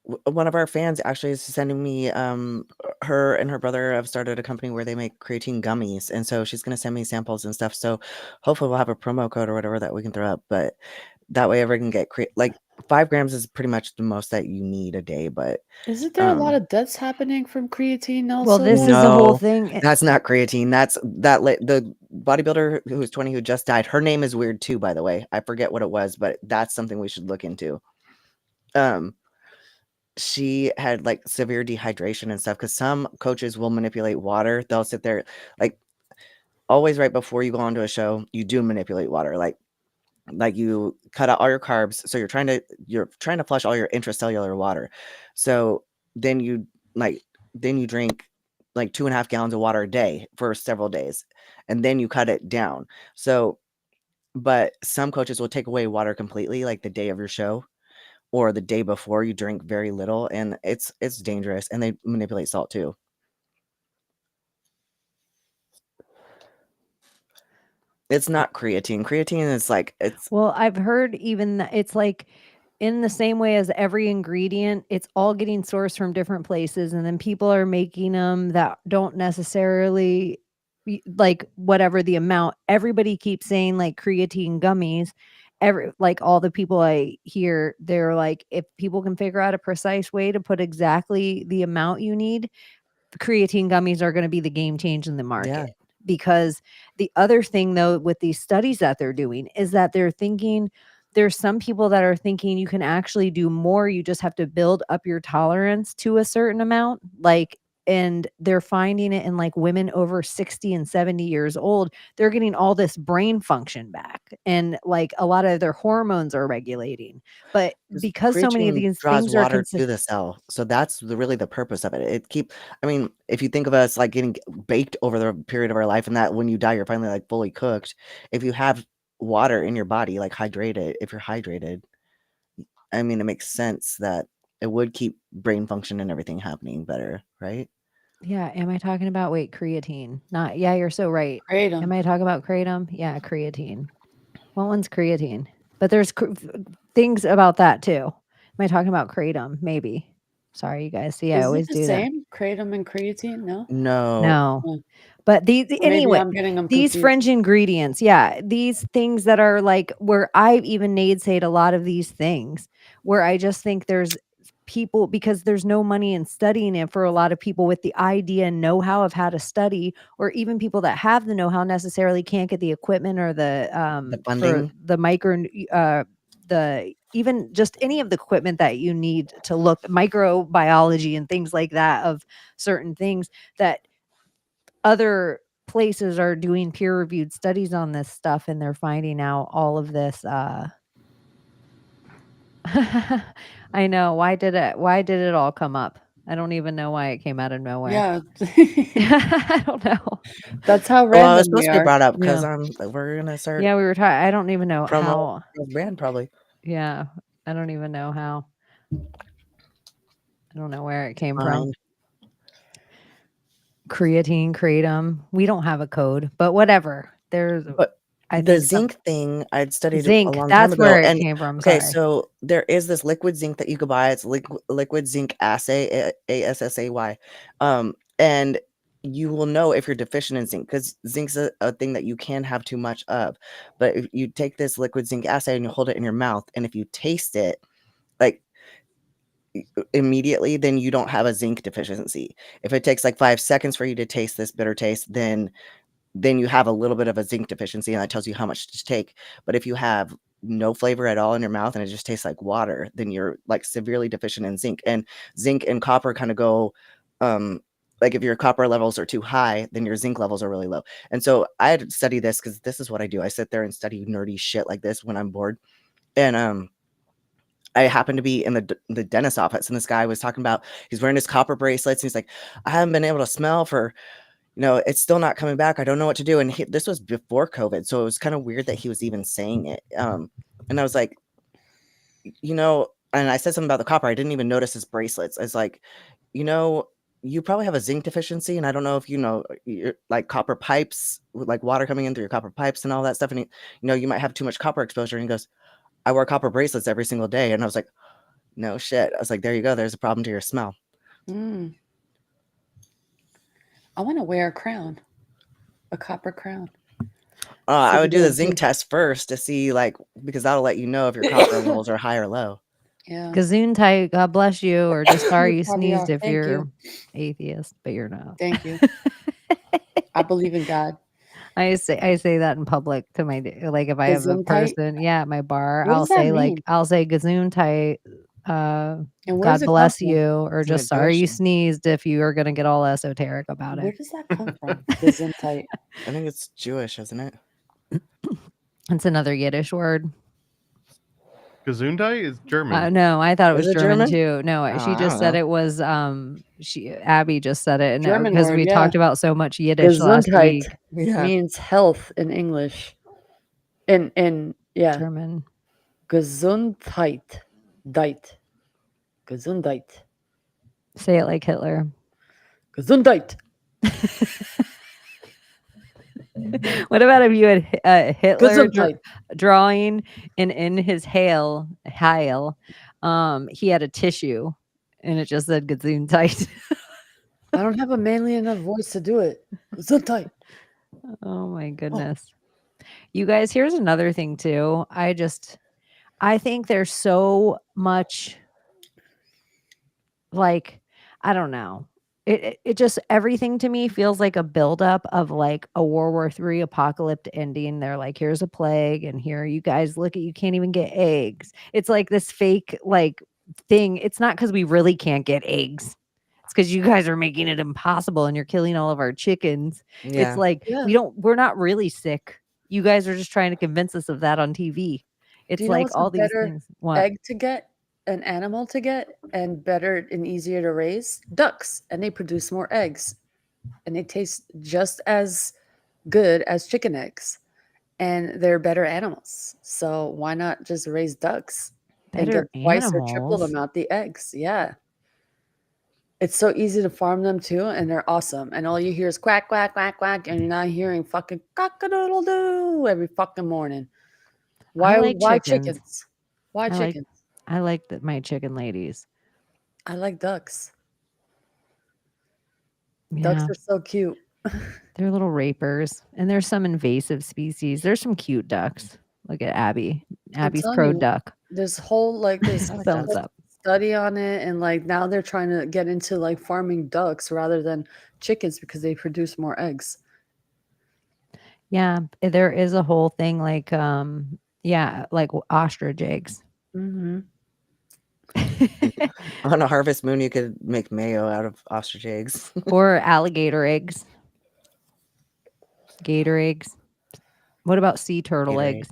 one of our fans actually is sending me, her and her brother have started a company where they make creatine gummies, and so she's gonna send me samples and stuff, so hopefully we'll have a promo code or whatever that we can throw up, but that way everyone can get like 5 grams is pretty much the most that you need a day, but, Isn't there a lot of deaths happening from creatine Well, also? this is the whole thing. that's not creatine, that's the bodybuilder who was 20 who just died, her name is weird too, by the way, I forget what it was, but that's something we should look into. She had like severe dehydration and stuff because some coaches will manipulate water. They'll sit there like always right before you go onto a show, you do manipulate water. Like you cut out all your carbs. So you're trying to flush all your intracellular water. So then you drink like 2.5 gallons of water a day for several days, and then you cut it down. So, but some coaches will take away water completely, like the day of your show. Or the day before, you drink very little, and it's dangerous, and they manipulate salt too. It's not creatine. Creatine is like Well, I've heard even it's like in the same way as every ingredient, it's all getting sourced from different places, and then people are making them that don't necessarily like whatever the amount. Everybody keeps saying like creatine gummies. Like all the people I hear, they're like, if people can figure out a precise way to put exactly the amount you need, creatine gummies are going to be the game change in the market. Yeah. Because the other thing though with these studies that they're doing is that they're thinking there's some people that are thinking you can actually do more, you just have to build up your tolerance to a certain amount, like, and they're finding it in like women over 60 and 70 years old, they're getting all this brain function back, and like a lot of their hormones are regulating, but because so many of creatine these draws things are water to the cell, so that's really the purpose of it. I mean, if you think of us like getting baked over the period of our life, and that when you die, you're finally like fully cooked. If you have water in your body, like if you're hydrated, I mean, it makes sense that it would keep brain function and everything happening better, right? Yeah, am I talking about creatine? Not yeah, you're so right. Kratom. Am I talking about kratom? Yeah, creatine. What one's creatine? But there's things about that too. Am I talking about kratom? Maybe. Sorry, you guys. See, I Is it always the do that. same? Kratom and creatine? No. No. Oh. But Maybe anyway, I'm getting them these confused. fringe ingredients, yeah, these things that are like where I've even naysayed a lot of these things, where I just think there's people, because there's no money in studying it for a lot of people with the idea and know-how of how to study, or even people that have the know-how necessarily can't get the equipment or the for funding. the the even just any of the equipment that you need to look microbiology and things like that of certain things that other places are doing peer-reviewed studies on this stuff, and they're finding out all of this. I know. Why did it all come up? I don't even know why it came out of nowhere. Yeah. I don't know. That's how Well, I random was we supposed to be are. brought up because we're gonna start Yeah, we were talking. I don't even know promo how. brand probably. Yeah, I don't even know how. I don't know where it came from. Fine. Creatine, kratom. We don't have a code, but whatever. There's But the zinc thing I'd studied a zinc. long time That's ago, where it and came from. okay, Sorry. so there is this liquid zinc that you could buy. It's liquid zinc assay, ASSAY, and you will know if you're deficient in zinc because zinc's a thing that you can have too much of. But if you take this liquid zinc assay and you hold it in your mouth, and if you taste it, like immediately, then you don't have a zinc deficiency. If it takes like 5 seconds for you to taste this bitter taste, then you have a little bit of a zinc deficiency, and that tells you how much to take. But if you have no flavor at all in your mouth and it just tastes like water, then you're like severely deficient in zinc. And zinc and copper kind of go, like if your copper levels are too high, then your zinc levels are really low. And so I had to study this because this is what I do. I sit there and study nerdy shit like this when I'm bored. And I happened to be in the dentist office, and this guy was talking about he's wearing his copper bracelets, and he's like, I haven't been able to smell for, it's still not coming back. I don't know what to do. And this was before COVID, so it was kind of weird that he was even saying it. And I was like, and I said something about the copper. I didn't even notice his bracelets. I was like, you probably have a zinc deficiency, and I don't know if you're like copper pipes, like water coming in through your copper pipes and all that stuff. And you might have too much copper exposure. And he goes, I wear copper bracelets every single day. And I was like, No shit. I was like, there you go. There's a problem to your smell. Mm. I want to wear a crown, a copper crown. I would do the zinc test first to see, like, because that'll let you know if your copper levels are high or low. Yeah. Gazoon tight, God bless you, or just sorry you probably sneezed are. if Thank you're you. atheist, but you're not. Thank you. I believe in God. I say that in public to my like if I have a Gazoon tight? person, at my bar, What I'll does that say like mean? I'll say gazoon tight, And where God does it come bless from? you, or It's an just sorry you intuition. sneezed if you are gonna get all esoteric about Where it. does that come from? Gesundheit. I think it's Jewish, isn't it? It's another Yiddish word. Gesundheit is German. No, I thought it Is was it German German? too. No, Oh, she I just don't said know. it was Abbie just said it, and German because word, we yeah. talked about so much Yiddish last Gesundheit week. Yeah. means health in English. In yeah. German. Gesundheit. Deit. Gesundheit. Say it like Hitler. Gesundheit. What about if you had Hitler Gesundheit. drawing, and in his heil, he had a tissue, and it just said gazoon tight. I don't have a manly enough voice to do it. Gesundheit. Oh my goodness. You guys, here's another thing too. I think there's so much, like, I don't know. It just, everything to me feels like a buildup of like a World War III apocalypse ending. They're like, here's a plague, and here you guys look at, you can't even get eggs. It's like this fake like thing. It's not because we really can't get eggs. It's because you guys are making it impossible and you're killing all of our chickens. Yeah. It's like Yeah. we're not really sick. You guys are just trying to convince us of that on TV. It's Do you know like what's all a these better things. What? egg to get? An animal to get and better and easier to raise? Ducks. And they produce more eggs. And they taste just as good as chicken eggs. And they're better animals. So why not just raise ducks and Better get twice or triple the animals? amount the eggs? Yeah. It's so easy to farm them too, and they're awesome. And all you hear is quack, quack, quack, quack, and you're not hearing fucking cock-a-doodle-doo every fucking morning. Why like chickens. Why chickens? I like my chicken ladies. I like ducks. Ducks Yeah, are so cute. they're little rapers, and there's some invasive species. There's some cute ducks. Look at Abbie. Abbie's telling pro you, duck. This whole this Thumbs whole up. study on it, and like now they're trying to get into like farming ducks rather than chickens because they produce more eggs. Yeah, there is a whole thing like like ostrich eggs. Mm-hmm. On a harvest moon, you could make mayo out of ostrich eggs. Or alligator eggs. Gator eggs. What about sea turtle Gatorade. eggs?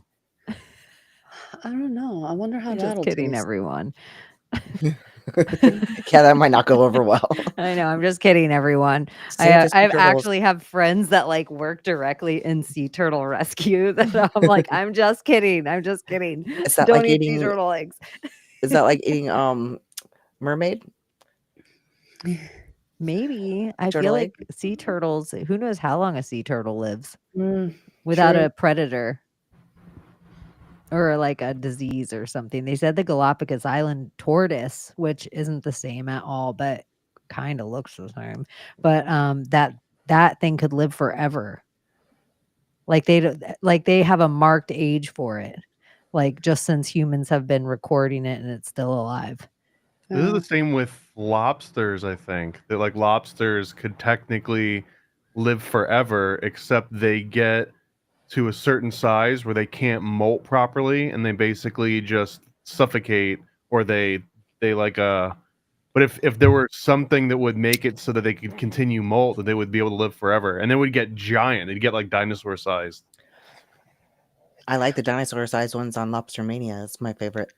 I don't know. I wonder how I'm that'll just kidding, taste. everyone. Yeah, that might not go over well. I know. I'm just kidding, everyone. Save the sea I've turtles. actually have friends that like work directly in sea turtle rescue. That I'm like, I'm just kidding. I'm just kidding. Is that Don't like eat sea eating? turtle eggs. Is that like eating mermaid? Maybe. I Turtle feel egg? like sea turtles. Who knows how long a sea turtle lives Mm, without true. a predator or like a disease or something. They said the Galapagos Island tortoise, which isn't the same at all, but kind of looks the same. But that thing could live forever. Like they have a marked age for it. Like just since humans have been recording it and it's still alive. This is the same with lobsters, I think. That like lobsters could technically live forever, except they get to a certain size where they can't molt properly and they basically just suffocate, or they like but if there were something that would make it so that they could continue molt, that they would be able to live forever, and they would get giant. They'd get like dinosaur sized. I like the dinosaur-sized ones on Lobster Mania. It's my favorite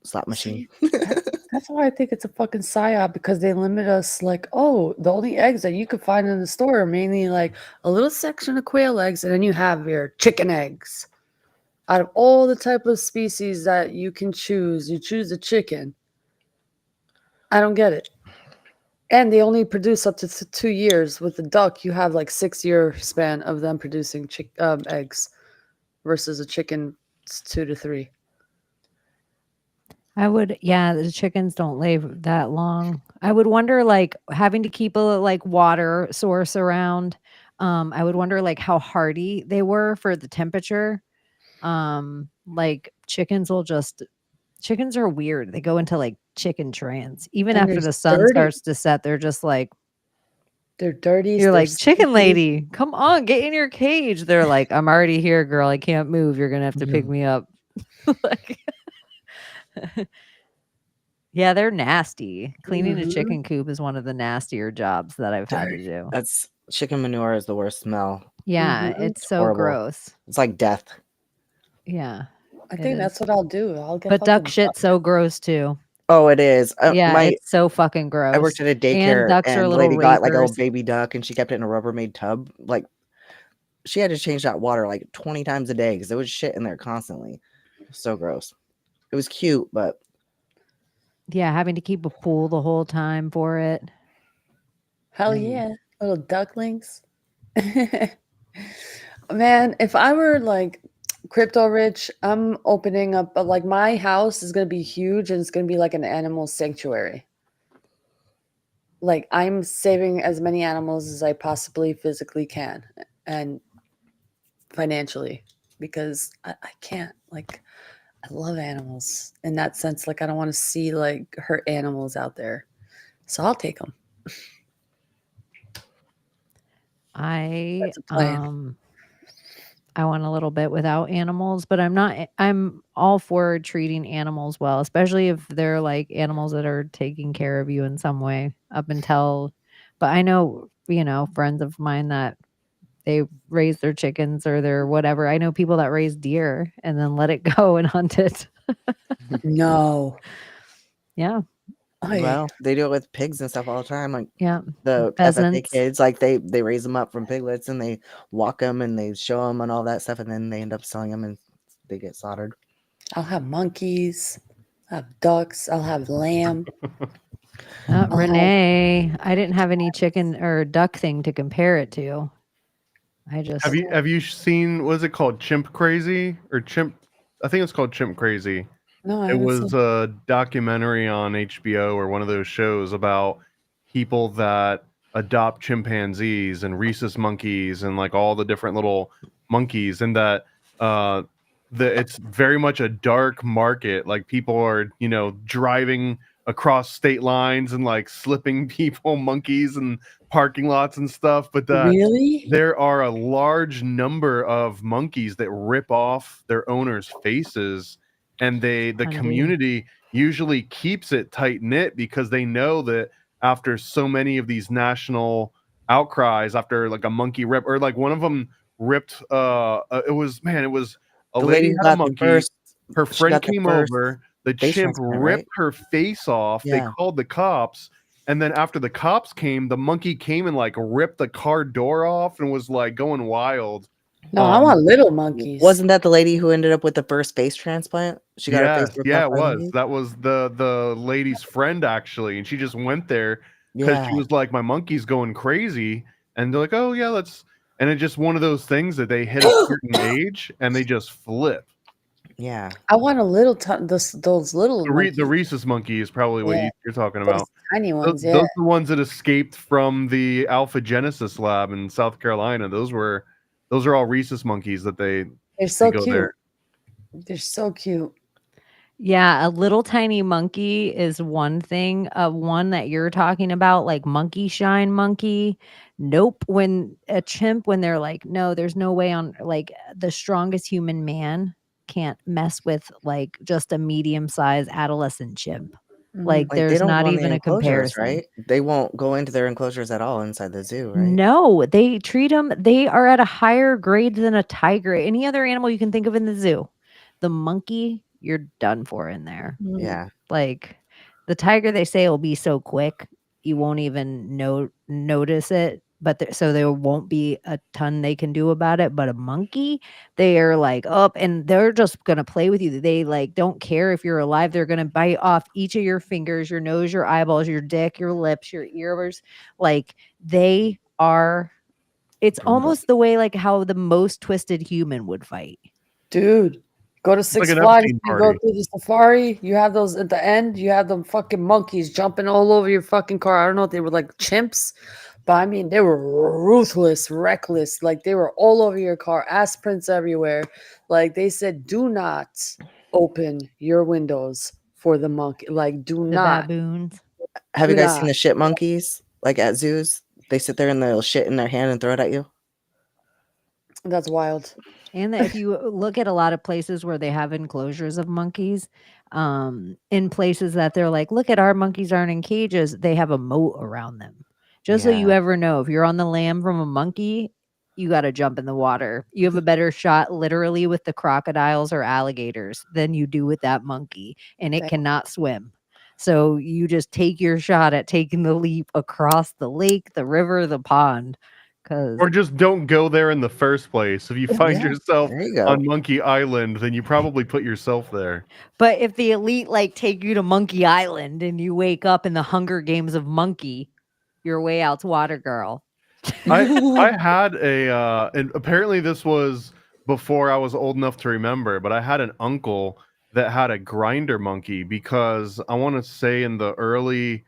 slot machine. That's why I think it's a fucking psyop, because they limit us like, oh, the only eggs that you could find in the store are mainly like a little section of quail eggs, and then you have your chicken eggs. Out of all the type of species that you can choose, you choose the chicken. I don't get it. And they only produce up to 2 years. With the duck, you have like 6-year span of them producing eggs versus a chicken, it's 2 to 3. I would, yeah, the chickens don't lay that long. I would wonder, like, having to keep a, like, water source around. I would wonder, like, how hardy they were for the temperature. Like, chickens are weird. They go into, like, chicken trance. Even And after they're the sun dirty. starts to set, they're just like, They're dirty. you're They're like, "Chicken stinky. lady, come on, get in your cage." They're like, "I'm already here, girl. I can't move. You're gonna have to pick me up." Like yeah, they're nasty. Cleaning a Mhm. chicken coop is one of the nastier jobs that I've had to do. That's chicken manure is the worst smell. Yeah, Mhm. it's so Horrible. gross. It's like death. Yeah, I it think that's is. what I'll do. I'll get But duck fucking shit's so gross too. Oh, it is. Yeah, it's so fucking I worked gross. at a And daycare, ducks are and the little lady got like a rapers. little baby duck, and she kept it in a Rubbermaid tub. Like, she had to change that water like 20 times a day because there was shit in there constantly. So gross. It was cute, but Yeah, having to keep a pool the whole time for it. Hell yeah. Little ducklings. Man, if I were like crypto rich, I'm opening up like my house is gonna be huge and it's gonna be like an animal sanctuary. Like I'm saving as many animals as I possibly physically can and financially because I can't like I love animals in that sense. Like I don't want to see like hurt animals out there. So I'll take them. I That's a plan. I want a little bit without animals, but I'm all for treating animals well, especially if they're like animals that are taking care of you in some way up until but I know, friends of mine that they raise their chickens or their whatever. I know people that raise deer and then let it go and hunt it. No. Yeah. well, they do it with pigs and stuff all the time. Like Yeah. the FFA Pheasants. kids, like they raise them up from piglets and they walk them and they show them and all that stuff, and then they end up selling them and they get slaughtered. I'll have monkeys. I'll have ducks. I'll have lamb. Renee, I didn't have any chicken or duck thing to compare it to. I just Have you seen, what is it called, Chimp Crazy or Chimp? I think it's called Chimp Crazy. No, I It haven't was seen. a documentary on HBO or one of those shows about people that adopt chimpanzees and rhesus monkeys and like all the different little monkeys, and that uh it's very much a dark market. Like people are, driving across state lines and like slipping people monkeys and parking lots and stuff, but that Really? there are a large number of monkeys that rip off their owners' faces, and the Funny. community usually keeps it tight knit because they know that after so many of these national outcries, after like a monkey rip, or like one of them ripped it was a The lady lady who had a got the monkey, first, her she friend got the came first over, the face chimp transplant, ripped right? her face off. They Yeah. called the cops, and then after the cops came, the monkey came and like ripped the car door off and was like going wild. No, I want little monkeys. Wasn't that the lady who ended up with the first face transplant? She got her face ripped Yeah, off it by the was. monkey? That was the lady's friend actually, and she just went there because Yeah. she was like, my monkey's going crazy, and they're like, oh yeah, let's. And it's just one of those things that they hit a certain age and they just flip. Yeah. I want a little those little The monkeys. rhesus monkey is probably what Yeah, you're talking those about. tiny ones. Those Yeah. are the ones that escaped from the Alpha Genesis lab in South Carolina. Those are all rhesus monkeys that They're they so go cute. there. They're so cute. Yeah, a little tiny monkey is one thing. One that you're talking about, like monkey shine monkey. Nope. When a chimp, when they're like, no, there's no way on like the strongest human man can't mess with like just a medium-sized adolescent chimp. Like Like they there's don't not go in the even a enclosures, comparison. right? They won't go into their enclosures at all inside the zoo, right? No, they treat them. They are at a higher grade than a tiger. Any other animal you can think of in the zoo. The monkey, you're done for in there. Yeah. Like the tiger, they say will be so quick you won't even notice it. But so there won't be a ton they can do about it. But a monkey, they are like up and they're just gonna play with you. They like don't care if you're alive. They're gonna bite off each of your fingers, your nose, your eyeballs, your dick, your lips, your ears. Like they are. It's almost the way like how the most twisted human would fight. Dude, Go to Six like an Flags, Epstein you go party. through the safari, you have those at the end, you have them fucking monkeys jumping all over your fucking car. I don't know if they were like chimps, but I mean, they were ruthless, reckless. Like, they were all over your car, ass prints everywhere. Like, they said, do not open your windows for the monkey. Like, do The not. baboons. Have you Do guys seen not. the shit monkeys? Like at zoos? They sit there and they'll shit in their hand and throw it at you. That's wild. And if you look at a lot of places where they have enclosures of monkeys, in places that they're like, look at our monkeys aren't in cages, they have a moat around them. Just so you Yeah. ever know, if you're on the lam from a monkey, you got to jump in the water. You have a better shot literally with the crocodiles or alligators than you do with that monkey, and it Damn. cannot swim. So you just take your shot at taking the leap across the lake, the river, the pond. Or just don't go there in the first place. If you find Yeah, yourself there you go. on Monkey Island, then you probably put yourself there. But if the elite like take you to Monkey Island and you wake up in the Hunger Games of Monkey, you're way out to water, girl. I had and apparently this was before I was old enough to remember, but I had an uncle that had a grinder monkey because I want to say in the early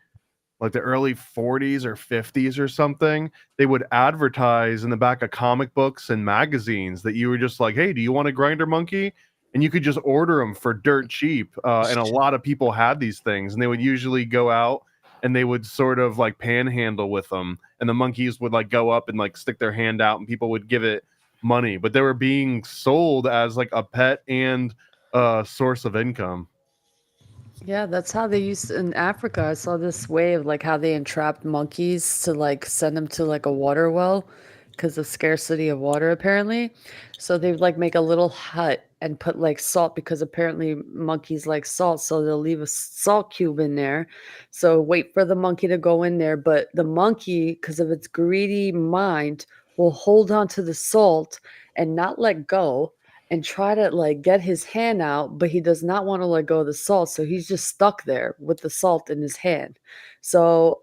40s or 50s or something, they would advertise in the back of comic books and magazines that you were just like, hey, do you want a grinder monkey? And you could just order them for dirt cheap. And a lot of people had these things, and they would usually go out and they would sort of like panhandle with them. And the monkeys would like go up and like stick their hand out and people would give it money. But they were being sold as like a pet and a source of income. Yeah, that's how they used in Africa. I saw this way of like how they entrapped monkeys to like send them to like a water well because of scarcity of water apparently. So they would like make a little hut and put like salt because apparently monkeys like salt, so they'll leave a salt cube in there. So wait for the monkey to go in there, but the monkey, because of its greedy mind, will hold on to the salt and not let go and try to like get his hand out, but he does not want to let go of the salt, so he's just stuck there with the salt in his hand. So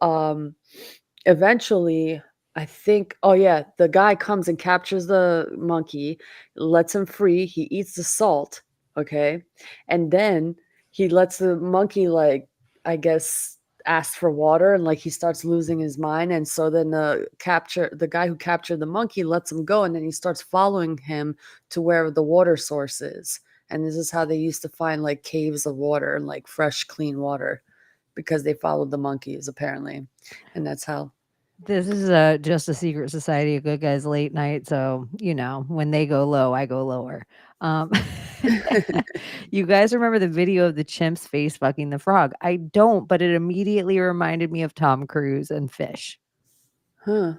eventually I think, oh yeah, the guy comes and captures the monkey, lets him free, he eats the salt, okay, and then he lets the monkey, like, I guess, ask for water, and like he starts losing his mind. And so then the guy who captured the monkey lets him go, and then he starts following him to where the water source is. And this is how they used to find like caves of water and like fresh clean water, because they followed the monkeys apparently. And that's how. This is just a secret society of good guys late night. So, when they go low, I go lower. You guys remember the video of the chimps face fucking the frog? I don't, but it immediately reminded me of Tom Cruise and fish. Huh.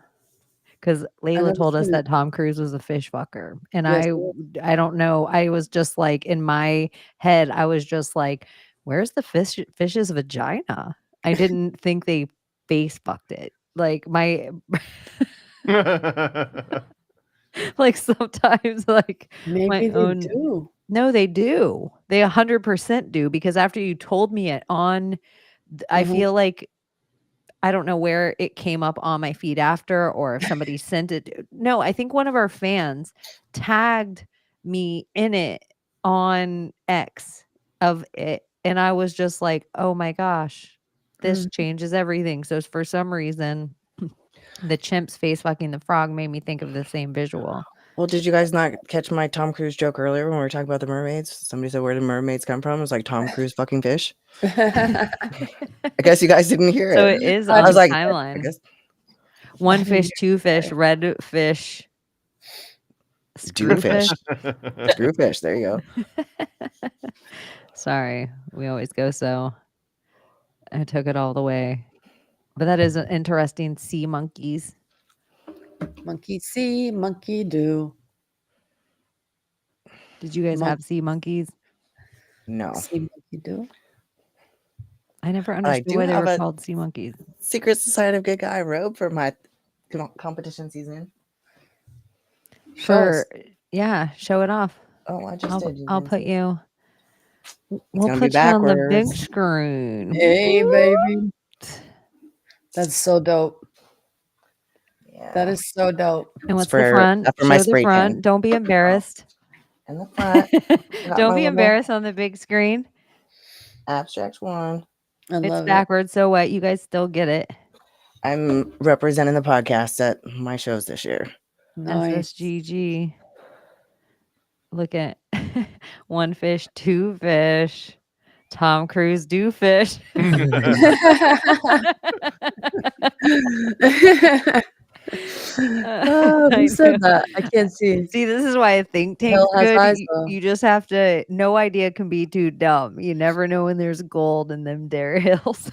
Because Layla never told us seen it. that Tom Cruise was a fish fucker. And Yes, I don't know. I was just like, in my head, I was just like, where's the fish's vagina? I didn't think they face fucked it. Like like sometimes like maybe my they own. do. No, they do. They 100% do, because after you told me it I feel like I don't know where it came up on my feed after, or if somebody sent it. No, I think one of our fans tagged me in it on X of it. And I was just like, oh my gosh, this changes everything. So for some reason, the chimp's face fucking the frog made me think of the same visual. Well, did you guys not catch my Tom Cruise joke earlier when we were talking about the mermaids? Somebody said, where did mermaids come from? It was like Tom Cruise fucking fish. I guess you guys didn't hear it. So it is I on was the like, I timeline. guess. One fish, two fish, red fish, Do fish. screwfish. Screwfish. There you go. Sorry, we always go so. I took it all the way. But that is an interesting. Sea monkeys. Monkey see, monkey do. Did you guys have sea monkeys? No. See, monkey do. I never I understood do why they have were a called sea monkeys. Secret Society of Good Guy robe for my competition season. For yeah, show it off. Oh, I just did. I'll put you. We'll gonna be put you on the big backwards. screen. Hey, baby. That's so dope. Yeah. That is so dope. And what's for- the front? that's for my Show the spray front. tan. Don't be embarrassed. In the front. Don't be embarrassed on the big screen. Abstract 1. I It's love it. backwards, so what? You guys still get it. I'm representing the podcast at my shows this year. Nice. SSGG. Look at one fish, two fish. Tom Cruise do fish. Who said that? I can't see. See, this is why a think tank's Hell has good. eyes, You, though. you just have to. No idea can be too dumb. You never know when there's gold in them dare hills.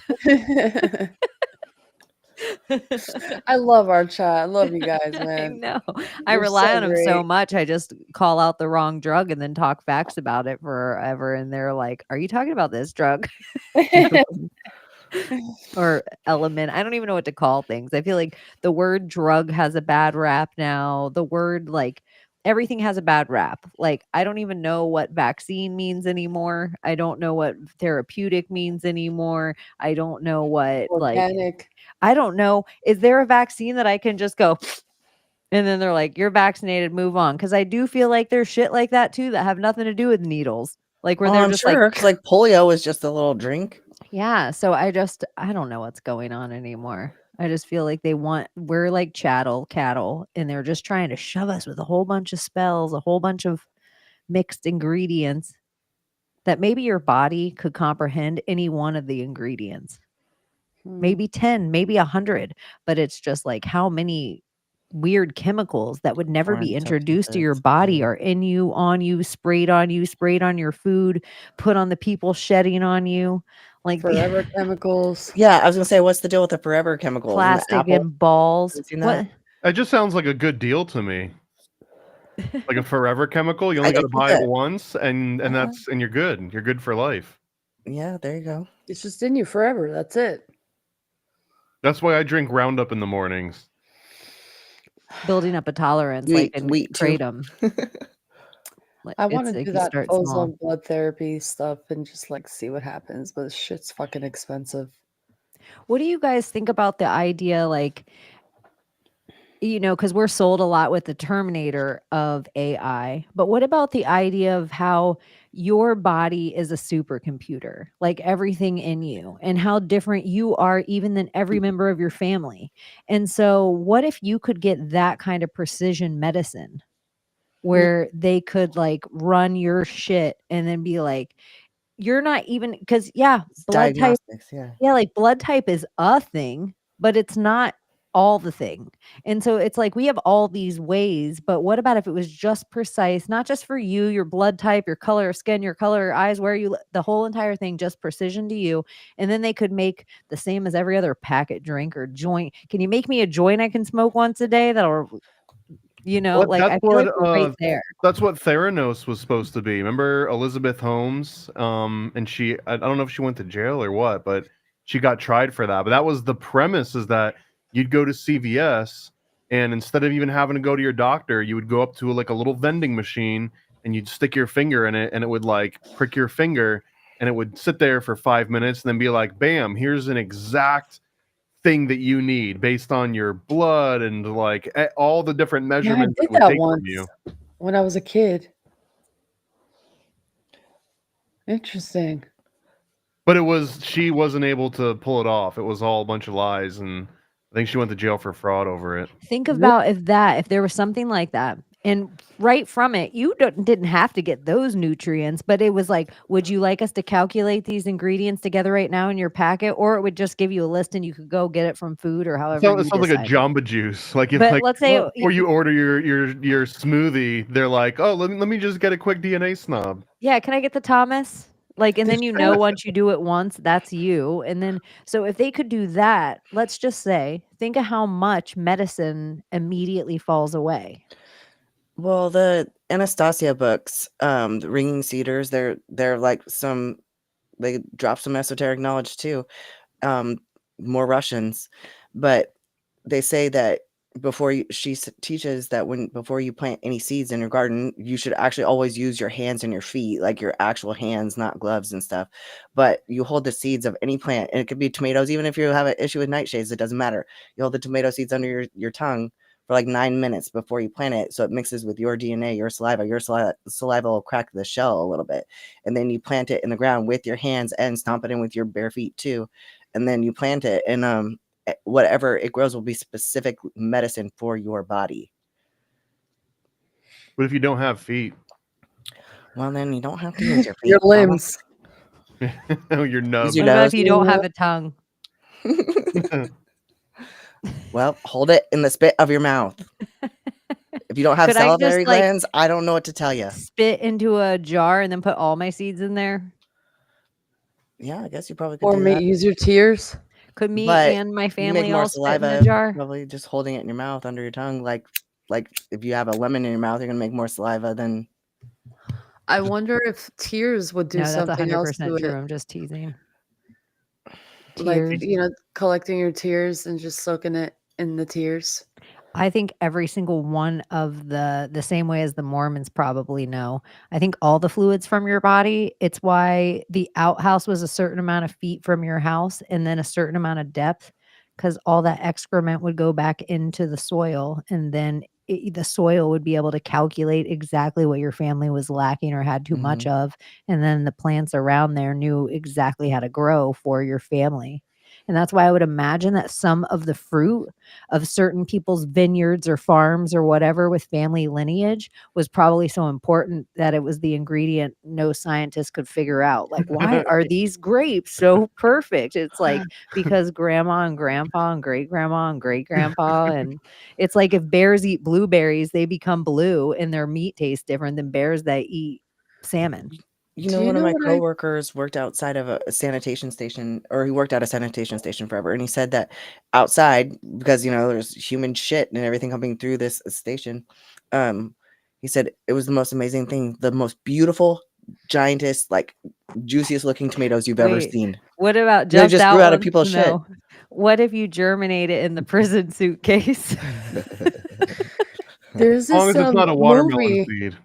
I love our chat. I love you guys, I man. know. I You're rely so on them so great. much. I just call out the wrong drug and then talk facts about it forever. And they're like, "Are you talking about this drug?" Or element. I don't even know what to call things. I feel like the word drug has a bad rap now. The word like everything has a bad rap. Like I don't even know what vaccine means anymore. I don't know what therapeutic means anymore. I don't know what Organic. I don't know. Is there a vaccine that I can just go and then they're like, "You're vaccinated, move on." Because I do feel like there's shit like that too that have nothing to do with needles. Like where they're I'm just sure, like polio is just a little drink. yeah, so I don't know what's going on anymore. I just feel like we're like cattle, and they're just trying to shove us with a whole bunch of spells, a whole bunch of mixed ingredients that maybe your body could comprehend any one of the ingredients. Maybe 10, maybe 100, but it's just like how many weird chemicals that would never be Foreign introduced to your substances, body yeah. are in you, on you, sprayed on your food, put on the people shedding on you. Like Forever chemicals. Yeah, I was gonna say, what's the deal with the forever chemicals and the plastic apple? and balls. You seen What? that? It just sounds like a good deal to me. Like a forever chemical. You only I got to think buy it that- once, and you're good. You're good for life. Yeah, there you go. It's just in you forever. That's it. That's why I drink Roundup in the mornings. Building up a tolerance, You like eat in wheat, too? kratom. Like, I want it's to like do you that start small. ozone blood therapy stuff and just like see what happens, but shit's fucking expensive. What do you guys think about the idea, like, because we're sold a lot with the Terminator of AI, but what about the idea of how your body is a supercomputer, like everything in you, and how different you are even than every member of your family? And so, what if you could get that kind of precision medicine where they could like run your shit and then be like, you're not even because blood type. Diagnostics, yeah. Yeah, like blood type is a thing, but it's not all the thing. And so it's like we have all these ways, but what about if it was just precise, not just for you, your blood type, your color of skin, your color of eyes, where you the whole entire thing, just precision to you. And then they could make the same as every other packet drink or joint. Can you make me a joint I can smoke once a day that'll like I feel like we're right there. That's what Theranos was supposed to be. Remember Elizabeth Holmes? And I don't know if she went to jail or what, but she got tried for that. But that was the premise, is that you'd go to CVS, and instead of even having to go to your doctor, you would go up to like a little vending machine and you'd stick your finger in it, and it would like prick your finger, and it would sit there for 5 minutes and then be like, bam, here's an exact thing that you need based on your blood and like all the different measurements I it did would that take once from you. when I was a kid. Interesting. But she wasn't able to pull it off. It was all a bunch of lies, and I think she went to jail for fraud over it. Think about if there was something like that, and right from it, you didn't have to get those nutrients, but it was like, would you like us to calculate these ingredients together right now in your packet, or it would just give you a list and you could go get it from food or however. It sounds like a Jamba Juice. Like, but let's say before you order your smoothie, they're like, oh, let me just get a quick DNA snub. Yeah, can I get the Thomas? Like, and then once you do it once, that's you. And then, so if they could do that, let's just say, think of how much medicine immediately falls away. Well, the Anastasia books, the Ringing Cedars, they're like they drop some esoteric knowledge too, more Russians, but they say that she teaches that before you plant any seeds in your garden, you should actually always use your hands and your feet, like your actual hands, not gloves and stuff. But you hold the seeds of any plant, and it could be tomatoes. Even if you have an issue with nightshades, it doesn't matter. You hold the tomato seeds under your tongue for like 9 minutes before you plant it. So it mixes with your DNA, your saliva. Your saliva will crack the shell a little bit. And then you plant it in the ground with your hands and stomp it in with your bare feet too. And then you plant it, and whatever it grows will be specific medicine for your body. But if you don't have feet, Well, then you don't have to use your feet. Your limbs. you're numb. Use your What about nose. if you don't have a tongue? Well, hold it in the spit of your mouth. If you don't have Could I just, salivary like, glands, I don't know what to tell you. Spit into a jar and then put all my seeds in there? Yeah, I guess you probably could Or do that. use your tears. Could me But and my you make family more all spit in saliva, a jar? probably just holding it in your mouth under your tongue. Like if you have a lemon in your mouth, you're gonna make more saliva than. I wonder if tears would do No, that's something else 100% to true. it. I'm just teasing. Like, Tears. collecting your tears and just soaking it in the tears. I think every single one of the same way as the Mormons probably know. I think all the fluids from your body, it's why the outhouse was a certain amount of feet from your house and then a certain amount of depth, because all that excrement would go back into the soil, and then the soil would be able to calculate exactly what your family was lacking or had too much of, and then the plants around there knew exactly how to grow for your family. And that's why I would imagine that some of the fruit of certain people's vineyards or farms or whatever with family lineage was probably so important that it was the ingredient no scientist could figure out. Like, why are these grapes so perfect? It's like because grandma and grandpa and great grandma and great grandpa, and it's like if bears eat blueberries, they become blue and their meat tastes different than bears that eat salmon. One of my coworkers worked outside of a sanitation station, or he worked at a sanitation station forever. And he said that outside, because, there's human shit and everything coming through this station. He said it was the most amazing thing, the most beautiful, giantest, like juiciest looking tomatoes you've ever seen. What about They just grew out of people's shit. What if you germinate it in the prison suitcase? There's As long this as it's not a watermelon movie. seed.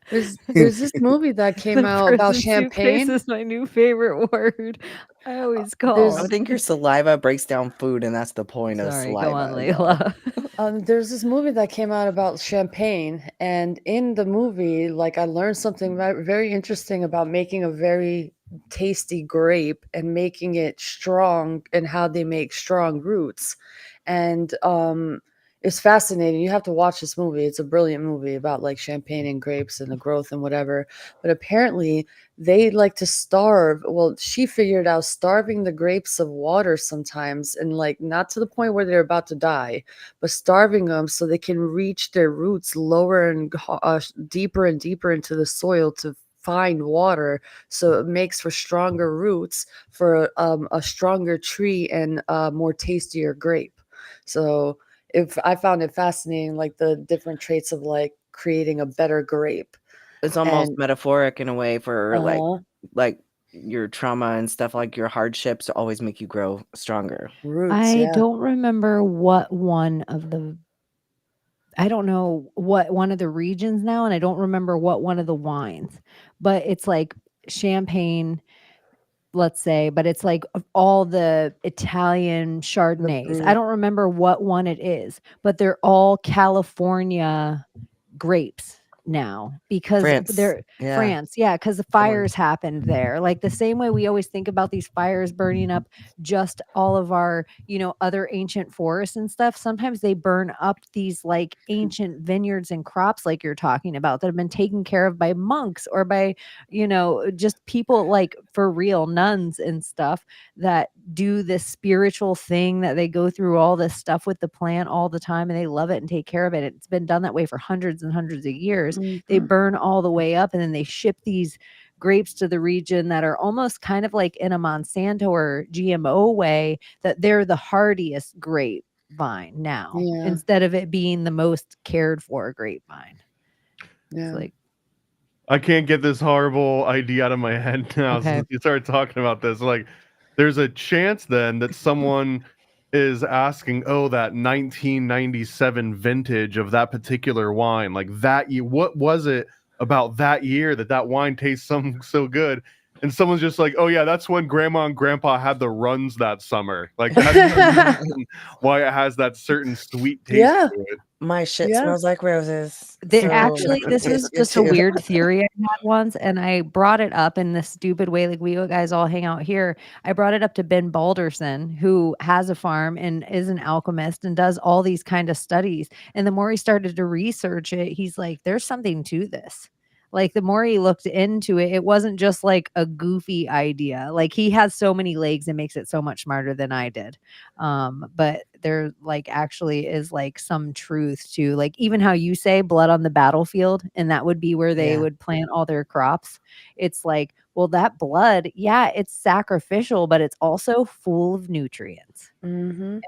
There's this movie that came The out about prison suitcase champagne. is my new favorite word. I always call. I think your saliva breaks down food, and that's the point of Sorry, saliva. go on, Layla. There's this movie that came out about champagne, and in the movie, like, I learned something very interesting about making a very tasty grape and making it strong and how they make strong roots. And it's fascinating. You have to watch this movie. It's a brilliant movie about like champagne and grapes and the growth and whatever. But apparently they like to starve. Well, she figured out starving the grapes of water sometimes, and like not to the point where they're about to die, but starving them so they can reach their roots lower and deeper and deeper into the soil to find water, so it makes for stronger roots for a stronger tree and a more tastier grape. So if I found it fascinating, like the different traits of like creating a better grape. It's almost metaphoric in a way for like your trauma and stuff, like your hardships always make you grow stronger. Roots. I don't remember what one of the I don't know what one of the regions now, and I don't remember what one of the wines, but it's like champagne, let's say, but it's like all the Italian Chardonnays. I don't remember what one it is, but they're all California grapes now because they're France. Yeah, because the fires happened there. Like the same way we always think about these fires burning up just all of our, other ancient forests and stuff. Sometimes they burn up these like ancient vineyards and crops like you're talking about that have been taken care of by monks or by, just people like for real nuns and stuff that do this spiritual thing that they go through all this stuff with the plant all the time and they love it and take care of it. It's been done that way for hundreds and hundreds of years. They burn all the way up and then they ship these grapes to the region that are almost kind of like in a Monsanto or GMO way, that they're the hardiest grapevine now instead of it being the most cared for grapevine. Yeah. It's like, I can't get this horrible idea out of my head now since you started talking about this. Like, there's a chance then that someone is asking, oh, that 1997 vintage of that particular wine, like that year, what was it about that year that wine tastes so good? And someone's just like, "Oh yeah, that's when Grandma and Grandpa had the runs that summer." Like that's why it has that certain sweet taste Yeah. to it. My shit Yeah. smells like roses. This Tastes was good just a too. weird theory I had once, and I brought it up in this stupid way. Like, we guys all hang out here. I brought it up to Ben Balderson, who has a farm and is an alchemist and does all these kind of studies. And the more he started to research it, he's like, there's something to this. Like, the more he looked into it, it wasn't just like a goofy idea. Like, he has so many legs and makes it so much smarter than I did. But there like actually is like some truth to, like, even how you say blood on the battlefield, and that would be where they Yeah. would plant all their crops. It's like, well, that blood, yeah, it's sacrificial, but it's also full of nutrients. Mm-hmm.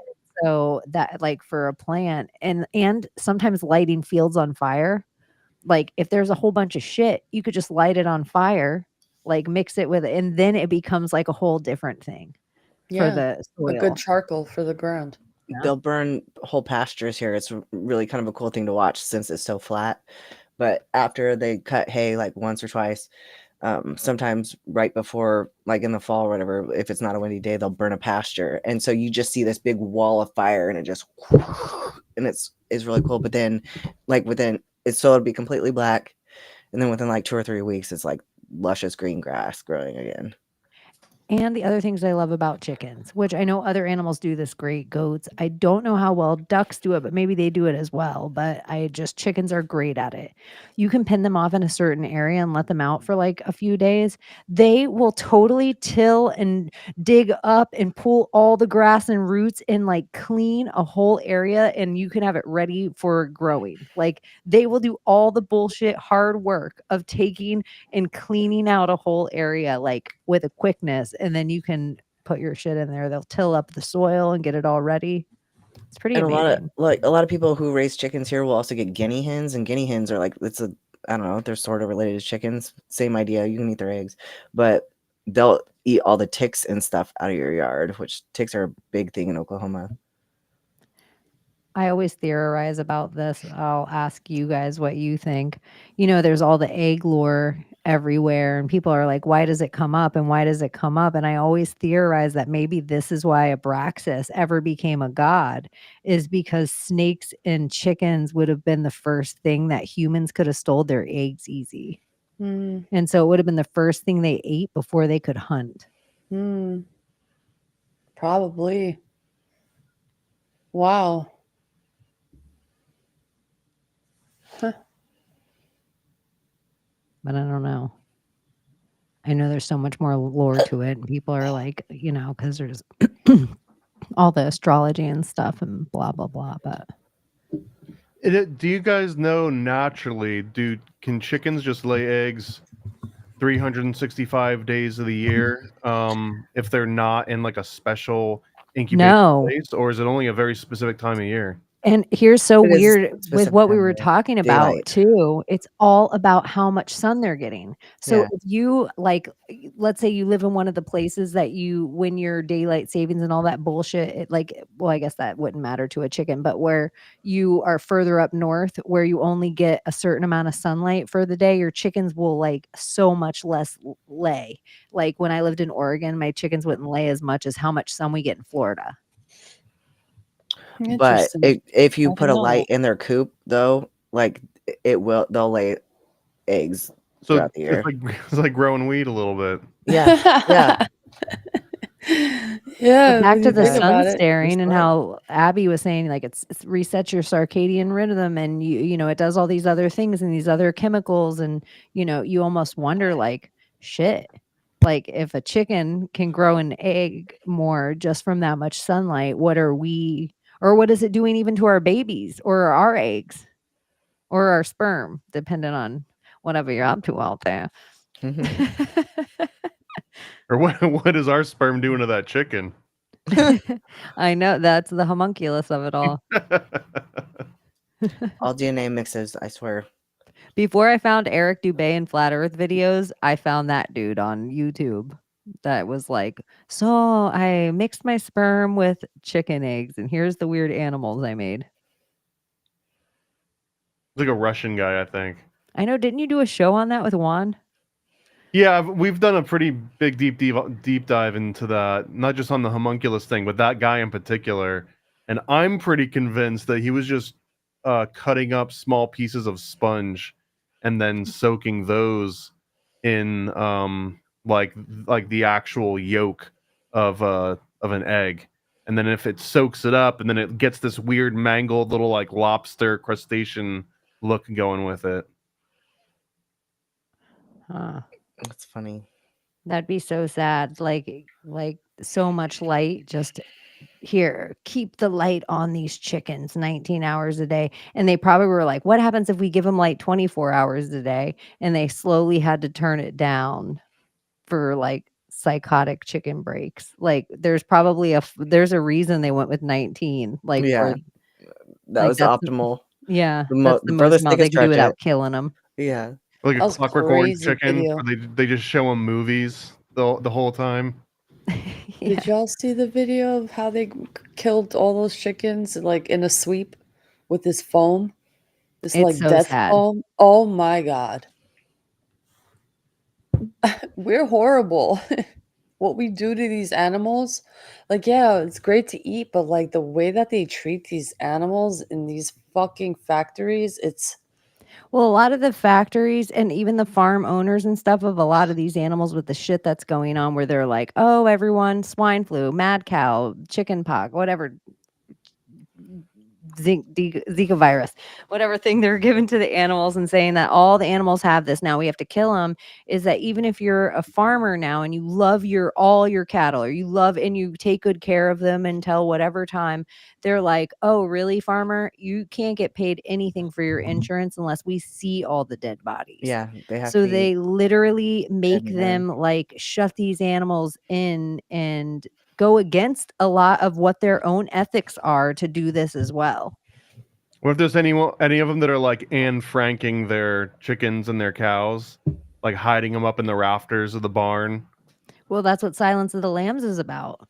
So that, like, for a plant, and sometimes lighting fields on fire, like, if there's a whole bunch of shit, you could just light it on fire, like, mix it with it, and then it becomes like a whole different thing for Yeah. the A good soil. charcoal for the ground. Yeah. They'll burn whole pastures here. It's really kind of a cool thing to watch since it's so flat. But after they cut hay like once or twice, sometimes right before, like in the fall or whatever, if it's not a windy day, they'll burn a pasture. And so you just see this big wall of fire and it just, and it's really cool. But then like it'll be completely black. And then within like 2 or 3 weeks, it's like luscious green grass growing again. And the other things I love about chickens, which I know other animals do this great, goats. I don't know how well ducks do it, but maybe they do it as well. But chickens are great at it. You can pin them off in a certain area and let them out for like a few days. They will totally till and dig up and pull all the grass and roots and like clean a whole area, and you can have it ready for growing. Like, they will do all the bullshit hard work of taking and cleaning out a whole area like with a quickness, and then you can put your shit in there. They'll till up the soil and get it all ready. It's pretty And amazing. a lot of people who raise chickens here will also get guinea hens, and guinea hens are like, I don't know, they're sort of related to chickens. Same idea. You can eat their eggs, but they'll eat all the ticks and stuff out of your yard, which ticks are a big thing in Oklahoma. I always theorize about this. I'll ask you guys what you think. You know, there's all the egg lore everywhere, and people are like, why does it come up? And why does it come up? And I always theorize that maybe this is why Abraxas ever became a god, is because snakes and chickens would have been the first thing that humans could have stole their eggs easy. Mm. And so it would have been the first thing they ate before they could hunt. Mm. Probably. Wow. Huh. But I don't know. I know there's so much more lore to it, and people are like, you know, because there's all the astrology and stuff and blah blah blah. But Do you guys know naturally? Can chickens just lay eggs 365 days of the year? If they're not in like a special incubation no. place, or is it only a very specific time of year? And here's so It is weird with specific what we time were of year. talking about Daylight. too. It's all about how much sun they're getting. So Yeah. if you like, let's say you live in one of the places that when your daylight savings and all that bullshit, it like, well, I guess that wouldn't matter to a chicken, but where you are further up north, where you only get a certain amount of sunlight for the day, your chickens will like so much less lay. Like when I lived in Oregon, my chickens wouldn't lay as much as how much sun we get in Florida. But if you I put a know. light in their coop, though, like they'll lay eggs So throughout the year. it's like growing weed a little bit. Yeah, yeah. Yeah. Back when to you the think about sun it. staring and Smart. how Abbie was saying, like, it's resets your circadian rhythm, and you know, it does all these other things and these other chemicals, and you know, you almost wonder like, shit, like if a chicken can grow an egg more just from that much sunlight, what is it doing even to our babies or our eggs or our sperm, depending on whatever you're up to out there. Or what is our sperm doing to that chicken? I know, that's the homunculus of it all. All DNA mixes, I swear. Before I found Eric Dubé and Flat Earth videos, I found that dude on YouTube that was like, so I mixed my sperm with chicken eggs, and here's the weird animals I made. Like a Russian guy, I think. I know, didn't you do a show on that with Juan? Yeah, we've done a pretty big deep dive into that, not just on the homunculus thing, but that guy in particular. And I'm pretty convinced that he was just cutting up small pieces of sponge and then soaking those in like the actual yolk of an egg. And then if it soaks it up, and then it gets this weird mangled little like lobster crustacean look going with it. Huh. That's funny. That'd be so sad. Like so much light just here, keep the light on these chickens 19 hours a day. And they probably were like, what happens if we give them light 24 hours a day? And they slowly had to turn it down for like psychotic chicken breaks. Like there's probably there's a reason they went with 19. Like Yeah, for that like was the optimal. yeah, that's the most Furthest they amount they could can do stretch without it. killing them. Yeah. Like That a was Clockwork Orange crazy chicken, video. where they just show them movies the whole time. Yeah. Did y'all see the video of how they killed all those chickens like in a sweep with this foam? This It's like so death sad. foam? Oh my god. We're horrible. What we do to these animals, like, yeah, it's great to eat, but like the way that they treat these animals in these fucking factories, it's Well, a lot of the factories and even the farm owners and stuff of a lot of these animals with the shit that's going on where they're like, oh, everyone, swine flu, mad cow, chicken pox, whatever, Zika virus, whatever thing they're giving to the animals and saying that all the animals have this now we have to kill them, is that even if you're a farmer now and you love all your cattle, or you love and you take good care of them until whatever time, they're like, oh really, farmer, you can't get paid anything for your insurance unless we see all the dead bodies. Yeah, they have So to be they literally make dead and them like shut these animals in and go against a lot of what their own ethics are to do this as well. What if there's any of them that are like Anne Franking their chickens and their cows, like hiding them up in the rafters of the barn? Well, that's what Silence of the Lambs is about.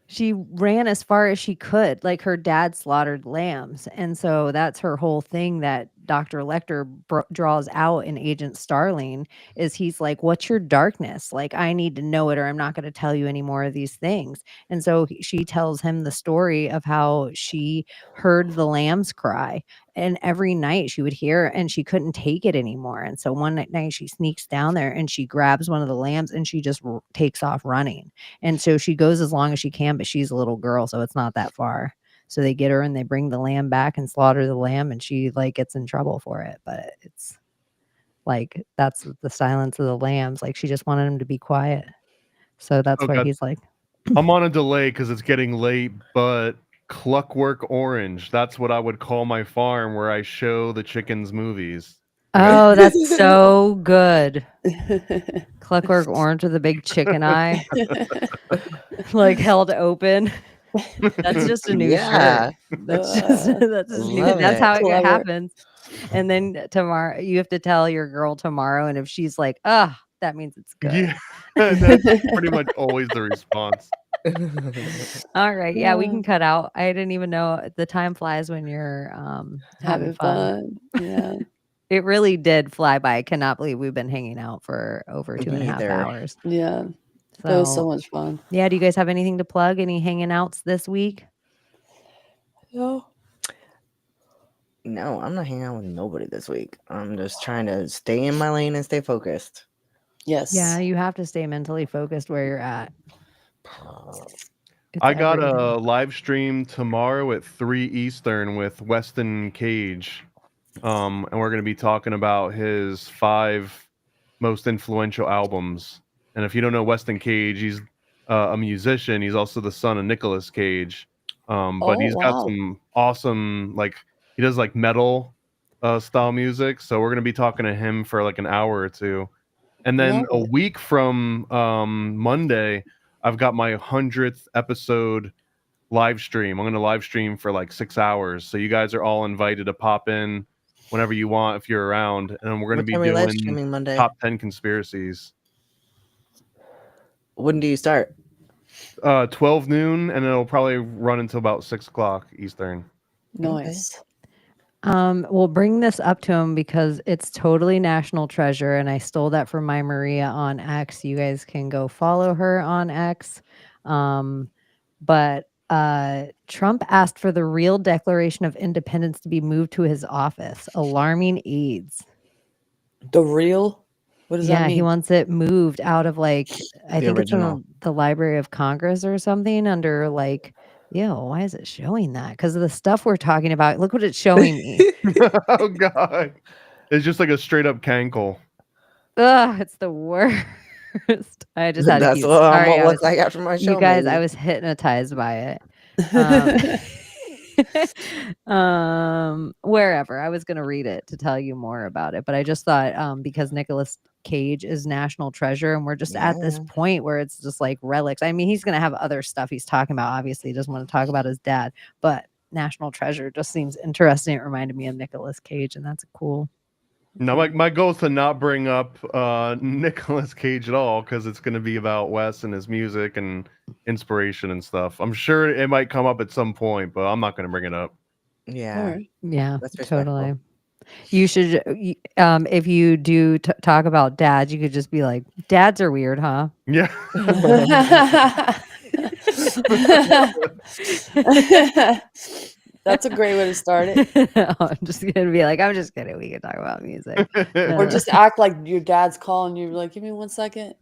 She ran as far as she could, like her dad slaughtered lambs, and so that's her whole thing that Dr. Lecter draws out in Agent Starling, is he's like, what's your darkness? Like, I need to know it or I'm not going to tell you any more of these things. And so she tells him the story of how she heard the lambs cry, and every night she would hear and she couldn't take it anymore. And so one night she sneaks down there and she grabs one of the lambs and she just takes off running. And so she goes as long as she can, but she's a little girl, so it's not that far. So they get her and they bring the lamb back and slaughter the lamb, and she like gets in trouble for it. But it's like, that's the Silence of the Lambs. Like, she just wanted him to be quiet. So that's why God. he's like, I'm on a delay because it's getting late, but Clockwork Orange, that's what I would call my farm where I show the chickens movies. oh, that's so good. Clockwork Orange with a big chicken eye, like held open. That's just a new shirt. That's just new. That's how it Clever. happens. And then tomorrow you have to tell your girl tomorrow, and if she's like, "Ah, that means it's good." Yeah, that's pretty much always the response. All right, yeah, we can cut out. I didn't even know the time flies when you're having fun. Yeah. It really did fly by. I cannot believe we've been hanging out for over 2.5 Neither. hours. Yeah. That was so much fun. Yeah, do you guys have anything to plug? Any hanging outs this week? No. No, I'm not hanging out with nobody this week. I'm just trying to stay in my lane and stay focused. Yes. Yeah, you have to stay mentally focused where you're at. It's I got everything. a live stream tomorrow at 3 Eastern with Weston Cage. And we're going to be talking about his 5 most influential albums. And if you don't know Weston Cage, he's a musician. He's also the son of Nicolas Cage. But he's got some awesome, like, he does like metal style music. So we're going to be talking to him for like an hour or two. And then a week from Monday, I've got my 100th episode live stream. I'm going to live stream for like 6 hours. So you guys are all invited to pop in whenever you want if you're around. And then we're going to be live doing streaming Monday? top 10 conspiracies. When do you start? 12 noon, and it'll probably run until about 6 o'clock Eastern. Nice. We'll bring this up to him because it's totally national treasure, and I stole that from my Maria on X. You guys can go follow her on X. But Trump asked for the real Declaration of Independence to be moved to his office, alarming aides. The real? What does that Yeah, mean? he wants it moved out of like I The think it's original. in the Library of Congress or something under like why is it showing that? Because of the stuff we're talking about. Look what it's showing me. Oh God, it's just like a straight up cankle. Ugh, it's the worst. I just had to That's keep what I'm sorry, gonna I look was like after my show. you guys, I maybe. was hypnotized by it. Wherever. I was gonna read it to tell you more about it, but I just thought because Nicolas Cage is national treasure and we're just at this Yeah. point where it's just like relics. I mean, he's gonna have other stuff he's talking about. Obviously, he doesn't want to talk about his dad, but national treasure just seems interesting. It reminded me of Nicolas Cage, and that's cool. No, my goal is to not bring up Nicolas Cage at all because it's going to be about Wes and his music and inspiration and stuff. I'm sure it might come up at some point, but I'm not going to bring it up. Yeah. Yeah, That's respectful. totally. You should, if you do talk about dads, you could just be like, "Dads are weird, huh?" Yeah. That's a great way to start it. I'm just gonna be like, I'm just kidding. We can talk about music, Or just act like your dad's calling you. Like, give me 1 second.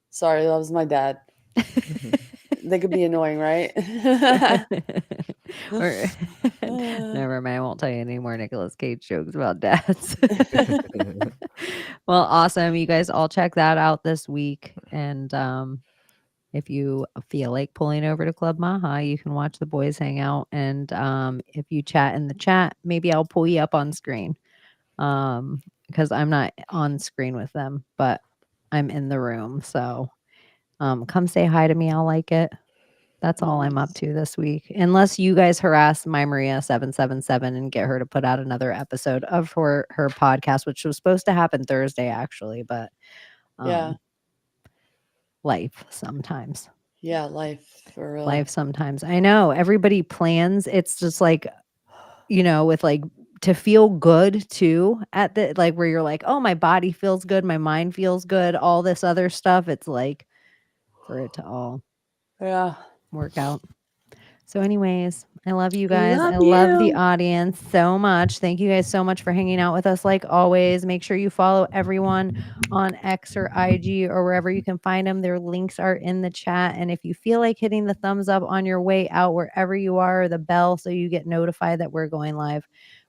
Sorry, that was my dad. They could be annoying, right? Or, never mind. I won't tell you any more Nicolas Cage jokes about dads. Well, awesome. You guys all check that out this week. And if you feel like pulling over to Club Maha, you can watch the boys hang out. And if you chat in the chat, maybe I'll pull you up on screen. Because I'm not on screen with them, but I'm in the room. So come say hi to me. I'll like it. That's all I'm up to this week. Unless you guys harass my Maria 777 and get her to put out another episode of her podcast, which was supposed to happen Thursday actually, but Yeah. Life sometimes. Yeah, life for real. Life sometimes. I know everybody plans. It's just like, with like to feel good too at the like where you're like, oh, my body feels good, my mind feels good, all this other stuff. It's like for it to all work out. So anyways, I love you guys. I love the audience so much. Thank you guys so much for hanging out with us like always. Make sure you follow everyone on X or IG or wherever you can find them. Their links are in the chat. And if you feel like hitting the thumbs up on your way out, wherever you are, or the bell so you get notified that we're going live,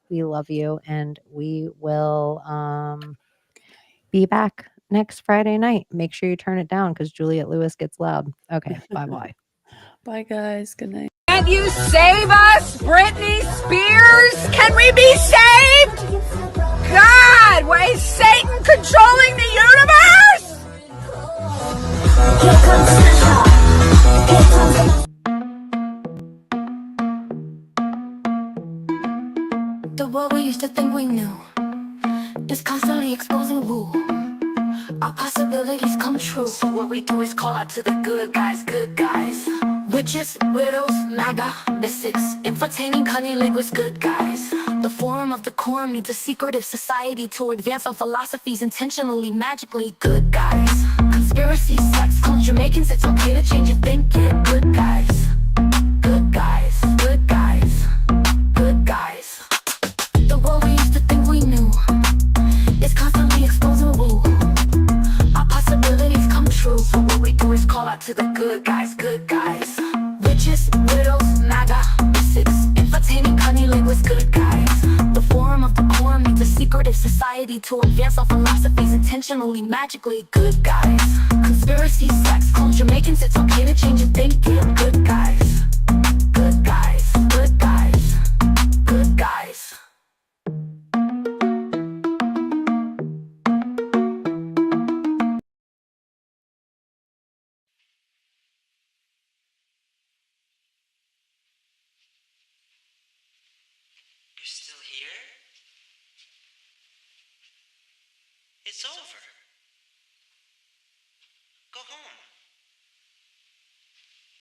we love you. And we will be back next Friday night. Make sure you turn it down because Juliette Lewis gets loud. Okay, bye-bye. Bye, guys. Good night. Can you save us, Britney Spears? Can we be saved? God, why is Satan controlling the universe? The world we used to think we knew is constantly exposing who our possibilities come true. So what we do is call out to the good guys, good guys. Witches, widows, MAGA, mystics, entertaining cunning linguists, good guys. The forum of the quorum needs a secretive society to advance our philosophies intentionally, magically, good guys. Conspiracy, sex, culture, making it's okay to change your thinking, good guys. Good guys, good guys, good guys. The world we used to think we knew is constantly exposing woo. Our possibilities come true. So what we do is call out to the good guys, good guys. Witches, widows, MAGA, mystics, entertaining cunning linguists, good guys. The forum of the quorum needs a secretive society to advance our philosophies intentionally, magically, good guys. Conspiracy, sex, culture, making it's okay to change your thinking, good guys. Good guys, good guys, good guys. You're still here? It's over. Go home.